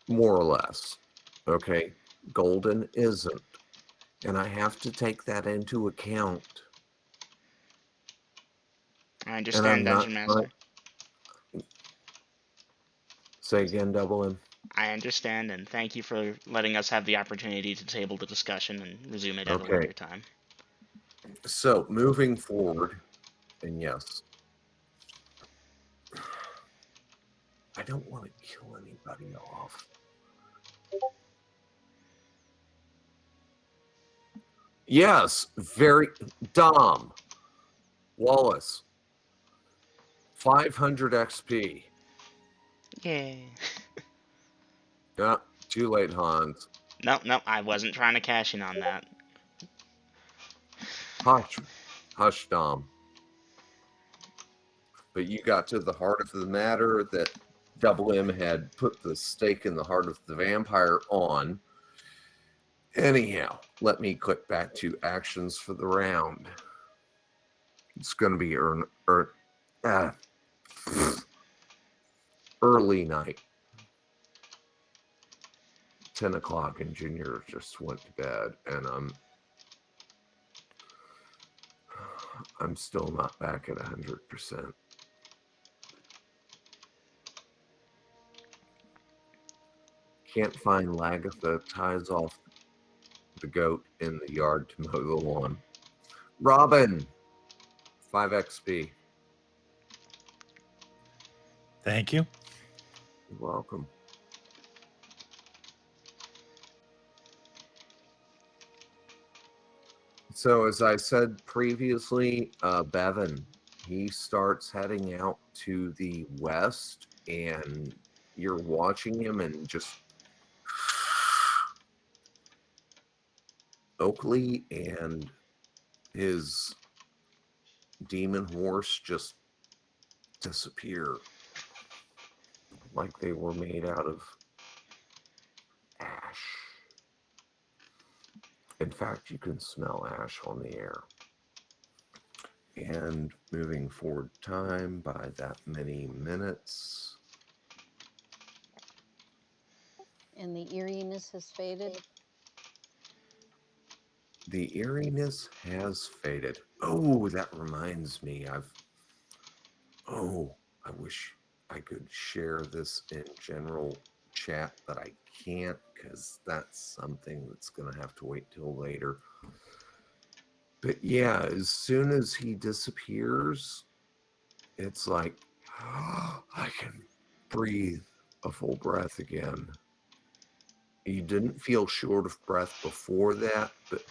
more or less. Okay, Golden isn't, and I have to take that into account. I And understand, I'm not. Dungeon Master. Say again, Double M. I understand, and thank you for letting us have the opportunity to table the discussion and resume it at a Okay. later time. So moving forward, and yes, I don't want to kill anybody off. Yes, very Dom Wallace. 500 XP. Yay. Yeah, too late, Hans. Nope, I wasn't trying to cash in on that. Hush, Dom. But you got to the heart of the matter that Double M had put the stake in the heart of the vampire on. Anyhow, let me click back to actions for the round. It's going to be early night. 10 o'clock, and Junior just went to bed, and I'm still not back at 100%. Can't find Lagatha, ties off the goat in the yard to mow the lawn. Robin, 5 XP. Thank you. You're welcome. So as I said previously, Bevan, he starts heading out to the west, and you're watching him, and just Oakley and his demon horse just disappear like they were made out of ash. In fact, you can smell ash on the air. And moving forward time by that many minutes. And the eeriness has faded. The eeriness has faded. Oh, that reminds me. I wish I could share this in general chat, but I can't, because that's something that's going to have to wait till later. But yeah, as soon as he disappears, it's like, I can breathe a full breath again. You didn't feel short of breath before that, but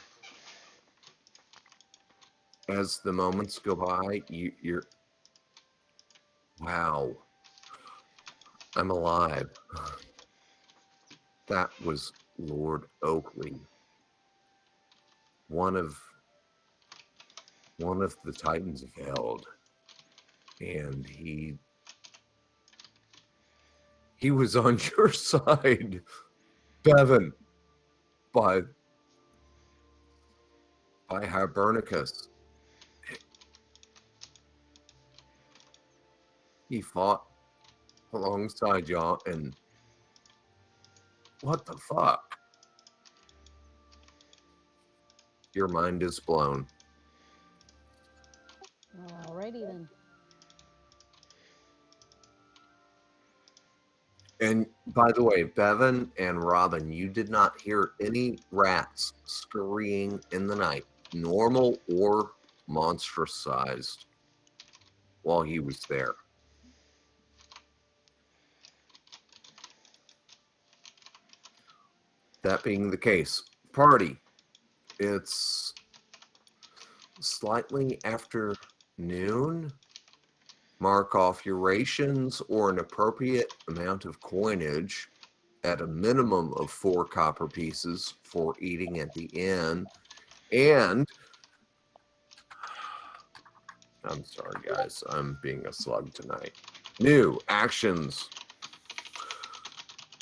as the moments go by, you're, wow, I'm alive. That was Lord Oakley, one of the Titans of Held, and he was on your side, Bevan, by Hibernicus. He fought alongside y'all, and what the fuck? Your mind is blown. Alrighty then. And by the way, Bevan and Robin, you did not hear any rats scurrying in the night, normal or monstrous sized, while he was there. That being the case, party, it's slightly after noon. Mark off your rations or an appropriate amount of coinage at a minimum of 4 copper pieces for eating at the inn. And I'm sorry, guys, I'm being a slug tonight. New actions.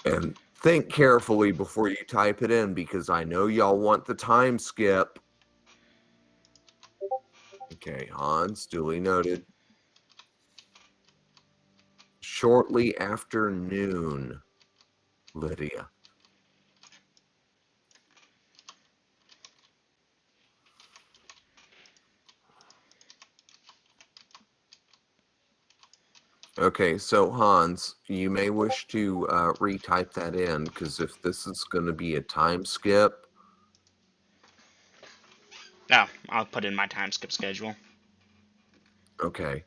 And think carefully before you type it in, because I know y'all want the time skip. Okay, Hans, duly noted. Shortly after noon, Lydia. Okay, so Hans, you may wish to retype that in, because if this is going to be a time skip, No, I'll put in my time skip schedule. okay.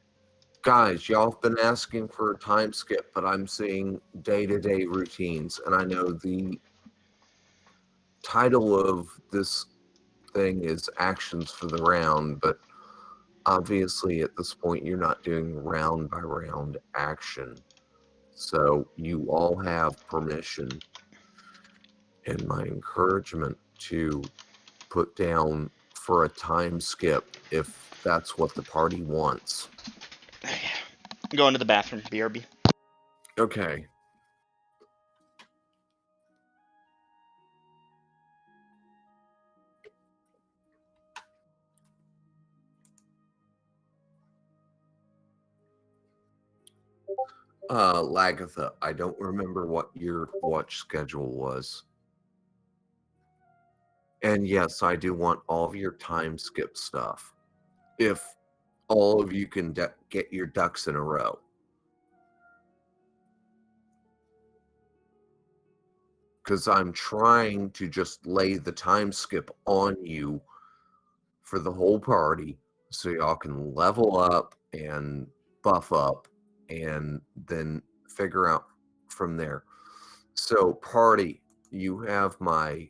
Guys, y'all have been asking for a time skip, but I'm seeing day-to-day routines, and I know the title of this thing is actions for the round, but obviously at this point you're not doing round by round action. So you all have permission and my encouragement to put down for a time skip if that's what the party wants. Go into the bathroom, BRB. Okay. Lagatha, I don't remember what your watch schedule was. And yes, I do want all of your time skip stuff. If all of you can get your ducks in a row. Because I'm trying to just lay the time skip on you for the whole party so y'all can level up and buff up and then figure out from there. So, party, you have my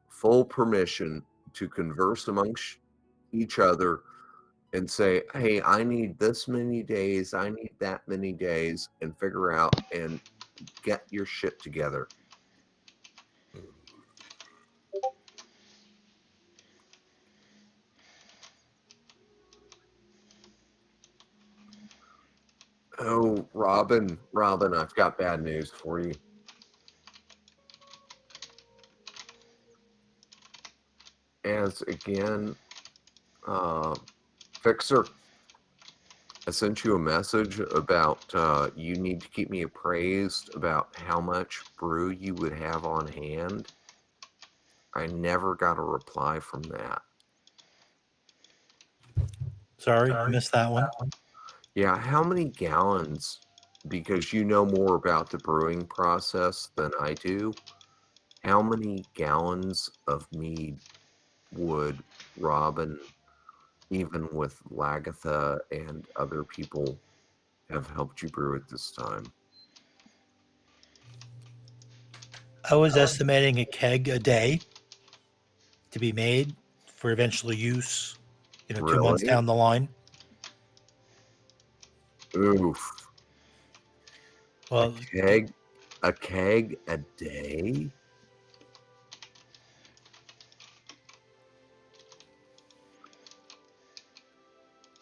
full permission to converse amongst each other and say, hey, I need this many days, I need that many days, and figure out and get your shit together. Oh, Robin, I've got bad news for you. As again, Fixer, I sent you a message about you need to keep me appraised about how much brew you would have on hand. I never got a reply from that. Sorry, missed that one. Yeah, how many gallons? Because you know more about the brewing process than I do. How many gallons of mead would Robin, even with Lagatha and other people, have helped you brew at this time? I was estimating a keg a day to be made for eventual use, 2 months Really? down the line. Oof. Well, A keg a day?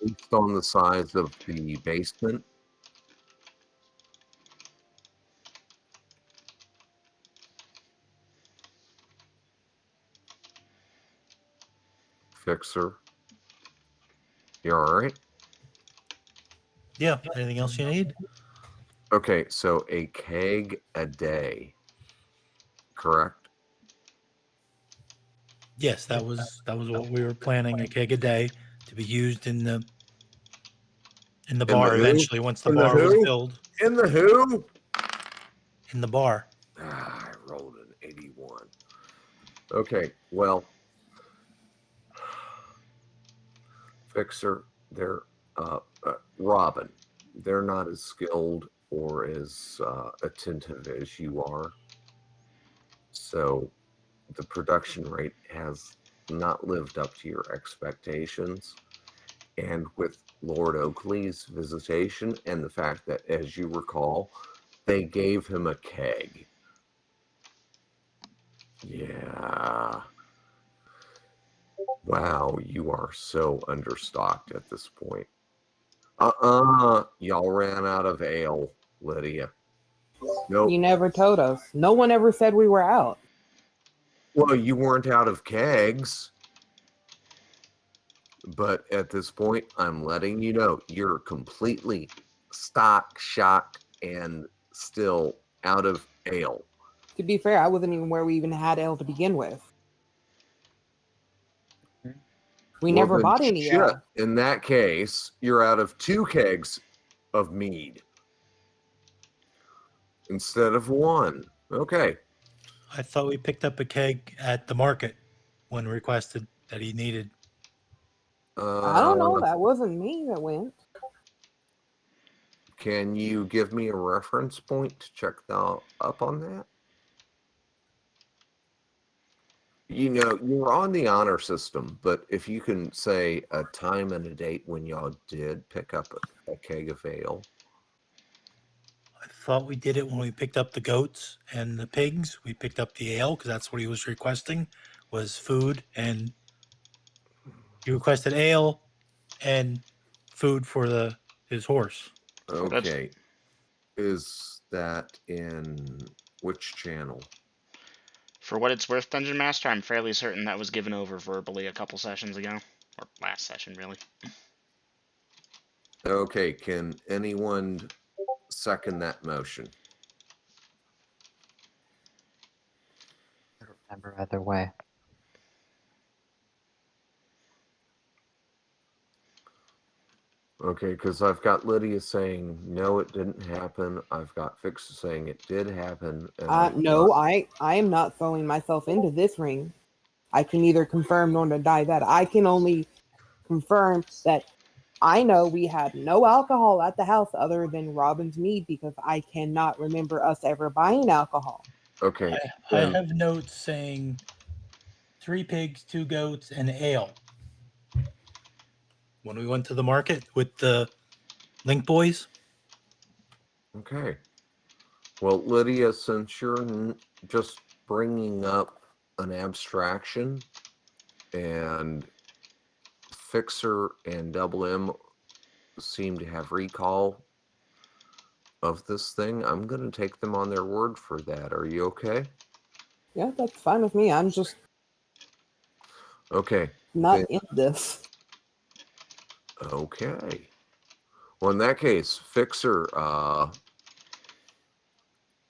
Based on the size of the basement? Fixer. You alright? yeah. Anything else you need? Okay, so a keg a day. Correct? Yes, that was what we were planning, a keg a day to be used in the bar who? eventually once the In the bar was who? filled. In the who? In the bar. I rolled an 81. Okay, well, Fixer, they're Robin. They're not as skilled or as attentive as you are. So the production rate has not lived up to your expectations. And with Lord Oakley's visitation and the fact that, as you recall, they gave him a keg. Yeah. Wow, you are so understocked at this point. Y'all ran out of ale, Lydia. Nope. You never told us. No one ever said we were out. Well, you weren't out of kegs. But at this point, I'm letting you know you're completely stock, shocked, and still out of ale. To be fair, I wasn't even where we even had ale to begin with. We Well, never then bought any shit. ale. In that case, you're out of 2 kegs of mead instead of 1. Okay. I thought we picked up a keg at the market when requested that he needed. I don't know. That wasn't me that went. Can you give me a reference point to check up on that? You know, you're on the honor system, but if you can say a time and a date when y'all did pick up a keg of ale. I thought we did it when we picked up the goats and the pigs. We picked up the ale because that's what he was requesting, was food, and he requested ale and food for his horse. Okay. Is that in which channel? For what it's worth, Dungeon Master, I'm fairly certain that was given over verbally a couple sessions ago. Or last session, really. Okay, can anyone second that motion? I don't remember either way. Okay, because I've got Lydia saying, no, it didn't happen. I've got Fix saying it did happen. And No, I am not throwing myself into this ring. I can neither confirm nor deny that. I can only confirm that I know we had no alcohol at the house other than Robin's mead because I cannot remember us ever buying alcohol. Okay. I have notes saying 3 pigs, 2 goats, and ale. When we went to the market with the Link Boys. Okay. Well, Lydia, since you're just bringing up an abstraction and Fixer and Double M seem to have recall of this thing, I'm going to take them on their word for that. Are you okay? Yeah, that's fine with me. I'm just Okay. not in this. Okay. Well, in that case, Fixer,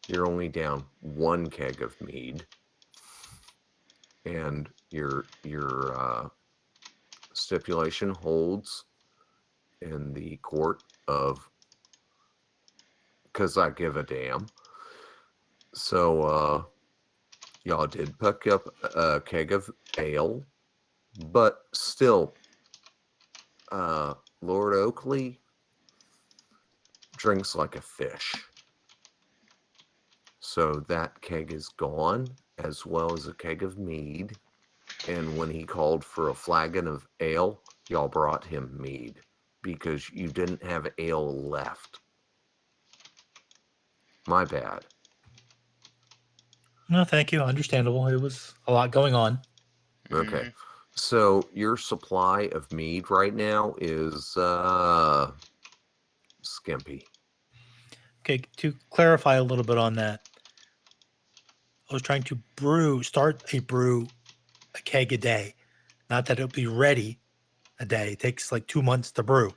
you're only down 1 keg of mead, and your stipulation holds in the court of because I give a damn. So y'all did pick up a keg of ale, but still, Lord Oakley drinks like a fish. So that keg is gone, as well as a keg of mead. And when he called for a flagon of ale, y'all brought him mead because you didn't have ale left. My bad. No, thank you. Understandable. It was a lot going on. Okay. So your supply of mead right now is skimpy. Okay, to clarify a little bit on that, I was trying to start a keg a day. Not that it'll be ready a day. It takes like 2 months to brew.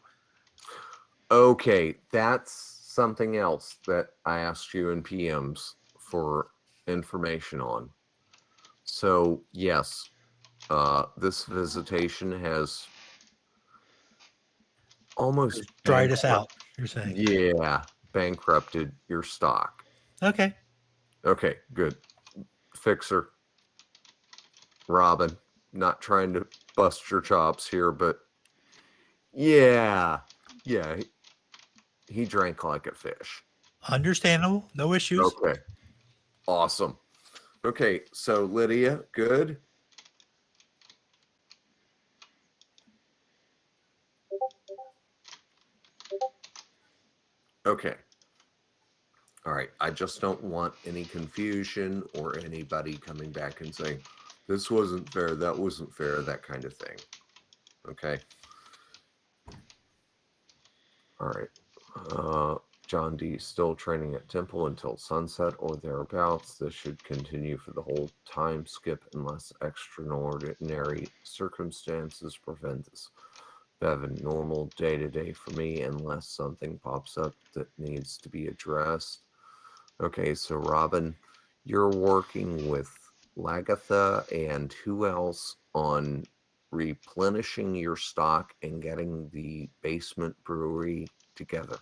Okay, that's something else that I asked you in PMs for information on. So yes, this visitation has almost Dried us out, you're saying? Yeah, bankrupted your stock. Okay. Okay, good. Fixer, Robin, not trying to bust your chops here, but yeah, he drank like a fish. Understandable. No issues. Okay, awesome. Okay, so Lydia, good. Okay. All right. I just don't want any confusion or anybody coming back and saying, this wasn't fair, that wasn't fair, that kind of thing. Okay. All right. John D. Still training at Temple until sunset or thereabouts. This should continue for the whole time skip unless extraordinary circumstances prevent this. Bevan, normal day-to-day for me unless something pops up that needs to be addressed. Okay, so Robin, you're working with Lagatha and who else on replenishing your stock and getting the basement brewery together?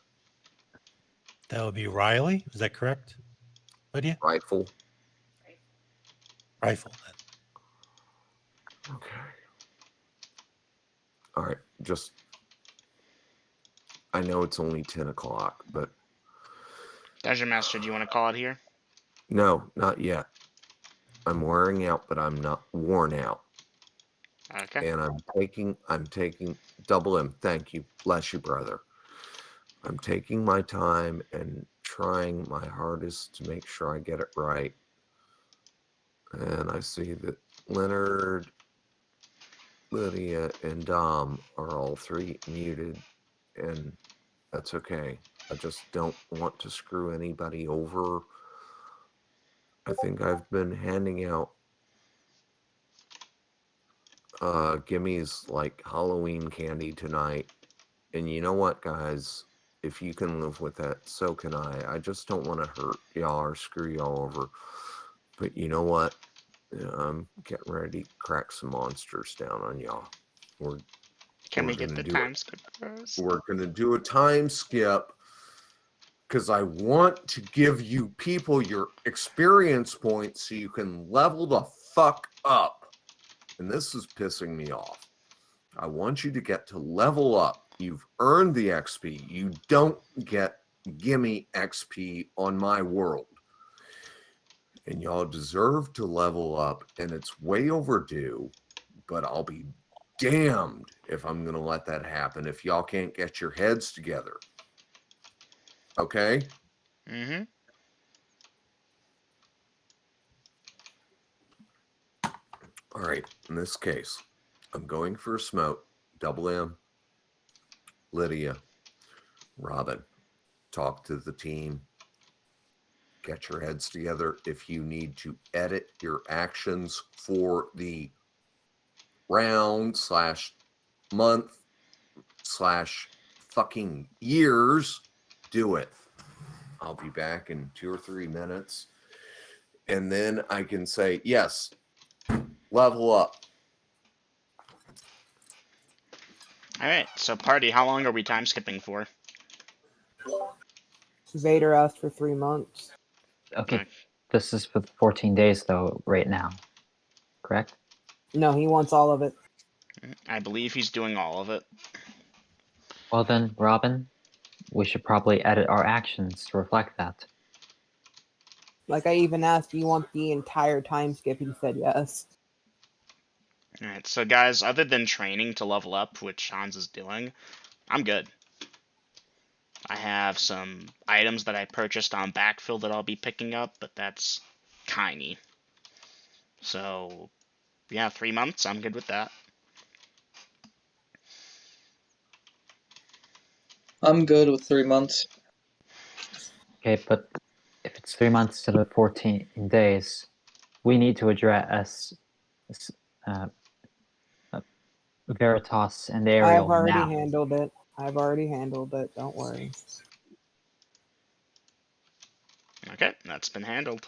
That would be Riley. Is that correct, Lydia? Rifle. Rifle. Okay. All right. Just, I know it's only 10 o'clock, but Dungeon Master, do you want to call it here? no, not yet. I'm wearing out, but I'm not worn out. Okay. And I'm taking double M. Thank you. Bless you, brother. I'm taking my time and trying my hardest to make sure I get it right. And I see that Leonard, Lydia, and Dom are all three muted, and that's okay. I just don't want to screw anybody over. I think I've been handing out gimmies like Halloween candy tonight. And you know what, guys? If you can live with that, so can I. I just don't want to hurt y'all or screw y'all over. But you know what? I'm getting ready to crack some monsters down on y'all. Can We're we get gonna the do time skip first? We're going to do a time skip because I want to give you people your experience points so you can level the fuck up. And this is pissing me off. I want you to get to level up. You've earned the XP. You don't get gimme XP on my world. And y'all deserve to level up, and it's way overdue, but I'll be damned if I'm going to let that happen if y'all can't get your heads together. Okay? Mm-hmm. All right. In this case, I'm going for a smoke. Double M, Lydia, Robin. Talk to the team. Get your heads together. If you need to edit your actions for the round / month / fucking years, do it. I'll be back in 2 or 3 minutes. And then I can say, yes, level up. All right. So, party, how long are we time skipping for? Vader asked for 3 months. Okay, Okay. this is for 14 days though, right now, correct? No, he wants all of it. I believe he's doing all of it. Well then, Robin, we should probably edit our actions to reflect that. Like I even asked, do you want the entire time skip? He said yes. All right. So, guys, other than training to level up, which Hans is doing, I'm good. I have some items that I purchased on backfill that I'll be picking up, but that's tiny. So, yeah, 3 months, I'm good with that. I'm good with 3 months. Okay, but if it's 3 months instead of 14 days, we need to address uh, Veritas and I've Ariel already now. handled it. I've already handled it. Don't worry. Okay, that's been handled.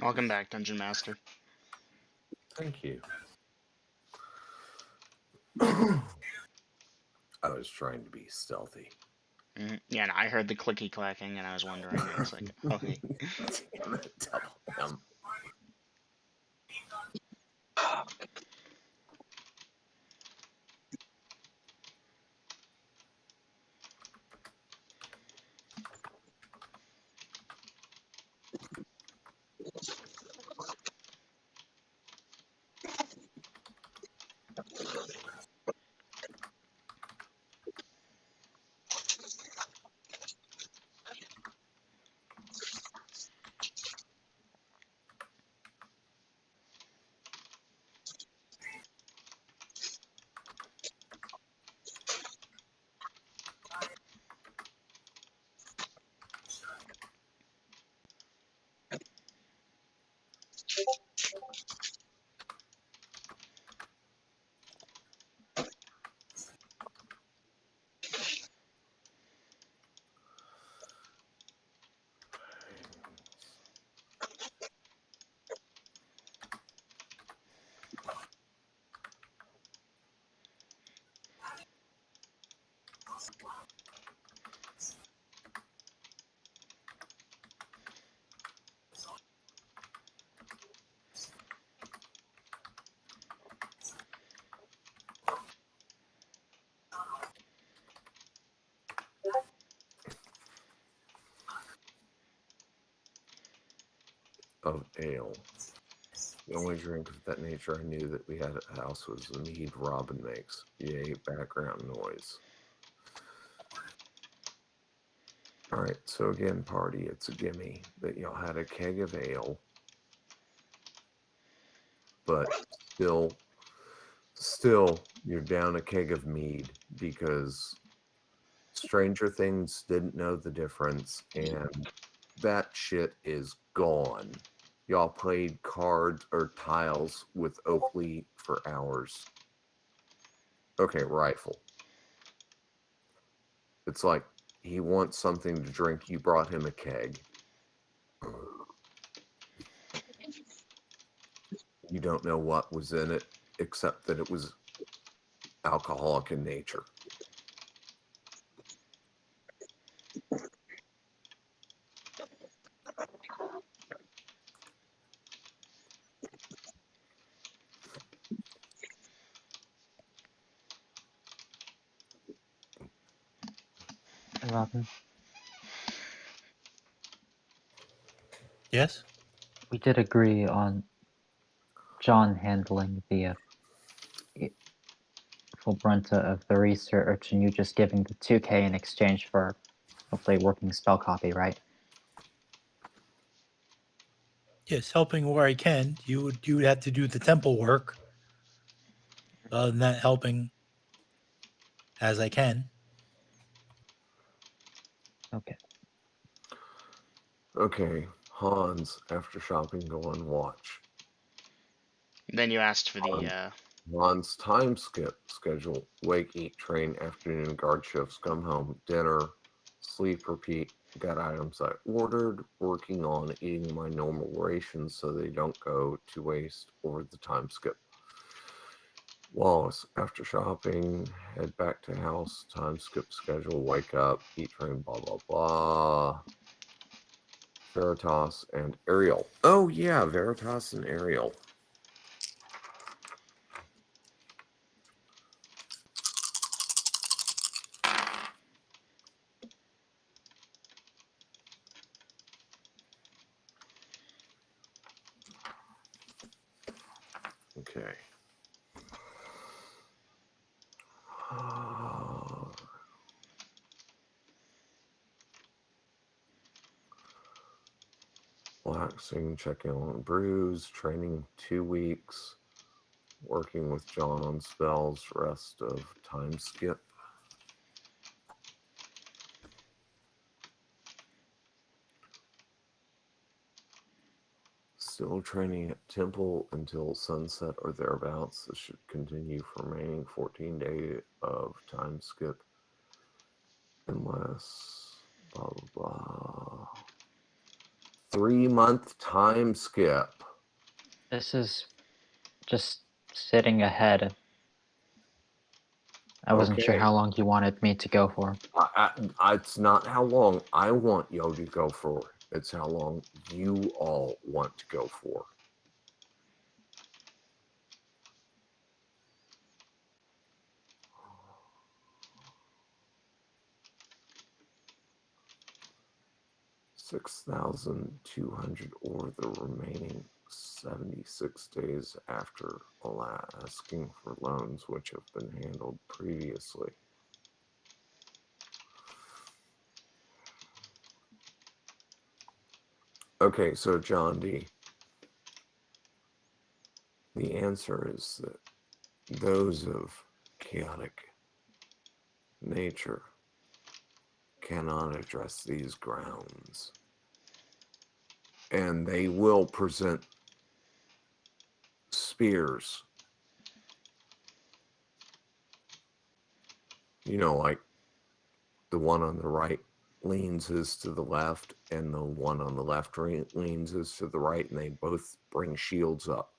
Welcome back, Dungeon Master. Thank you. I was trying to be stealthy. Yeah, and I heard the clicky clacking, and I was wondering. And it's like, okay. Damn it, double M. Of ale. The only drink of that nature I knew that we had at the house was the mead Robin makes. Yay, background noise. Alright, so again, party, it's a gimme that y'all had a keg of ale, but still, you're down a keg of mead because Stranger Things didn't know the difference, and that shit is gone. Y'all played cards or tiles with Oakley for hours. Okay, rifle. It's like he wants something to drink. You brought him a keg. You don't know what was in it, except that it was alcoholic in nature. Robin, Yes? we did agree on John handling the full brunt of the research and you just giving the 2K in exchange for hopefully working spell copy, right? Yes, helping where I can. You would have to do the temple work. Other than that, helping as I can. Okay. Okay, Hans, after shopping, go on watch. Then you asked for the. Hans time skip schedule. Wake, eat, train, afternoon guard shifts, come home, dinner, sleep, repeat. Got items I ordered, working on eating my normal rations so they don't go to waste over the time skip. Wallace, after shopping, head back to house, time skip schedule, wake up, eat, train, blah, blah, blah. Veritas and Ariel. Oh, yeah, Veritas and Ariel. Okay. Relaxing, checking on brews, training 2 weeks, working with John on spells, rest of time skip. Still training at Temple until sunset or thereabouts. This should continue for remaining 14 days of time skip. Unless blah blah blah. 3-month time skip. This is just sitting ahead. I wasn't sure Okay. how long you wanted me to go for. It's not how long I want Yo to go for. It's how long you all want to go for. $6,200 or the remaining 76 days after asking for loans which have been handled previously. Okay, so John D. The answer is that those of chaotic nature cannot address these grounds. And they will present spears. You know, like the one on the right leans his to the left, and the one on the left leans his to the right, and they both bring shields up.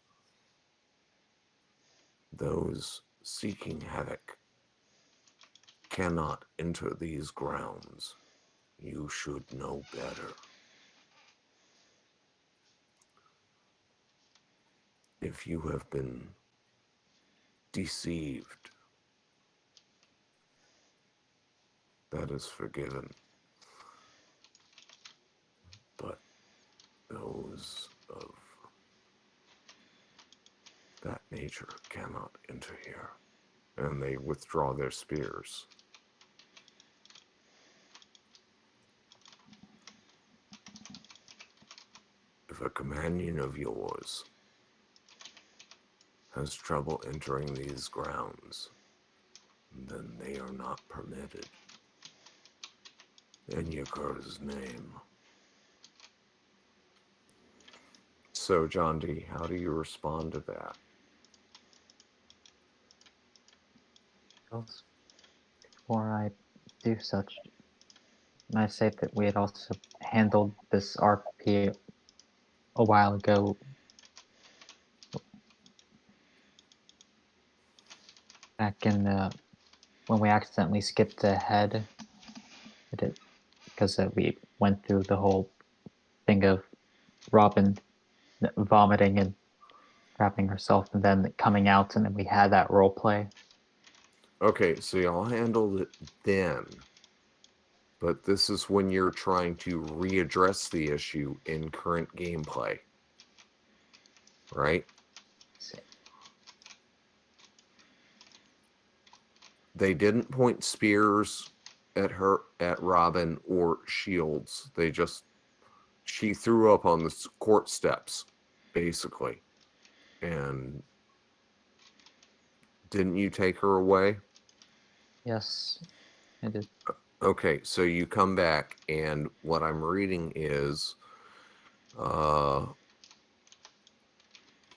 Those seeking havoc cannot enter these grounds. You should know better. If you have been deceived, that is forgiven. But those of that nature cannot enter here. And they withdraw their spears. If a companion of yours has trouble entering these grounds, then they are not permitted. In Yakur's name. So, John D., how do you respond to that? Before I do such, I say that we had also handled this RP a while ago. Back in when we accidentally skipped ahead, because we went through the whole thing of Robin vomiting and wrapping herself, and then coming out, and then we had that role play. Okay, so y'all handled it then, but this is when you're trying to readdress the issue in current gameplay, right? They didn't point spears at Robin, or shields. She threw up on the court steps, basically. And didn't you take her away? Yes, I did. Okay, so you come back, and what I'm reading is,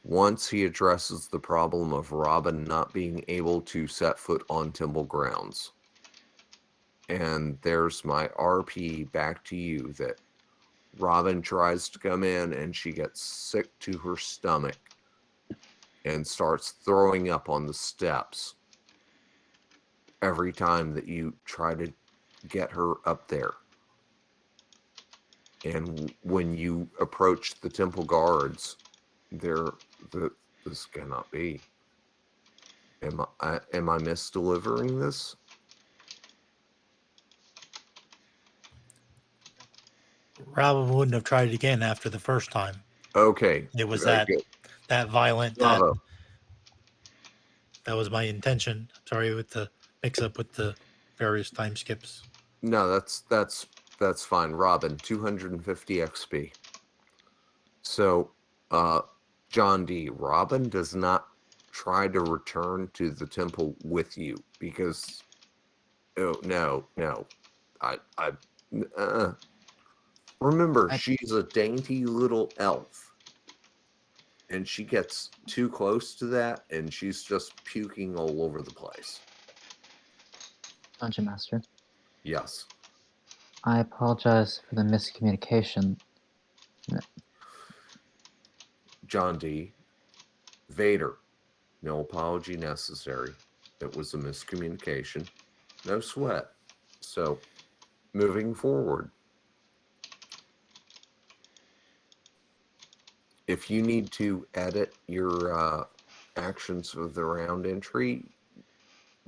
once he addresses the problem of Robin not being able to set foot on temple grounds. And there's my RP back to you that Robin tries to come in and she gets sick to her stomach and starts throwing up on the steps every time that you try to get her up there. And when you approach the temple guards, this cannot be. Am I misdelivering this? Robin wouldn't have tried it again after the first time. Okay. It was good. that violent. Bravo. That was my intention. Sorry with the mix up with the various time skips. No, that's fine. Robin, 250 XP. So, John D., Robin does not try to return to the temple with you because, no. Remember, she's a dainty little elf. And she gets too close to that, and she's just puking all over the place. Dungeon Master. Yes. I apologize for the miscommunication. No. John D. Vader. No apology necessary. It was a miscommunication. No sweat. So, moving forward, if you need to edit your actions of the round entry,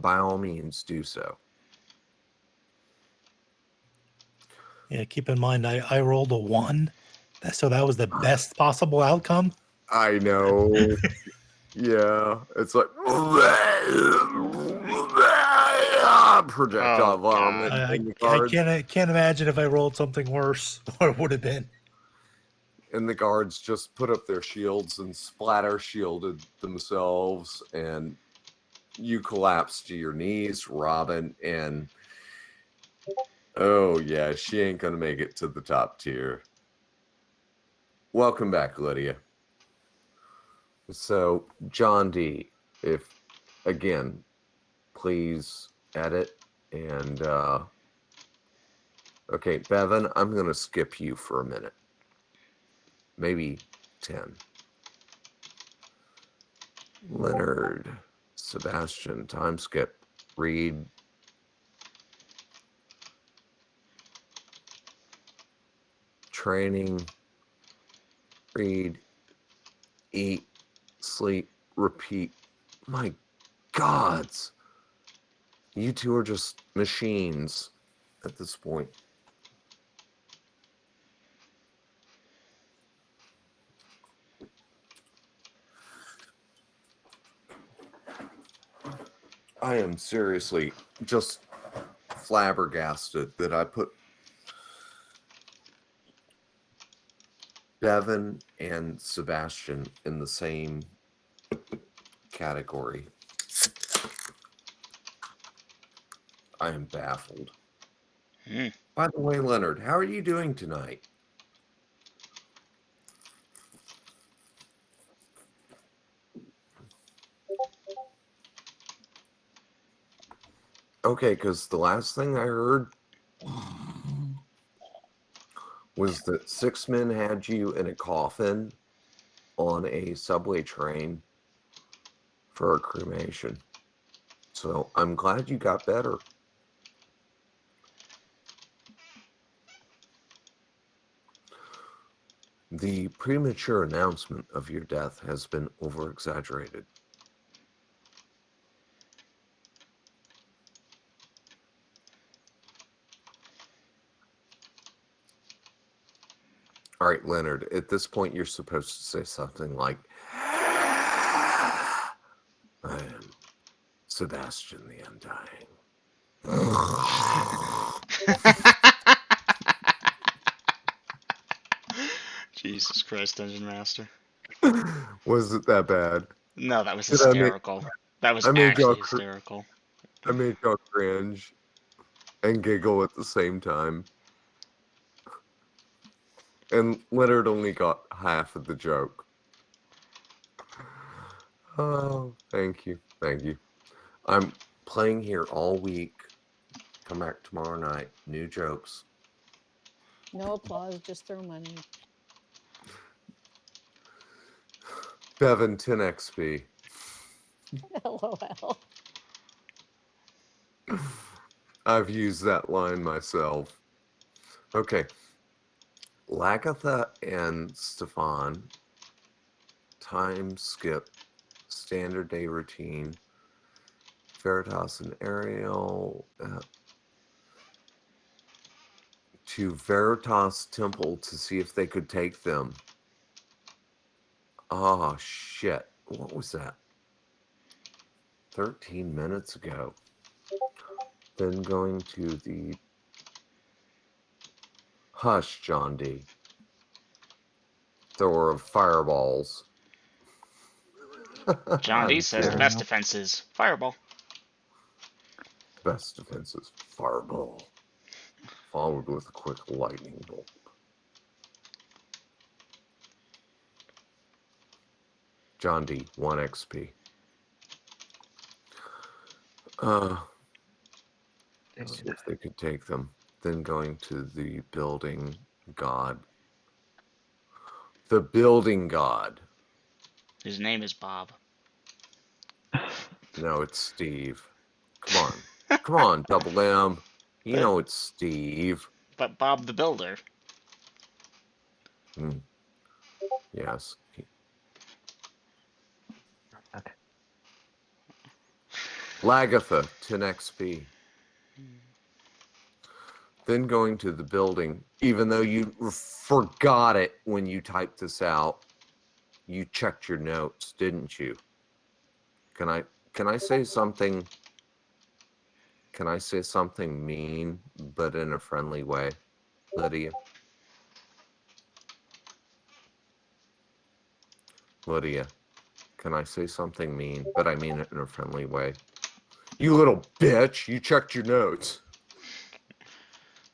by all means do so. Yeah, keep in mind, I rolled a 1. So that was the best possible outcome. I know. Yeah, it's like projectile Oh, vomit God. in the I guards. can't imagine if I rolled something worse what it would have been. And the guards just put up their shields and splatter shielded themselves, and you collapse to your knees, Robin, and oh yeah, she ain't gonna make it to the top tier. Welcome back, Lydia. So, John D, if again, please edit and okay, Bevan, I'm gonna skip you for a minute. Maybe 10. Leonard, Sebastian, Timeskip, Reed, training, read, eat, sleep, repeat. My gods, you two are just machines at this point. I am seriously just flabbergasted that I put Bevan and Sebastian in the same category. I am baffled. Hmm. By the way, Leonard, how are you doing tonight? Okay, because the last thing I heard was that 6 men had you in a coffin on a subway train for a cremation. So I'm glad you got better. The premature announcement of your death has been over-exaggerated. All right, Leonard, at this point, you're supposed to say something like, I am Sebastian the Undying. Jesus Christ, Dungeon Master. Was it that bad? No, that was Did I make, hysterical. That was I made y'all actually hysterical. I made y'all cringe and giggle at the same time. And Leonard only got half of the joke. Oh, thank you. Thank you. I'm playing here all week. Come back tomorrow night. New jokes. No applause, just throw money. Bevan 10 XP. LOL. I've used that line myself. Okay. Lagatha and Stefan. Timeskip. Standard day routine. Veritas and Ariel. To Veritas Temple to see if they could take them. Oh, shit. What was that? 13 minutes ago. Then going to the... Hush, John D. Thrower of fireballs. John D I'm says the kidding. best defense is fireball. Best defense is fireball. Followed with a quick lightning bolt. John D, 1 XP. See if they could take them. Then going to the building god. The building god. His name is Bob. No, it's Steve. Come on. Come on, Double M. You know it's Steve. But Bob the Builder. Yes. Okay. Lagatha, 10 XP. Then going to the building, even though you forgot it when you typed this out, you checked your notes, didn't you? Can I say something? Can I say something mean, but in a friendly way, Lydia? Lydia, can I say something mean, but I mean it in a friendly way? You little bitch! You checked your notes.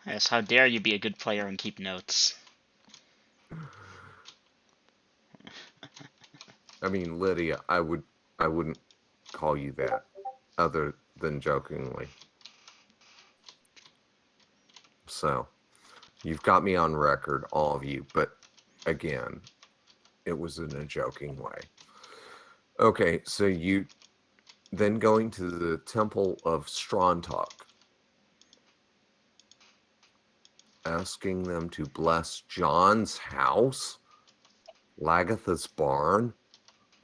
Yes, how dare you be a good player and keep notes? I mean, Lydia, I wouldn't call you that, other than jokingly. So, you've got me on record, all of you, but again, it was in a joking way. Okay, so you then going to the Temple of Strontok, asking them to bless John's house, Lagatha's barn,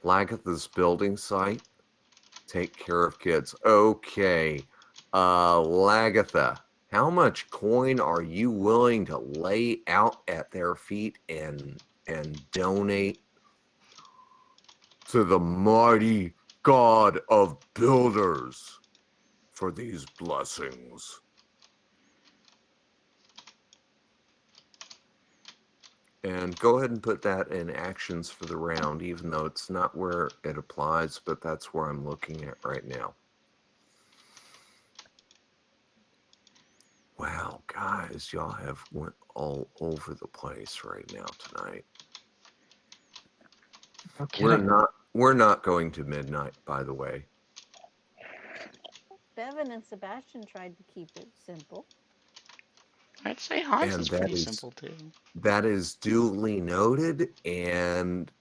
Lagatha's building site, take care of kids. Okay, Lagatha, how much coin are you willing to lay out at their feet and donate to the mighty God of builders for these blessings? And go ahead and put that in actions for the round, even though it's not where it applies, but that's where I'm looking at right now. Wow, guys, y'all have went all over the place right now tonight. Okay. We're not going to midnight, by the way. Bevan and Sebastian tried to keep it simple. I'd say Hans And is that pretty is- simple too. That is duly noted, and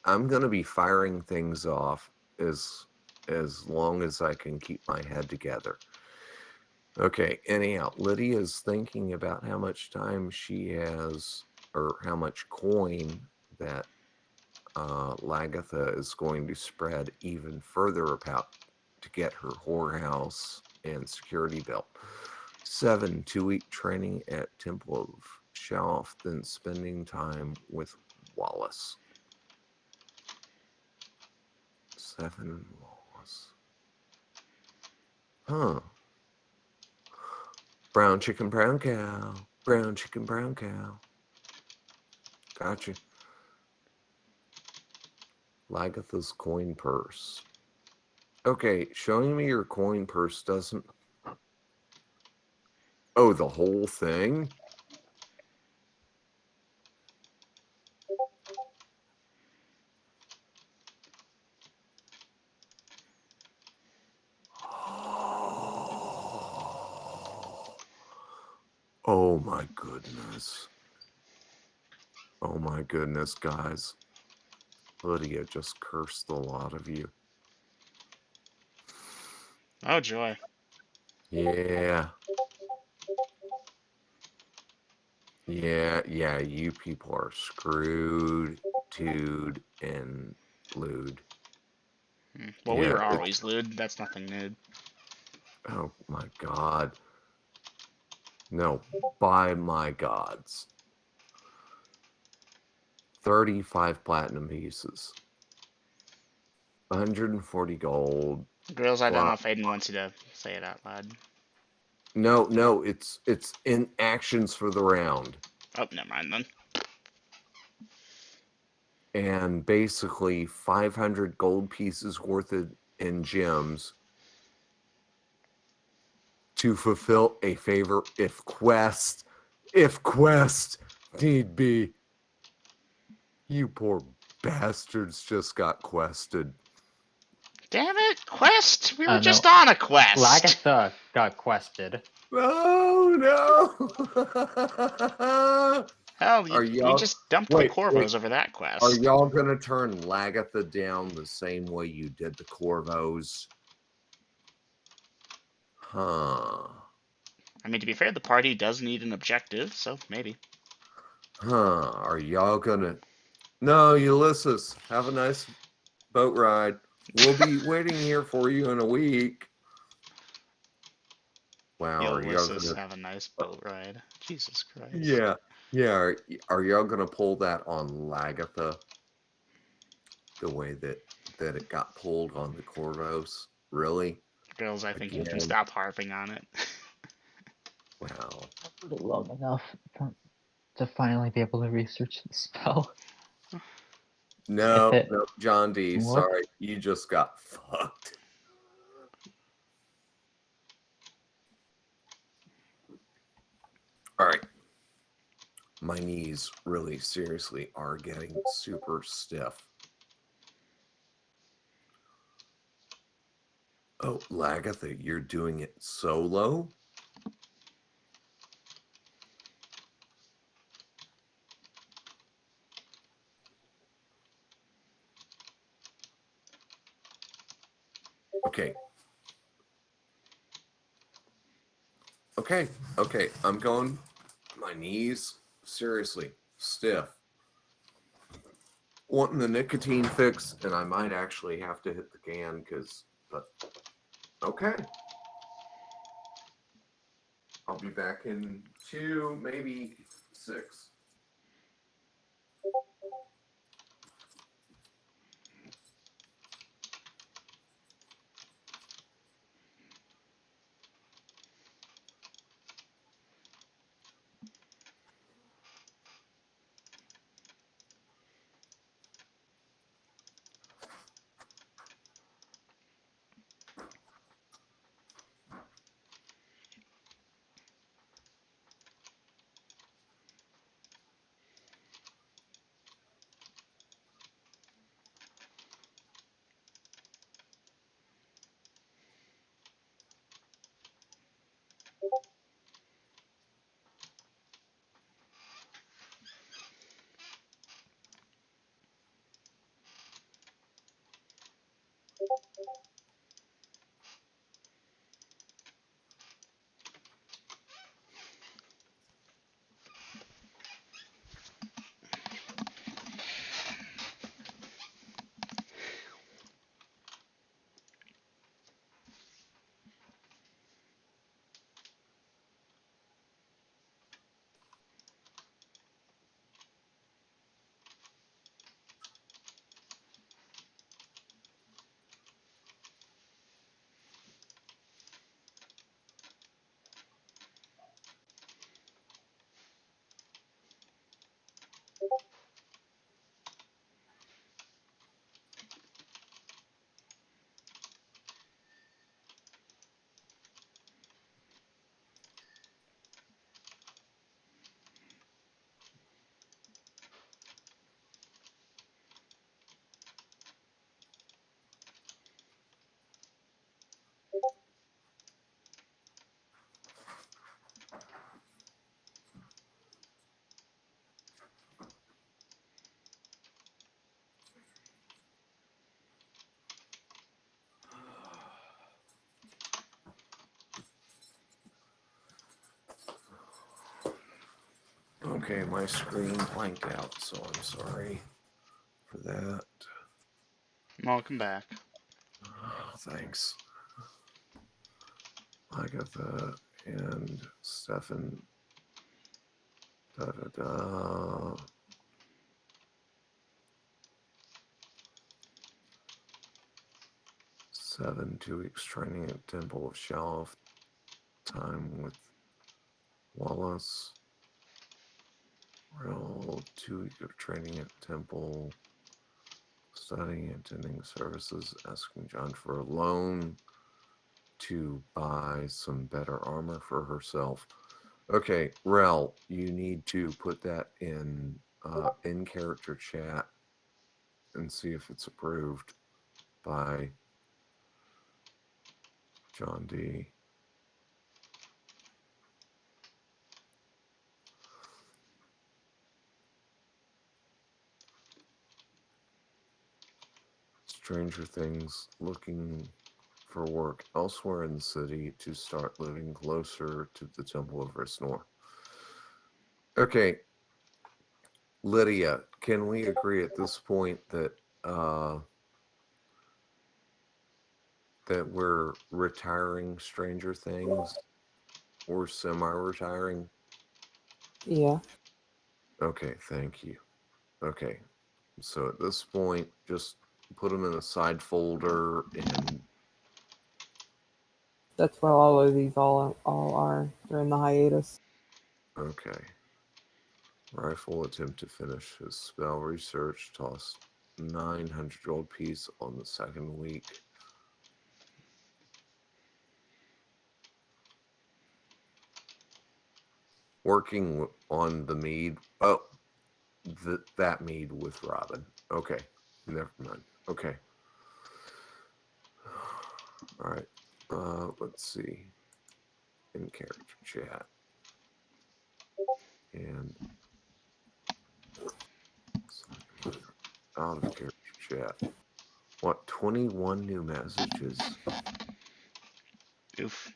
I'm going to be firing things off as long as I can keep my head together. Okay, anyhow, Lydia's thinking about how much time she has, or how much coin that Lagatha is going to spread even further about to get her whorehouse and security belt. 7 2-week training at Temple of Shelf, then spending time with Wallace. 7 Wallace. Huh. Brown chicken, brown cow. Brown chicken, brown cow. Gotcha. Lagatha's coin purse. Okay, showing me your coin purse doesn't... Oh, the whole thing? Oh my goodness. Oh my goodness, guys. Lydia just cursed a lot of you. Oh joy. Yeah. Yeah, you people are screwed, toed, and lewd. Well, we Yeah, were always lewd. That's nothing new. Oh my god. No, by my gods. 35 platinum pieces. 140 gold. Girls, I don't know Wow. if Aiden wants you to say it out loud. No, it's in actions for the round. Oh, never mind then. And basically 500 gold pieces worth in gems to fulfill a favor if quest need be. You poor bastards just got quested. Damn it, quest! We were No. just on a quest! Lagatha got quested. Oh no! Hell, Are we y'all just dumped the wait? Corvos over that Are quest. y'all gonna turn Lagatha down the same way you did the Corvos? Huh. I mean, to be fair, the party does need an objective, so maybe. Huh. Are y'all gonna? No, Ulysses. Have a nice boat ride. We'll be waiting here for you in a week. Wow. Are y'all Ulysses, gonna? have a nice boat ride. Jesus Christ. Yeah. Yeah. Are y'all gonna pull that on Lagatha? The way that it got pulled on the Corvos? Really? Girls, I think you can Again? stop harping on it. Wow. Long enough to finally be able to research the spell. No, it- no, John D. What? Sorry, you just got fucked. All right. My knees really seriously are getting super stiff. Oh, Lagatha, you're doing it solo? Okay. Okay. Okay. I'm going. My knees, seriously, stiff. Wanting the nicotine fix, and I might actually have to hit the can but okay. I'll be back in 2, maybe 6. Okay, my screen blanked out, so I'm sorry for that. Welcome back. Thanks. Agatha and Stefan. Da da da. Seven, 2 weeks training at Temple of Shelf. Time with Wallace. Real 2 weeks of training at Temple. Studying, attending services, asking John for a loan to buy some better armor for herself. Okay, Rel, you need to put that in character chat and see if it's approved by John D. Stranger Things looking for work elsewhere in the city to start living closer to the Temple of Risnor. Okay, Lydia, can we agree at this point that that we're retiring Stranger Things or semi-retiring? Yeah. Okay, thank you. Okay, so at this point, just put them in a side folder and That's where all of these all are. They're in the hiatus. okay. Rifle attempt to finish his spell research. Toss 900 gold piece on the second week. Working on the mead. Oh, that mead with Robin. Okay, never mind. Okay. All right. Let's see. In character chat. And out of character chat. What, 21 new messages? Oof.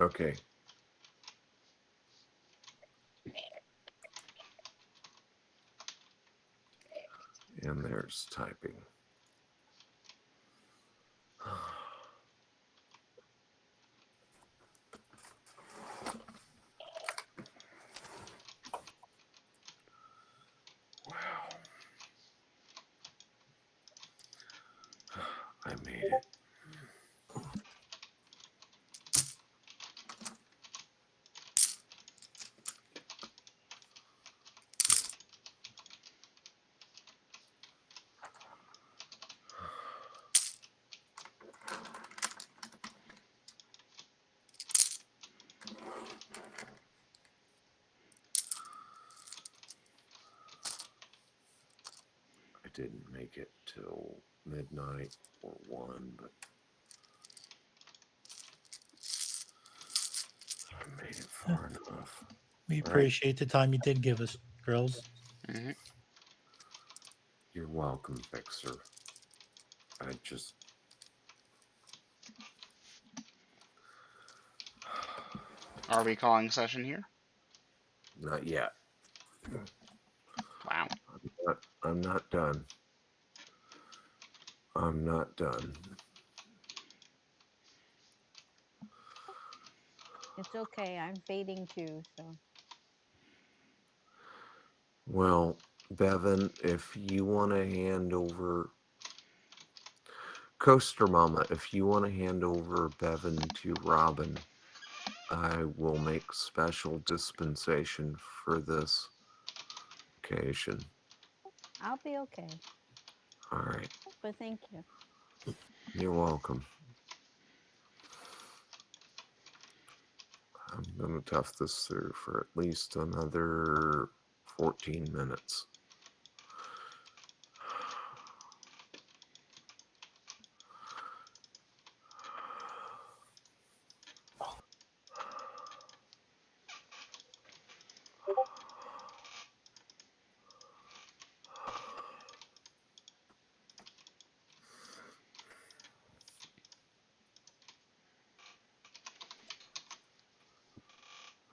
Okay. And there's typing. Wow. I made it. I didn't make it till midnight or 1, but I made it far enough. We Right. appreciate the time you did give us, girls. Mhm. You're welcome, Fixer. I just... Are we calling session here? Not yet. Wow. I'm not done. I'm not done. It's okay. I'm fading too, so. Well, Bevan, if you want to hand over... Coaster Mama, if you want to hand over Bevan to Robin, I will make special dispensation for this occasion. I'll be okay. All right. But thank you. You're welcome. I'm going to tough this through for at least another 14 minutes.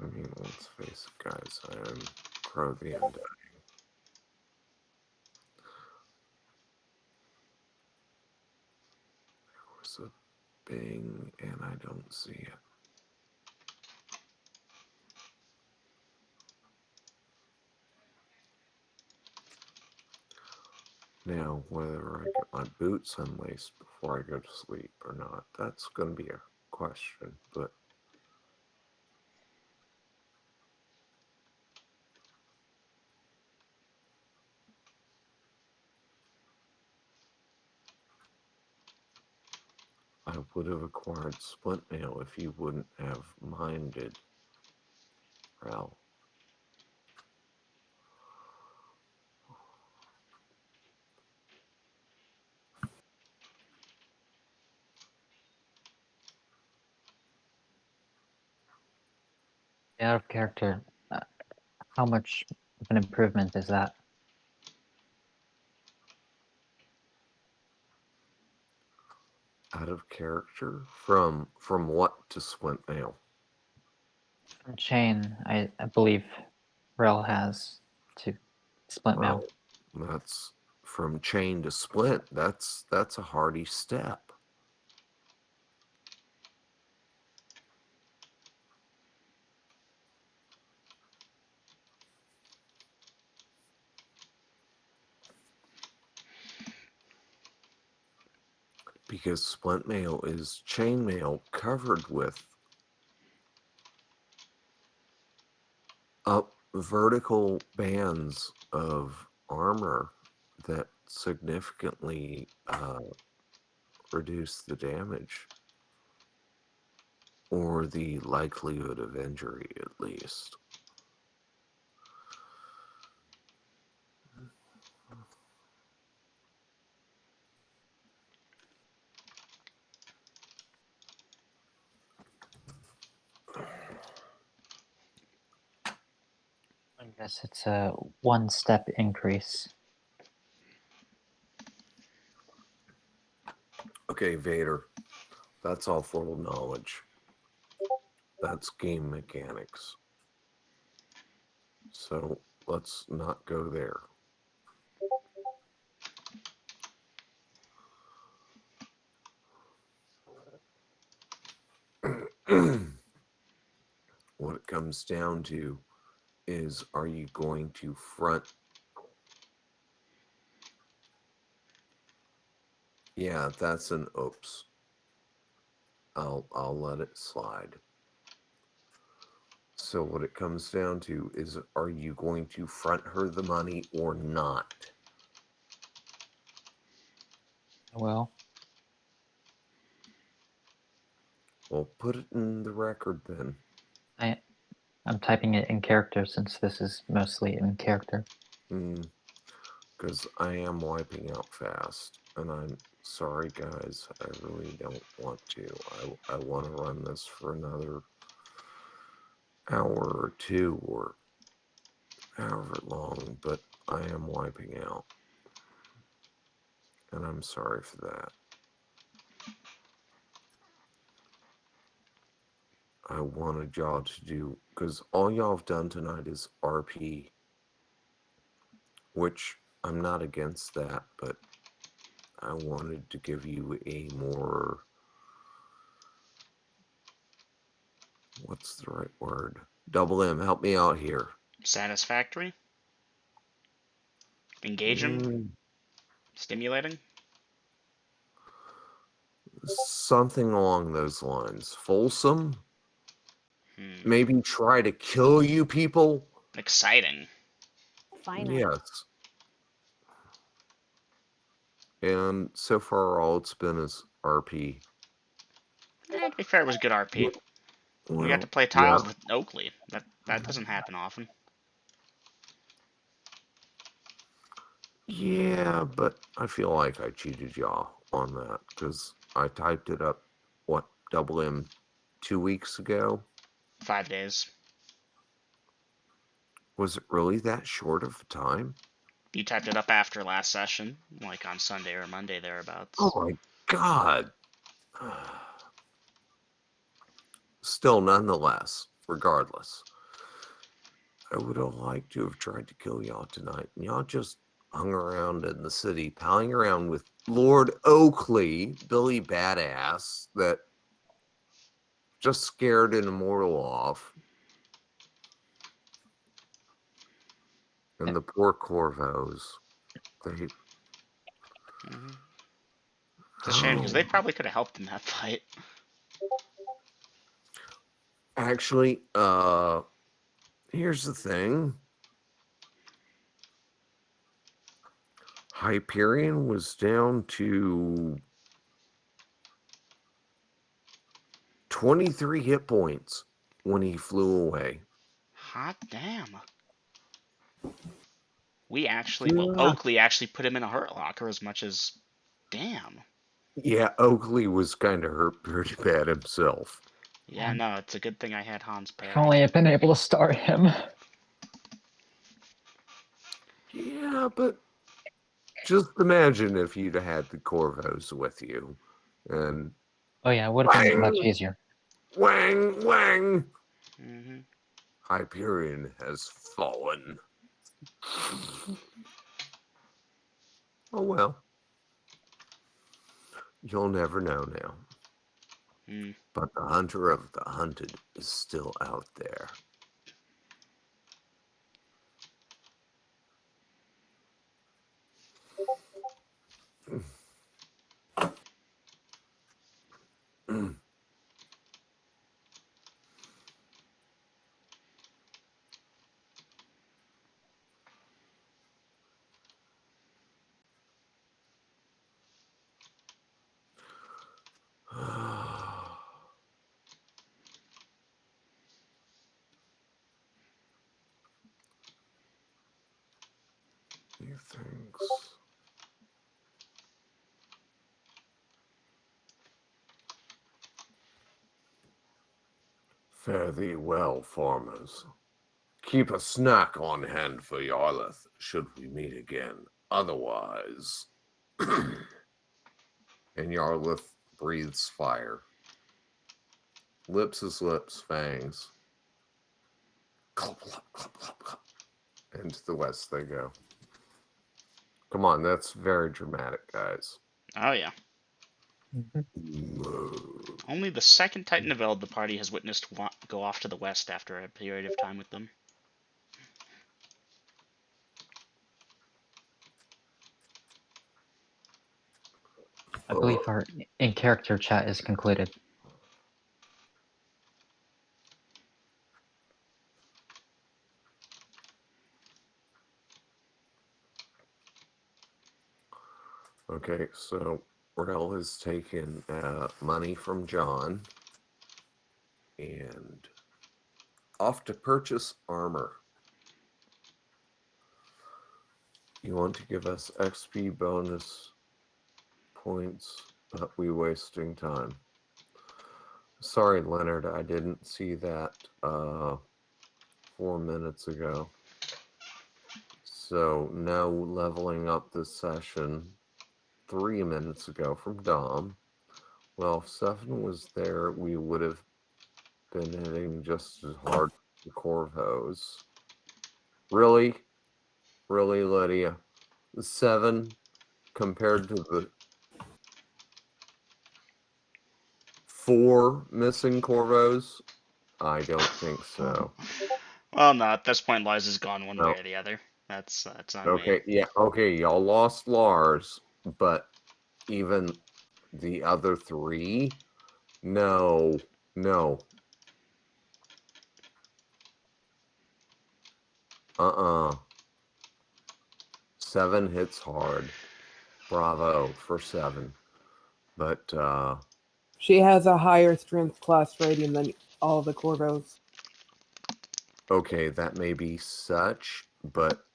I mean, let's face it, guys. I am Crow the Undying. There was a bing, and I don't see it. Now, whether I get my boots unlaced before I go to sleep or not, that's going to be a question, but I would have acquired splint mail if you wouldn't have minded, Ralph. Out of character. How much of an improvement is that? Out of character from what to splint mail? From chain, I believe Rel has to splint mail. Well, that's from chain to splint. That's a hardy step. Because splint mail is chain mail covered with up vertical bands of armor that significantly reduce the damage or the likelihood of injury, at least. I guess it's a 1-step increase. Okay, Vader, that's all full knowledge. That's game mechanics. So let's not go there. What it comes down to is, are you going to front? Yeah, that's an oops. I'll let it slide. So what it comes down to is, are you going to front her the money or not? Well, Well, put it in the record then. I'm typing it in character since this is mostly in character. Because I am wiping out fast, and I'm sorry, guys. I really don't want to. I want to run this for another hour or two, or however long, but I am wiping out, and I'm sorry for that. I wanted y'all to do, because all y'all have done tonight is RP, which I'm not against that, but I wanted to give you a more, what's the right word? Double M, help me out here. Satisfactory? Engaging? Stimulating? Something along those lines. Fulsome? Hmm. Maybe try to kill you people? Exciting. Finite. Yes. And so far, all it's been is RP. To be fair, it was good RP. Well, We got to play tiles with Oakley. That doesn't happen often. Yeah, but I feel like I cheated y'all on that because I typed it up, what, double M 2 weeks ago? 5 days. Was it really that short of a time? You typed it up after last session, like on Sunday or Monday thereabouts. Oh my god. Still, nonetheless, regardless, I would have liked to have tried to kill y'all tonight, and y'all just hung around in the city, palling around with Lord Oakley, Billy Badass, that just scared an immortal off. And the poor Corvos. They. It's a shame because they probably could have helped in that fight. Actually, here's the thing. Hyperion was down to 23 hit points when he flew away. Hot damn. Oakley actually put him in a hurt locker as much as, damn. Yeah, Oakley was kind of hurt pretty bad himself. Yeah, no, it's a good thing I had Hans If parry. only I've been able to start him. Yeah, but just imagine if you'd had the Corvos with you, and Oh yeah, it would have been much wang, easier. wang, wang. Mm-hmm. Hyperion has fallen. Oh well. You'll never know now. Mm. But the hunter of the hunted is still out there. Methinks. Fare thee well, farmers. Keep a snack on hand for Yarlith, should we meet again. Otherwise. And Yarlith breathes fire. Lips as lips, fangs. Clup, clup, clup, clup, clup. And to the west they go. Come on, that's very dramatic, guys. Oh yeah. Whoa. Only the second Titan of Eld the party has witnessed go off to the west after a period of time with them. I believe our in-character chat is concluded. Okay, so Rel has taken money from John and off to purchase armor. You want to give us XP bonus points, but we wasting time. Sorry, Leonard, I didn't see that 4 minutes ago. So no leveling up this session 3 minutes ago from Dom. Well, if Seven was there, we would have been hitting just as hard the Corvos. Really? Really, Lydia? The 7 compared to the 4 missing Corvos? I don't think so. Well, no, at this point, Lars is gone one way No. or the other. That's on Okay, me. yeah, okay, y'all lost Lars, but even the other 3? No, no. 7 hits hard. Bravo for 7. But She has a higher strength class rating than all the Corvos. okay, that may be such, but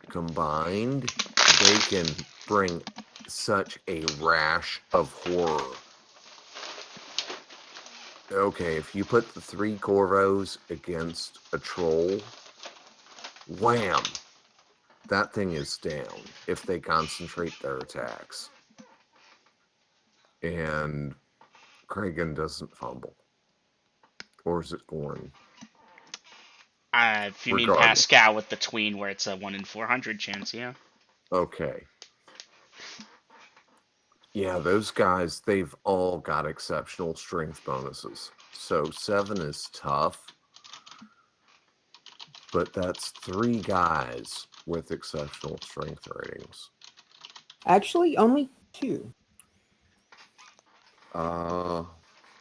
combined, they can bring such a rash of horror. Okay, if you put the 3 Corvos against a troll, wham! That thing is down if they concentrate their attacks. And Kragan doesn't fumble. Or is it Gorn? If you mean Regardless. Pascal with the tween, where it's a 1 in 400 chance, yeah. Okay. Yeah, those guys, they've all got exceptional strength bonuses. So 7 is tough. But that's 3 guys with exceptional strength ratings. Actually, only 2.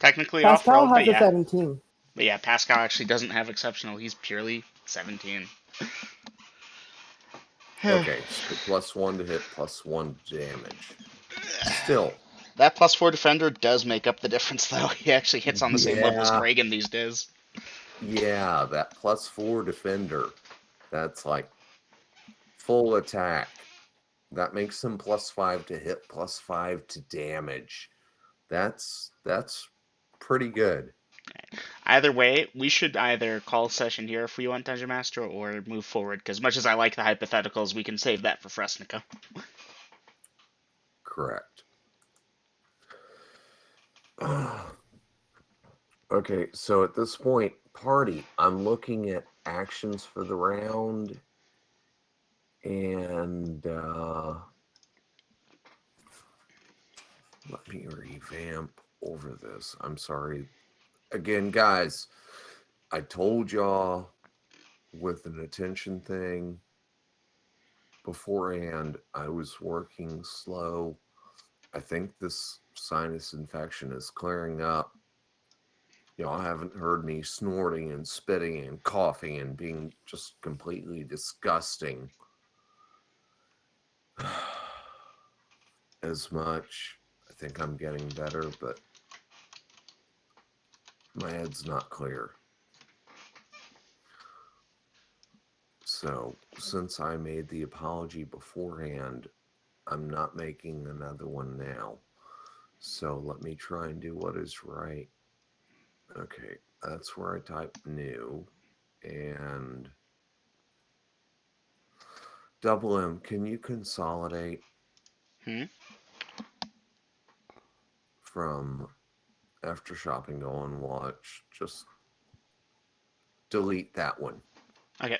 Technically Pascal off-road, but has a yeah. 17. But yeah, Pascal actually doesn't have exceptional. He's purely 17. Okay, so +1 to hit, +1 to damage. Still. That +4 defender does make up the difference, though. He actually hits on the same level as Yeah. Kragan these days. Yeah, that +4 defender. That's like full attack. That makes him +5 to hit, +5 to damage. That's pretty good. Either way, we should either call a session here if we want Dungeon Master or move forward. Because much as I like the hypotheticals, we can save that for Fresnica. Correct. Okay, so at this point, party, I'm looking at actions for the round, and let me revamp over this. I'm sorry. Again, guys, I told y'all with an attention thing beforehand, I was working slow. I think this sinus infection is clearing up. Y'all haven't heard me snorting and spitting and coughing and being just completely disgusting as much. I think I'm getting better, but my head's not clear. So, since I made the apology beforehand, I'm not making another one now. So, let me try and do what is right. Okay, that's where I type new. And Double M, can you consolidate from after shopping to on watch? Just delete that one. Okay.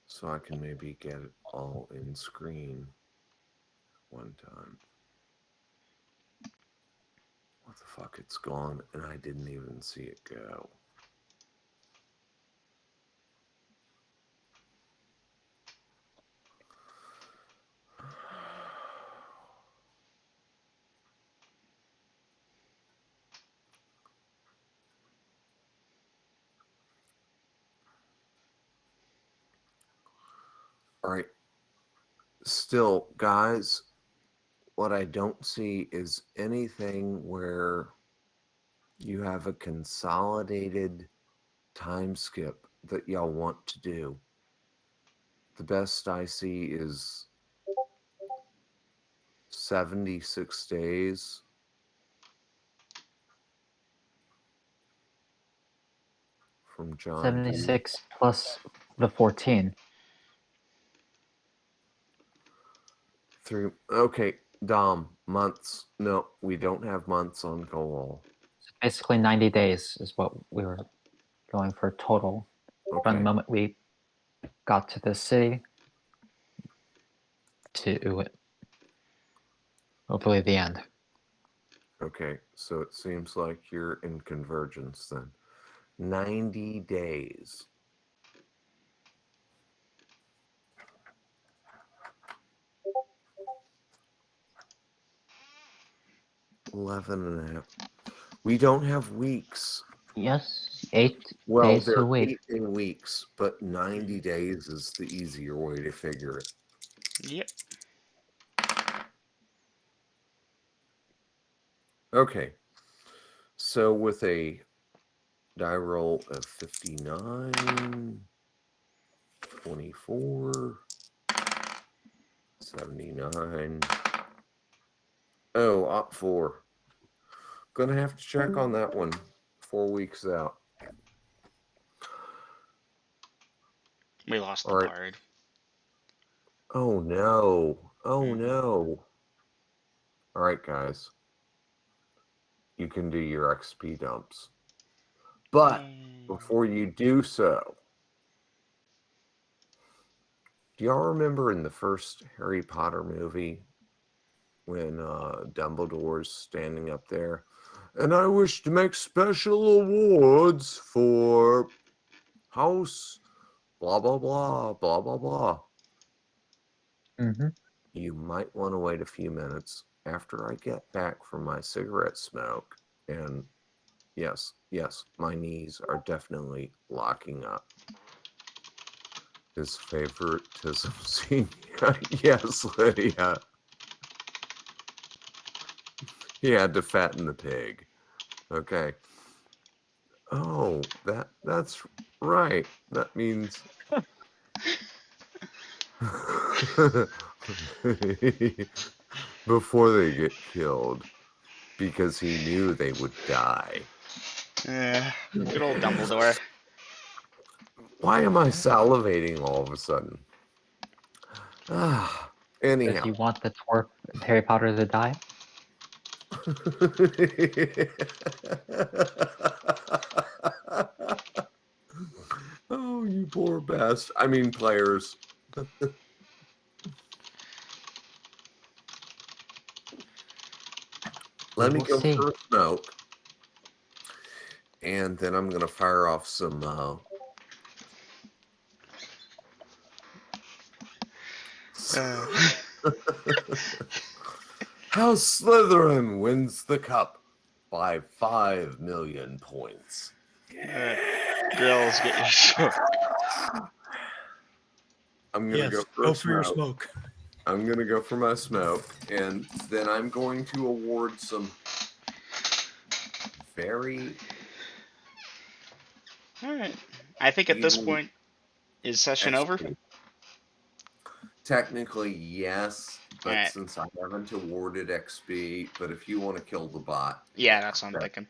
So I can maybe get it all in screen one time. What the fuck? It's gone and I didn't even see it go. All right. Still, guys, what I don't see is anything where you have a consolidated time skip that y'all want to do. The best I see is 76 days. From John. 76 plus the 14. Okay, Dom, months. No, we don't have months on goal. So basically 90 days is what we were going for total. Okay. From the moment we got to the city to hopefully the end. Okay, so it seems like you're in convergence then. 90 days. $11.5. We don't have weeks. Yes, 8 Well, days they're a week. 18 weeks, but 90 days is the easier way to figure it. Yep. Okay. So with a die roll of 59, 24, 79. Oh, op 4. Gonna have to check on that one. 4 weeks out. We lost All the right. bard. Oh no. Oh no. All right, guys. You can do your XP dumps. But before you do so, do y'all remember in the first Harry Potter movie when Dumbledore's standing up there? And I wish to make special awards for house blah, blah, blah, blah, blah, blah. Mm-hmm. You might want to wait a few minutes after I get back from my cigarette smoke. And yes, my knees are definitely locking up. His favoritism scene. Yes, Lydia. He had to fatten the pig. Okay. Oh, that's right. That means before they get killed. because he knew they would die. Good old Dumbledore. Why am I salivating all of a sudden? Anyhow. If you want the dwarf Harry Potter to die, oh, you poor best. I mean, players. Let me will go see. for a smoke. And then I'm going to fire off some... House Slytherin wins the cup by 5 million points. Girls, get your smoke. I'm going to Yes, go for your smoke. smoke. I'm going to go for my smoke, and then I'm going to award some very... All right. I think at this even point, is session over? XP. Technically, yes, but Alright. since I haven't awarded XP, but if you want to kill the bot, Yeah, that's what I'm thinking.